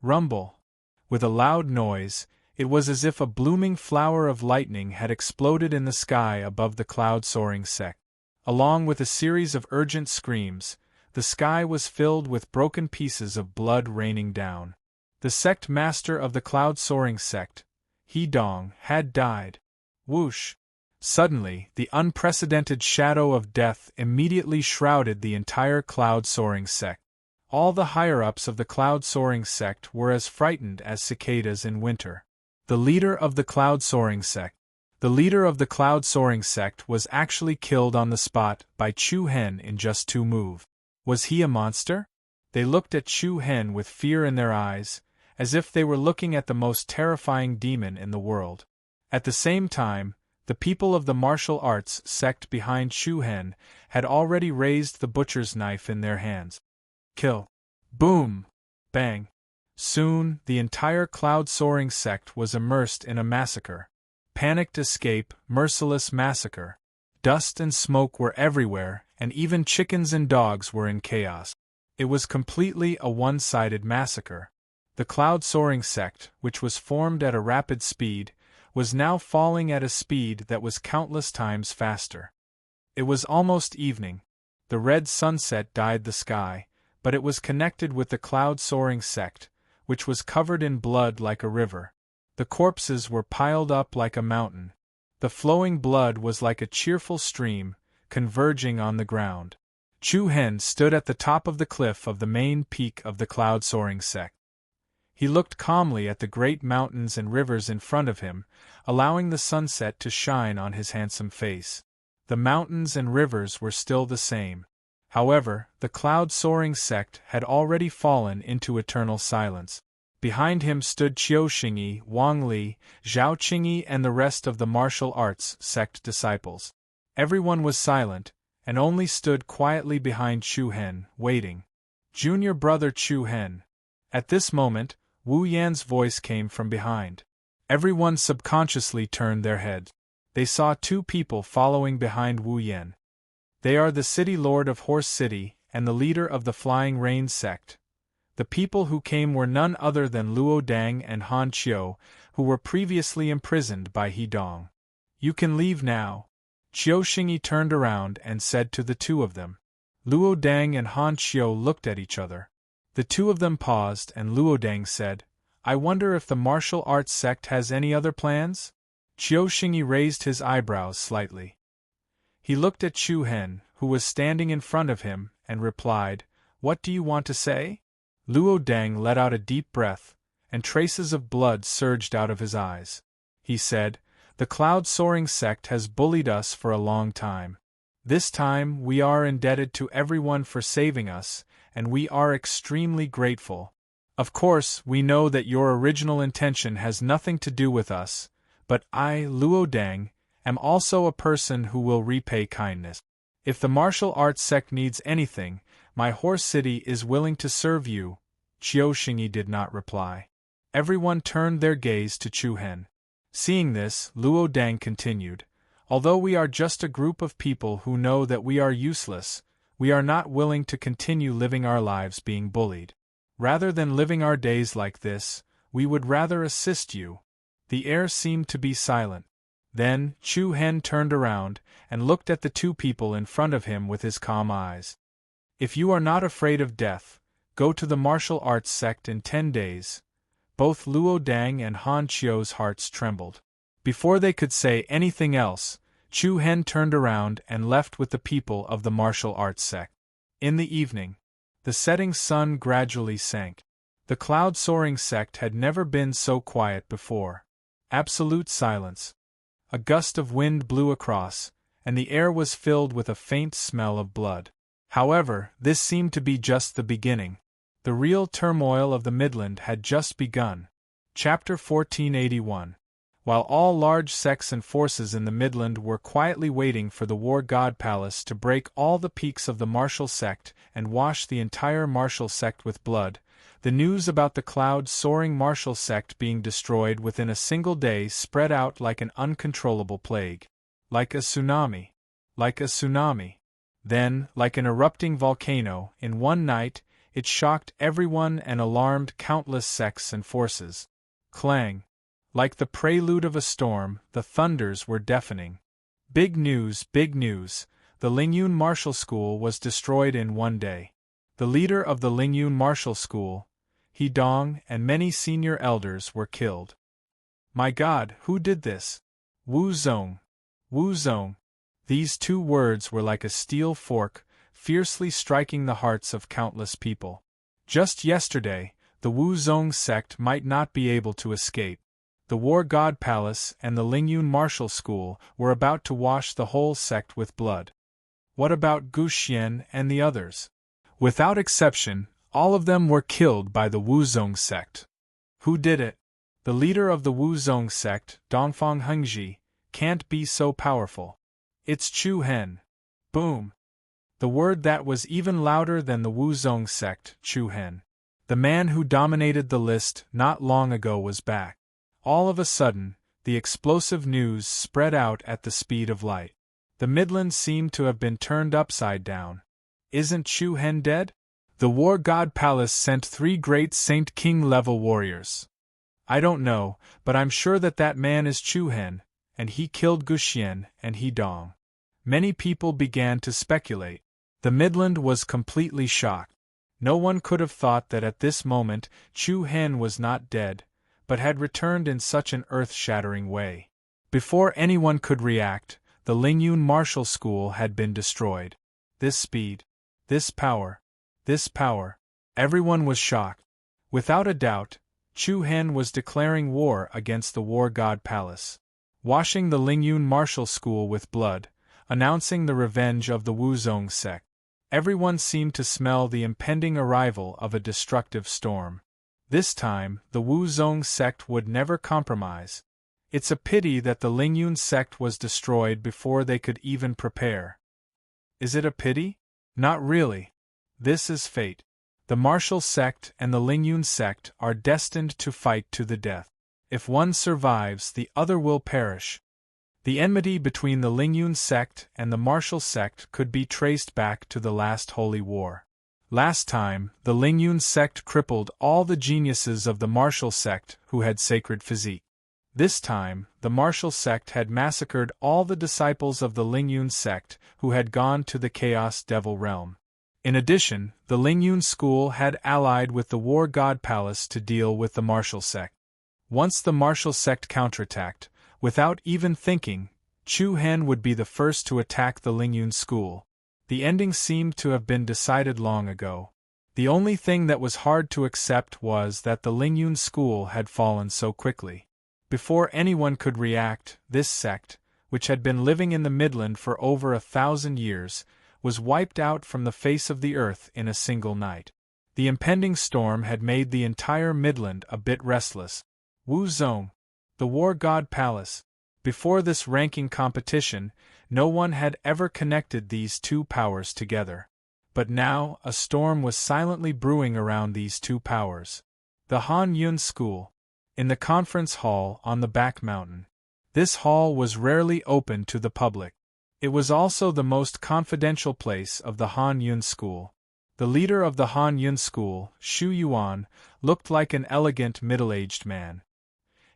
Rumble! With a loud noise, it was as if a blooming flower of lightning had exploded in the sky above the cloud-soaring sect. Along with a series of urgent screams, the sky was filled with broken pieces of blood raining down. The sect master of the cloud-soaring sect, He Dong, had died. Whoosh! Suddenly, the unprecedented shadow of death immediately shrouded the entire cloud-soaring sect. All the higher-ups of the cloud-soaring sect were as frightened as cicadas in winter. The leader of the cloud-soaring sect. The leader of the cloud-soaring sect was actually killed on the spot by Chu Hen in just 2 moves. Was he a monster? They looked at Chu Hen with fear in their eyes, as if they were looking at the most terrifying demon in the world. At the same time, the people of the martial arts sect behind Chu Hen had already raised the butcher's knife in their hands. Kill! Boom! Bang! Soon, the entire cloud-soaring sect was immersed in a massacre. Panicked escape, merciless massacre. Dust and smoke were everywhere, and even chickens and dogs were in chaos. It was completely a one-sided massacre. The cloud-soaring sect, which was formed at a rapid speed, was now falling at a speed that was countless times faster. It was almost evening. The red sunset dyed the sky, but it was connected with the cloud-soaring sect, which was covered in blood like a river. The corpses were piled up like a mountain. The flowing blood was like a cheerful stream, converging on the ground. Chu Hen stood at the top of the cliff of the main peak of the cloud-soaring sect. He looked calmly at the great mountains and rivers in front of him, allowing the sunset to shine on his handsome face. The mountains and rivers were still the same. However, the cloud-soaring sect had already fallen into eternal silence. Behind him stood Qiu Xingyi, Wang Li, Zhao Qingyi and the rest of the martial arts sect disciples. Everyone was silent, and only stood quietly behind Chu Hen, waiting. Junior brother Chu Hen. At this moment, Wu Yan's voice came from behind. Everyone subconsciously turned their heads. They saw 2 people following behind Wu Yan. They are the city lord of Horse City and the leader of the Flying Rain sect. The people who came were none other than Luo Dang and Han Qiu, who were previously imprisoned by He Dong. "You can leave now." Qiu Xingyi turned around and said to the 2 of them. Luo Dang and Han Qiu looked at each other. The two of them paused and Luodang said, I wonder if the martial arts sect has any other plans? Qiu Xingyi raised his eyebrows slightly. He looked at Chu Hen, who was standing in front of him, and replied, What do you want to say? Luodang let out a deep breath, and traces of blood surged out of his eyes. He said, The cloud-soaring sect has bullied us for a long time. This time we are indebted to everyone for saving us, and we are extremely grateful. Of course, we know that your original intention has nothing to do with us, but I, Luodang, am also a person who will repay kindness. If the martial arts sect needs anything, my horse city is willing to serve you. Qiu Xingyi did not reply. Everyone turned their gaze to Chu Hen. Seeing this, Luodang continued, Although we are just a group of people who know that we are useless, we are not willing to continue living our lives being bullied. Rather than living our days like this, we would rather assist you. The air seemed to be silent. Then, Chu Hen turned around and looked at the two people in front of him with his calm eyes. If you are not afraid of death, go to the martial arts sect in 10 days. Both Luodang and Han Qiu's hearts trembled. Before they could say anything else, Chu Hen turned around and left with the people of the martial arts sect. In the evening, the setting sun gradually sank. The cloud-soaring sect had never been so quiet before. Absolute silence. A gust of wind blew across, and the air was filled with a faint smell of blood. However, this seemed to be just the beginning. The real turmoil of the Midland had just begun. Chapter 1481. While all large sects and forces in the Midland were quietly waiting for the War God Palace to break all the peaks of the martial sect and wash the entire martial sect with blood, the news about the cloud-soaring martial sect being destroyed within a single day spread out like an uncontrollable plague. Like a tsunami. Like a tsunami. Then, like an erupting volcano, in one night, it shocked everyone and alarmed countless sects and forces. Clang. Like the prelude of a storm, the thunders were deafening. Big news, big news. The Lingyun Martial School was destroyed in one day. The leader of the Lingyun Martial School, He Dong, and many senior elders were killed. My God, who did this? Wu Zong. Wu Zong. These two words were like a steel fork, fiercely striking the hearts of countless people. Just yesterday, the Wu Zong sect might not be able to escape. The War God Palace and the Lingyun Martial School were about to wash the whole sect with blood. What about Gu Xian and the others? Without exception, all of them were killed by the Wu Zong sect. Who did it? The leader of the Wu Zong sect, Dongfang Hengji, can't be so powerful. It's Chu Hen. Boom. The word that was even louder than the Wu Zong sect, Chu Hen. The man who dominated the list not long ago was back. All of a sudden, the explosive news spread out at the speed of light. The Midlands seemed to have been turned upside down. Isn't Chu Hen dead? The War God Palace sent 3 great Saint King-level warriors. I don't know, but I'm sure that that man is Chu Hen, and he killed Gu Xian and He Dong. Many people began to speculate. The Midland was completely shocked. No one could have thought that at this moment Chu Hen was not dead, but had returned in such an earth-shattering way. Before anyone could react, the Lingyun Martial School had been destroyed. This speed, this power, everyone was shocked. Without a doubt, Chu Hen was declaring war against the War God Palace, washing the Lingyun Martial School with blood, announcing the revenge of the Wu Zong sect. Everyone seemed to smell the impending arrival of a destructive storm. This time, the Wu Zong sect would never compromise. It's a pity that the Lingyun sect was destroyed before they could even prepare. Is it a pity? Not really. This is fate. The martial sect and the Lingyun sect are destined to fight to the death. If one survives, the other will perish. The enmity between the Lingyun sect and the martial sect could be traced back to the last holy war. Last time, the Lingyun sect crippled all the geniuses of the martial sect who had sacred physique. This time, the martial sect had massacred all the disciples of the Lingyun sect who had gone to the Chaos Devil realm. In addition, the Lingyun school had allied with the War God Palace to deal with the martial sect. Once the martial sect counterattacked, without even thinking, Chu Hen would be the first to attack the Lingyun school. The ending seemed to have been decided long ago. The only thing that was hard to accept was that the Lingyun school had fallen so quickly. Before anyone could react, this sect, which had been living in the Midland for over 1,000 years, was wiped out from the face of the earth in a single night. The impending storm had made the entire Midland a bit restless. Wu Zong, the War God Palace. Before this ranking competition, no one had ever connected these two powers together. But now, a storm was silently brewing around these two powers. The Han Yun School. In the conference hall on the back mountain. This hall was rarely open to the public. It was also the most confidential place of the Han Yun School. The leader of the Han Yun School, Xu Yuan, looked like an elegant middle-aged man.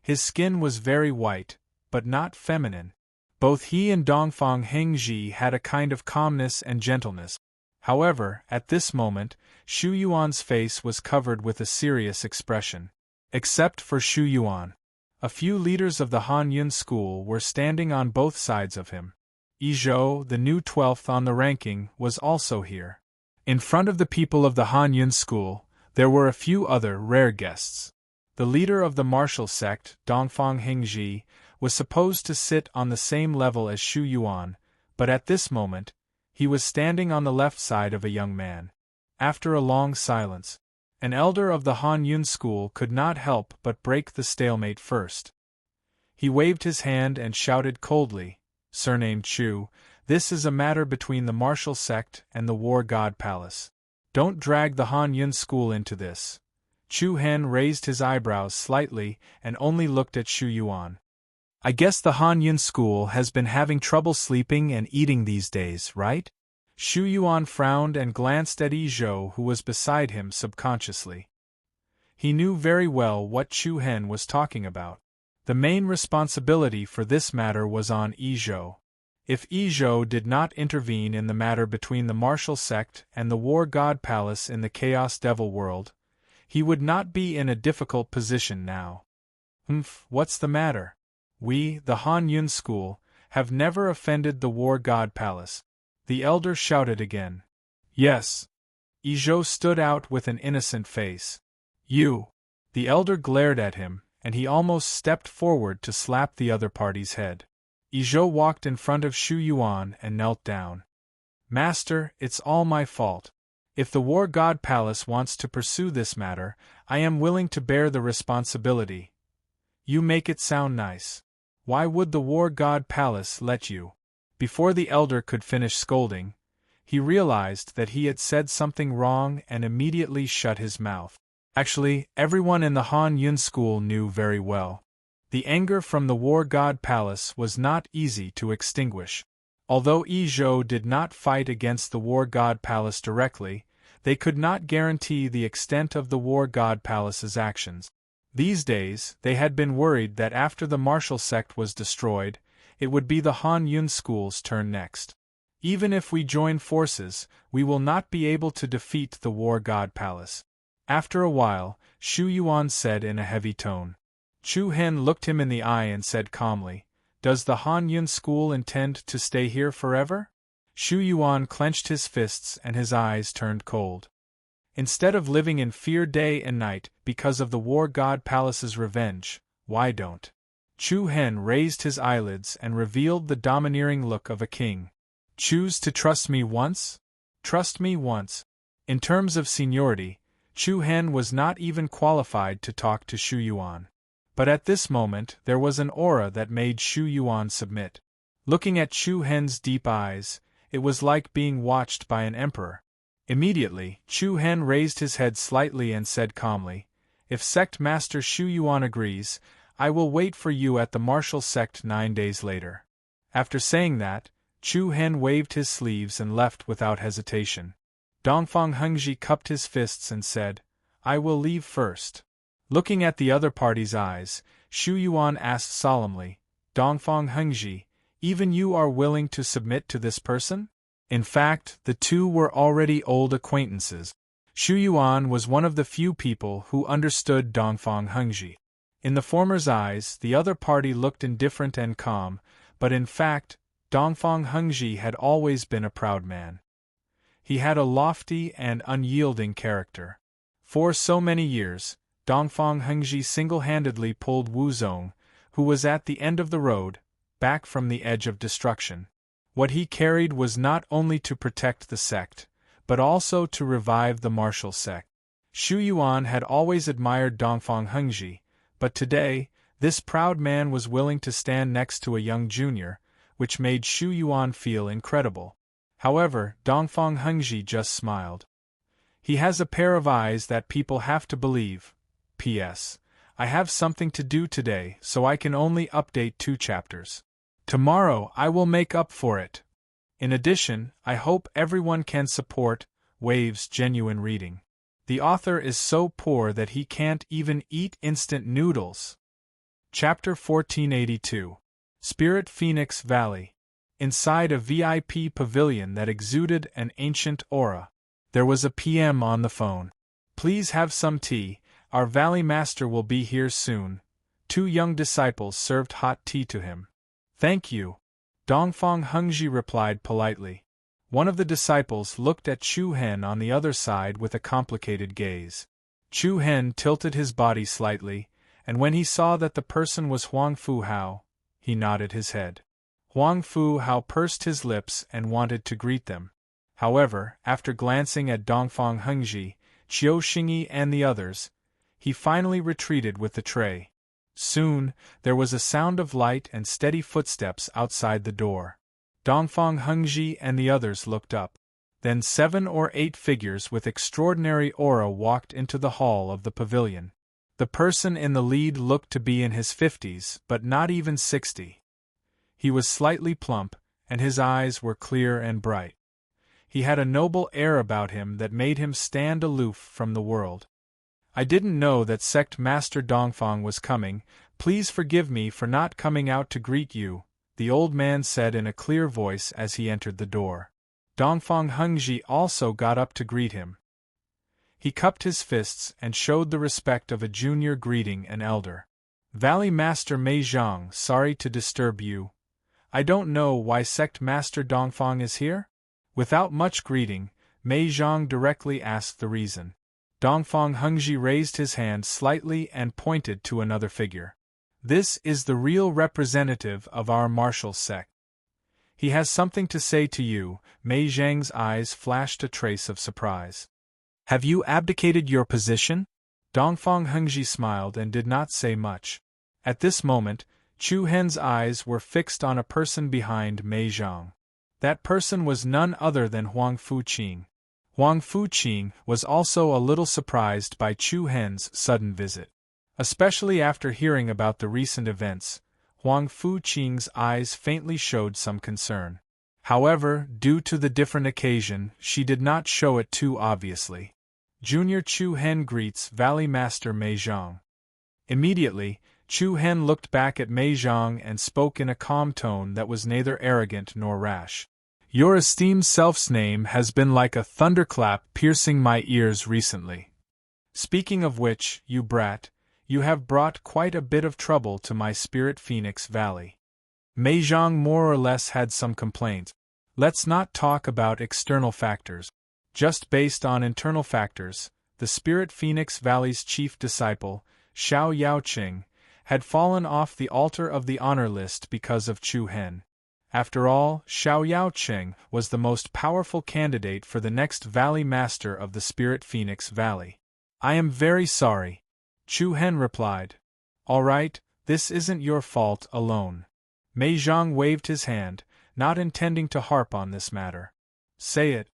His skin was very white, but not feminine. Both he and Dongfang Hengji had a kind of calmness and gentleness. However, at this moment, Xu Yuan's face was covered with a serious expression. Except for Xu Yuan. A few leaders of the Han Yun School were standing on both sides of him. Yi Zhou, the new 12th on the ranking, was also here. In front of the people of the Han Yun School, there were a few other rare guests. The leader of the martial sect, Dongfang Hengji, was supposed to sit on the same level as Xu Yuan, but at this moment, he was standing on the left side of a young man. After a long silence, an elder of the Han Yun School could not help but break the stalemate first. He waved his hand and shouted coldly, "Surnamed Chu, this is a matter between the martial sect and the War God Palace. Don't drag the Han Yun School into this." Chu Hen raised his eyebrows slightly and only looked at Xu Yuan. "I guess the Han Yun School has been having trouble sleeping and eating these days, right?" Xu Yuan frowned and glanced at Yi Zhou, who was beside him subconsciously. He knew very well what Chu Hen was talking about. The main responsibility for this matter was on Yi Zhou. If Yi Zhou did not intervene in the matter between the martial sect and the War God Palace in the Chaos Devil world, he would not be in a difficult position now. What's the matter? We, the Han Yun School, have never offended the War God Palace. The elder shouted again. Yes. Yi Zhou stood out with an innocent face. You. The elder glared at him, and he almost stepped forward to slap the other party's head. Yi Zhou walked in front of Xu Yuan and knelt down. Master, it's all my fault. If the War God Palace wants to pursue this matter, I am willing to bear the responsibility. You make it sound nice. Why would the War God Palace let you? Before the elder could finish scolding, he realized that he had said something wrong and immediately shut his mouth. Actually, everyone in the Han Yun School knew very well. The anger from the War God Palace was not easy to extinguish. Although Yi Zhou did not fight against the War God Palace directly, they could not guarantee the extent of the War God Palace's actions. These days, they had been worried that after the martial sect was destroyed, it would be the Han Yun School's turn next. Even if we join forces, we will not be able to defeat the War God Palace. After a while, Xu Yuan said in a heavy tone. Chu Hen looked him in the eye and said calmly, "Does the Han Yun School intend to stay here forever?" Xu Yuan clenched his fists and his eyes turned cold. Instead of living in fear day and night because of the War God Palace's revenge, why don't? Chu Hen raised his eyelids and revealed the domineering look of a king. Choose to trust me once? Trust me once. In terms of seniority, Chu Hen was not even qualified to talk to Xu Yuan. But at this moment there was an aura that made Xu Yuan submit. Looking at Chu Hen's deep eyes, it was like being watched by an emperor. Immediately, Chu Hen raised his head slightly and said calmly, "If Sect Master Xu Yuan agrees, I will wait for you at the martial sect 9 days later." After saying that, Chu Hen waved his sleeves and left without hesitation. Dongfang Hengji cupped his fists and said, "I will leave first." Looking at the other party's eyes, Xu Yuan asked solemnly, "Dongfang Hengji, even you are willing to submit to this person?" In fact, the two were already old acquaintances. Xu Yuan was one of the few people who understood Dongfang Hengji. In the former's eyes, the other party looked indifferent and calm, but in fact, Dongfang Hengji had always been a proud man. He had a lofty and unyielding character. For so many years, Dongfang Hengji single-handedly pulled Wu Zong, who was at the end of the road, back from the edge of destruction. What he carried was not only to protect the sect, but also to revive the martial sect. Xu Yuan had always admired Dongfang Hengji, but today, this proud man was willing to stand next to a young junior, which made Xu Yuan feel incredible. However, Dongfang Hengji just smiled. He has a pair of eyes that people have to believe. P.S. I have something to do today, so I can only update 2 chapters. Tomorrow I will make up for it. In addition, I hope everyone can support Wave's genuine reading. The author is so poor that he can't even eat instant noodles. Chapter 1482. Spirit Phoenix Valley. Inside a VIP pavilion that exuded an ancient aura, there was a PM on the phone. Please have some tea, our valley master will be here soon. 2 young disciples served hot tea to him. Thank you. Dongfang Hengji replied politely. One of the disciples looked at Chu Hen on the other side with a complicated gaze. Chu Hen tilted his body slightly, and when he saw that the person was Huang Fu Hao, he nodded his head. Huang Fu Hao pursed his lips and wanted to greet them. However, after glancing at Dongfang Hengji, Qiu Xingyi and the others, he finally retreated with the tray. Soon, there was a sound of light and steady footsteps outside the door. Dongfang Hengji and the others looked up. Then 7 or 8 figures with extraordinary aura walked into the hall of the pavilion. The person in the lead looked to be in his 50s, but not even 60. He was slightly plump, and his eyes were clear and bright. He had a noble air about him that made him stand aloof from the world. I didn't know that Sect Master Dongfang was coming. Please forgive me for not coming out to greet you, the old man said in a clear voice as he entered the door. Dongfang Hengji also got up to greet him. He cupped his fists and showed the respect of a junior greeting an elder. Valley Master Mei Zhang, sorry to disturb you. I don't know why Sect Master Dongfang is here? Without much greeting, Mei Zhang directly asked the reason. Dongfang Hengji raised his hand slightly and pointed to another figure. This is the real representative of our martial sect. He has something to say to you. Mei Zhang's eyes flashed a trace of surprise. Have you abdicated your position? Dongfang Hengji smiled and did not say much. At this moment, Chu Hen's eyes were fixed on a person behind Mei Zhang. That person was none other than Huang Fuqing. Huang Fuqing was also a little surprised by Chu Hen's sudden visit. Especially after hearing about the recent events, Huang Fuqing's eyes faintly showed some concern. However, due to the different occasion, she did not show it too obviously. Junior Chu Hen greets Valley Master Mei Zhang. Immediately, Chu Hen looked back at Mei Zhang and spoke in a calm tone that was neither arrogant nor rash. Your esteemed self's name has been like a thunderclap piercing my ears recently. Speaking of which, you brat, you have brought quite a bit of trouble to my Spirit Phoenix Valley. Mei Zhang more or less had some complaints. Let's not talk about external factors. Just based on internal factors, the Spirit Phoenix Valley's chief disciple, Xiao Yaoqing, had fallen off the altar of the honor list because of Chu Hen. After all, Xiao Yaoqing was the most powerful candidate for the next Valley Master of the Spirit Phoenix Valley. I am very sorry, Chu Hen replied. All right, this isn't your fault alone. Mei Zhang waved his hand, not intending to harp on this matter. Say it.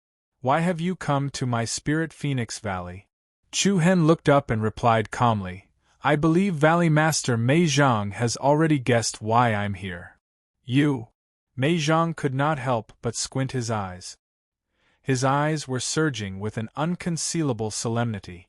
Why have you come to my Spirit Phoenix Valley? Chu Hen looked up and replied calmly. I believe Valley Master Mei Zhang has already guessed why I'm here. You. Mei Zhang could not help but squint his eyes. His eyes were surging with an unconcealable solemnity.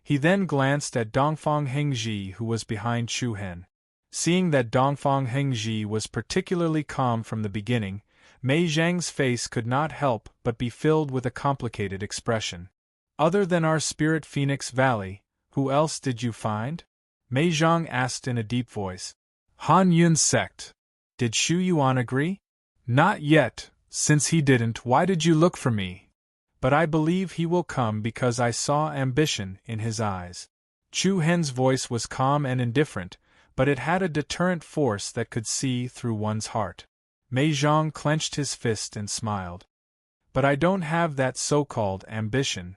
He then glanced at Dongfang Hengji, who was behind Chu Hen. Seeing that Dongfang Hengji was particularly calm from the beginning, Mei Zhang's face could not help but be filled with a complicated expression. Other than our spirit Phoenix Valley, who else did you find? Mei Zhang asked in a deep voice. Han Yun's sect. Did Shu Yuan agree? Not yet. Since he didn't, why did you look for me? But I believe he will come because I saw ambition in his eyes. Chu Hen's voice was calm and indifferent, but it had a deterrent force that could see through one's heart. Mei Zhang clenched his fist and smiled. But I don't have that so-called ambition.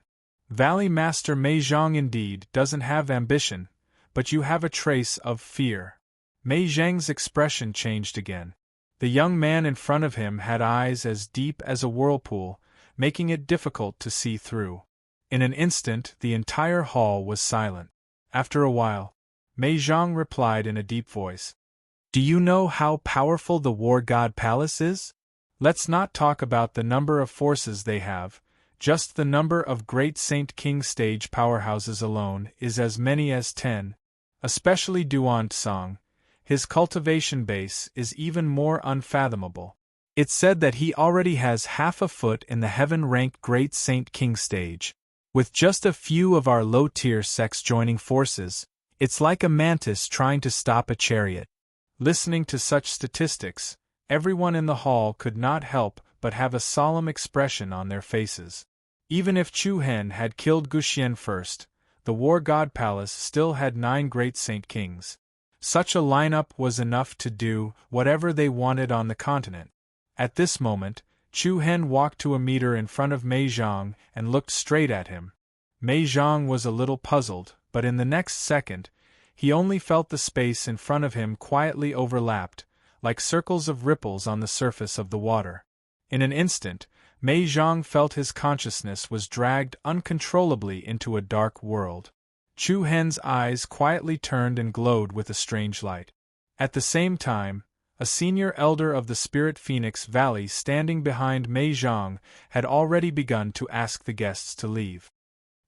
Valley Master Mei Zhang indeed doesn't have ambition, but you have a trace of fear. Mei Zhang's expression changed again. The young man in front of him had eyes as deep as a whirlpool, making it difficult to see through. In an instant, the entire hall was silent. After a while, Mei Zhang replied in a deep voice. Do you know how powerful the War God Palace is? Let's not talk about the number of forces they have, just the number of great Saint King stage powerhouses alone is as many as 10, especially Duan Tsang. His cultivation base is even more unfathomable. It's said that he already has half a foot in the heaven-ranked Great Saint King stage. With just a few of our low-tier sects joining forces, it's like a mantis trying to stop a chariot. Listening to such statistics, everyone in the hall could not help but have a solemn expression on their faces. Even if Chu Hen had killed Guxian first, the War God Palace still had 9 great Saint Kings. Such a lineup was enough to do whatever they wanted on the continent. At this moment, Chu Hen walked to a meter in front of Mei Zhang and looked straight at him. Mei Zhang was a little puzzled, but in the next second, he only felt the space in front of him quietly overlapped, like circles of ripples on the surface of the water. In an instant, Mei Zhang felt his consciousness was dragged uncontrollably into a dark world. Chu Hen's eyes quietly turned and glowed with a strange light. At the same time, a senior elder of the Spirit Phoenix Valley standing behind Mei Zhang had already begun to ask the guests to leave.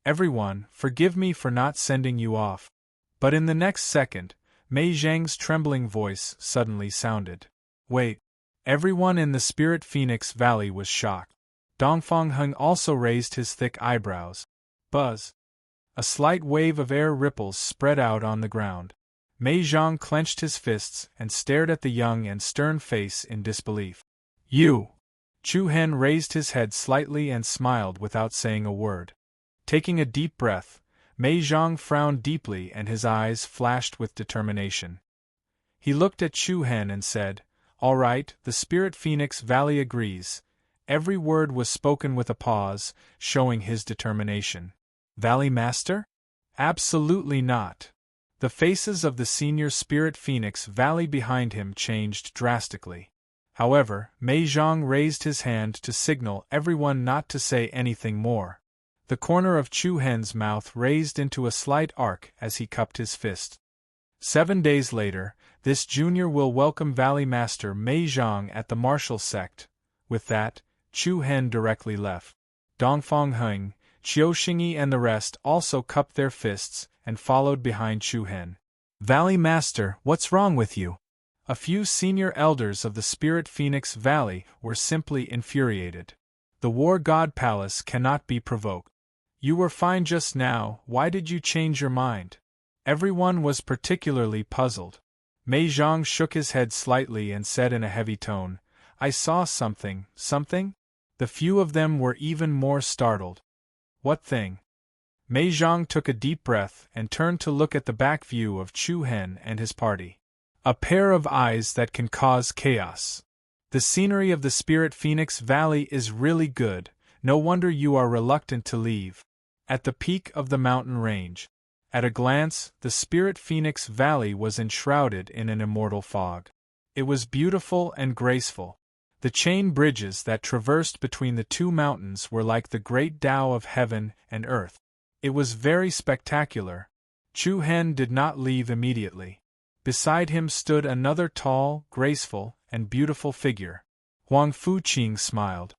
Everyone, forgive me for not sending you off. But in the next second, Mei Zhang's trembling voice suddenly sounded. Wait. Everyone in the Spirit Phoenix Valley was shocked. Dongfang Heng also raised his thick eyebrows. Buzz. A slight wave of air ripples spread out on the ground. Mei Zhang clenched his fists and stared at the young and stern face in disbelief. You! Chu Hen raised his head slightly and smiled without saying a word. Taking a deep breath, Mei Zhang frowned deeply and his eyes flashed with determination. He looked at Chu Hen and said, All right, the Spirit Phoenix Valley agrees. Every word was spoken with a pause, showing his determination. Valley Master? Absolutely not. The faces of the senior Spirit Phoenix Valley behind him changed drastically. However, Mei Zhang raised his hand to signal everyone not to say anything more. The corner of Chu Hen's mouth raised into a slight arc as he cupped his fist. 7 days later, this junior will welcome Valley Master Mei Zhang at the martial sect. With that, Chu Hen directly left. Dongfang Heng, Qiu Xingyi and the rest also cupped their fists and followed behind Chu Hen. Valley Master, what's wrong with you? A few senior elders of the Spirit Phoenix Valley were simply infuriated. The War God Palace cannot be provoked. You were fine just now, why did you change your mind? Everyone was particularly puzzled. Mei Zhang shook his head slightly and said in a heavy tone, I saw something. Something? The few of them were even more startled. What thing? Mei Zhang took a deep breath and turned to look at the back view of Chu Hen and his party. A pair of eyes that can cause chaos. The scenery of the Spirit Phoenix Valley is really good, no wonder you are reluctant to leave. At the peak of the mountain range. At a glance, the Spirit Phoenix Valley was enshrouded in an immortal fog. It was beautiful and graceful. The chain bridges that traversed between the two mountains were like the great Tao of heaven and earth. It was very spectacular. Chu Hen did not leave immediately. Beside him stood another tall, graceful, and beautiful figure. Huang Fuqing smiled.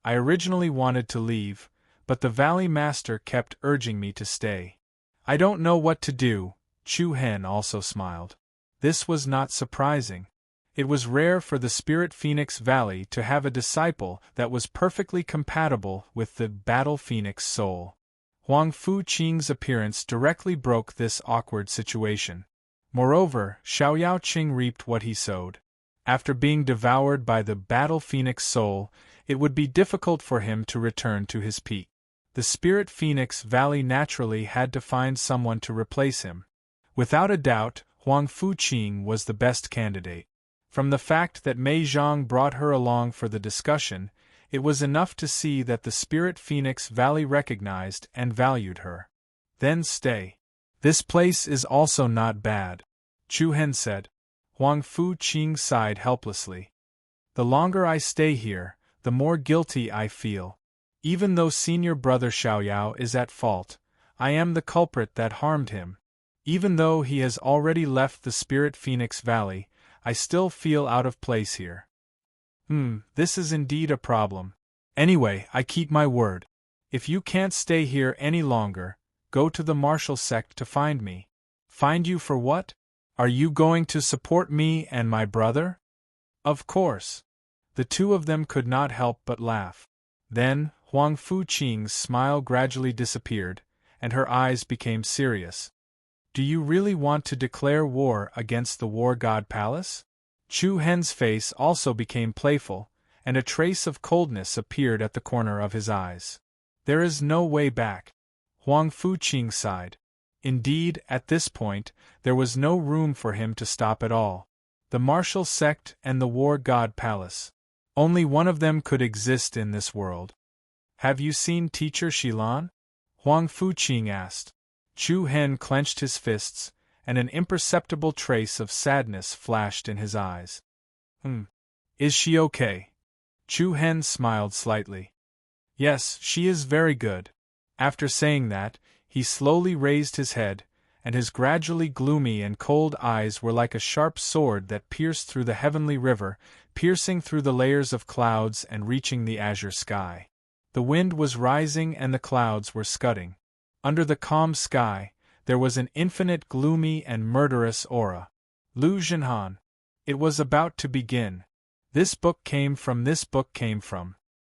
I originally wanted to leave, but the Valley Master kept urging me to stay. I don't know what to do, Chu Hen also smiled. This was not surprising. It was rare for the Spirit Phoenix Valley to have a disciple that was perfectly compatible with the Battle Phoenix soul. Huang Fu-Qing's appearance directly broke this awkward situation. Moreover, Xiaoyao Qing reaped what he sowed. After being devoured by the Battle Phoenix soul, it would be difficult for him to return to his peak. The Spirit Phoenix Valley naturally had to find someone to replace him. Without a doubt, Huang Fu-Qing was the best candidate. From the fact that Mei Zhang brought her along for the discussion, it was enough to see that the Spirit Phoenix Valley recognized and valued her. Then stay. This place is also not bad, Chu Hen said. Huang Fu-Qing sighed helplessly. The longer I stay here, the more guilty I feel. Even though senior brother Xiaoyao is at fault, I am the culprit that harmed him. Even though he has already left the Spirit Phoenix Valley, I still feel out of place here. This is indeed a problem. Anyway, I keep my word. If you can't stay here any longer, go to the martial sect to find me. Find you for what? Are you going to support me and my brother? Of course. The two of them could not help but laugh. Then, Huang Fu-Qing's smile gradually disappeared, and her eyes became serious. Do you really want to declare war against the War God Palace? Chu Hen's face also became playful, and a trace of coldness appeared at the corner of his eyes. There is no way back. Huang Fu-Qing sighed. Indeed, at this point, there was no room for him to stop at all. The martial sect and the War God Palace. Only one of them could exist in this world. Have you seen Teacher Xilan? Huang Fu-Qing asked. Chu Hen clenched his fists, and an imperceptible trace of sadness flashed in his eyes. Is she okay? Chu Hen smiled slightly. Yes, she is very good. After saying that, he slowly raised his head, and his gradually gloomy and cold eyes were like a sharp sword that pierced through the heavenly river, piercing through the layers of clouds and reaching the azure sky. The wind was rising and the clouds were scudding. Under the calm sky, there was an infinite gloomy and murderous aura. Lu Zhenhan. It was about to begin. This book came from.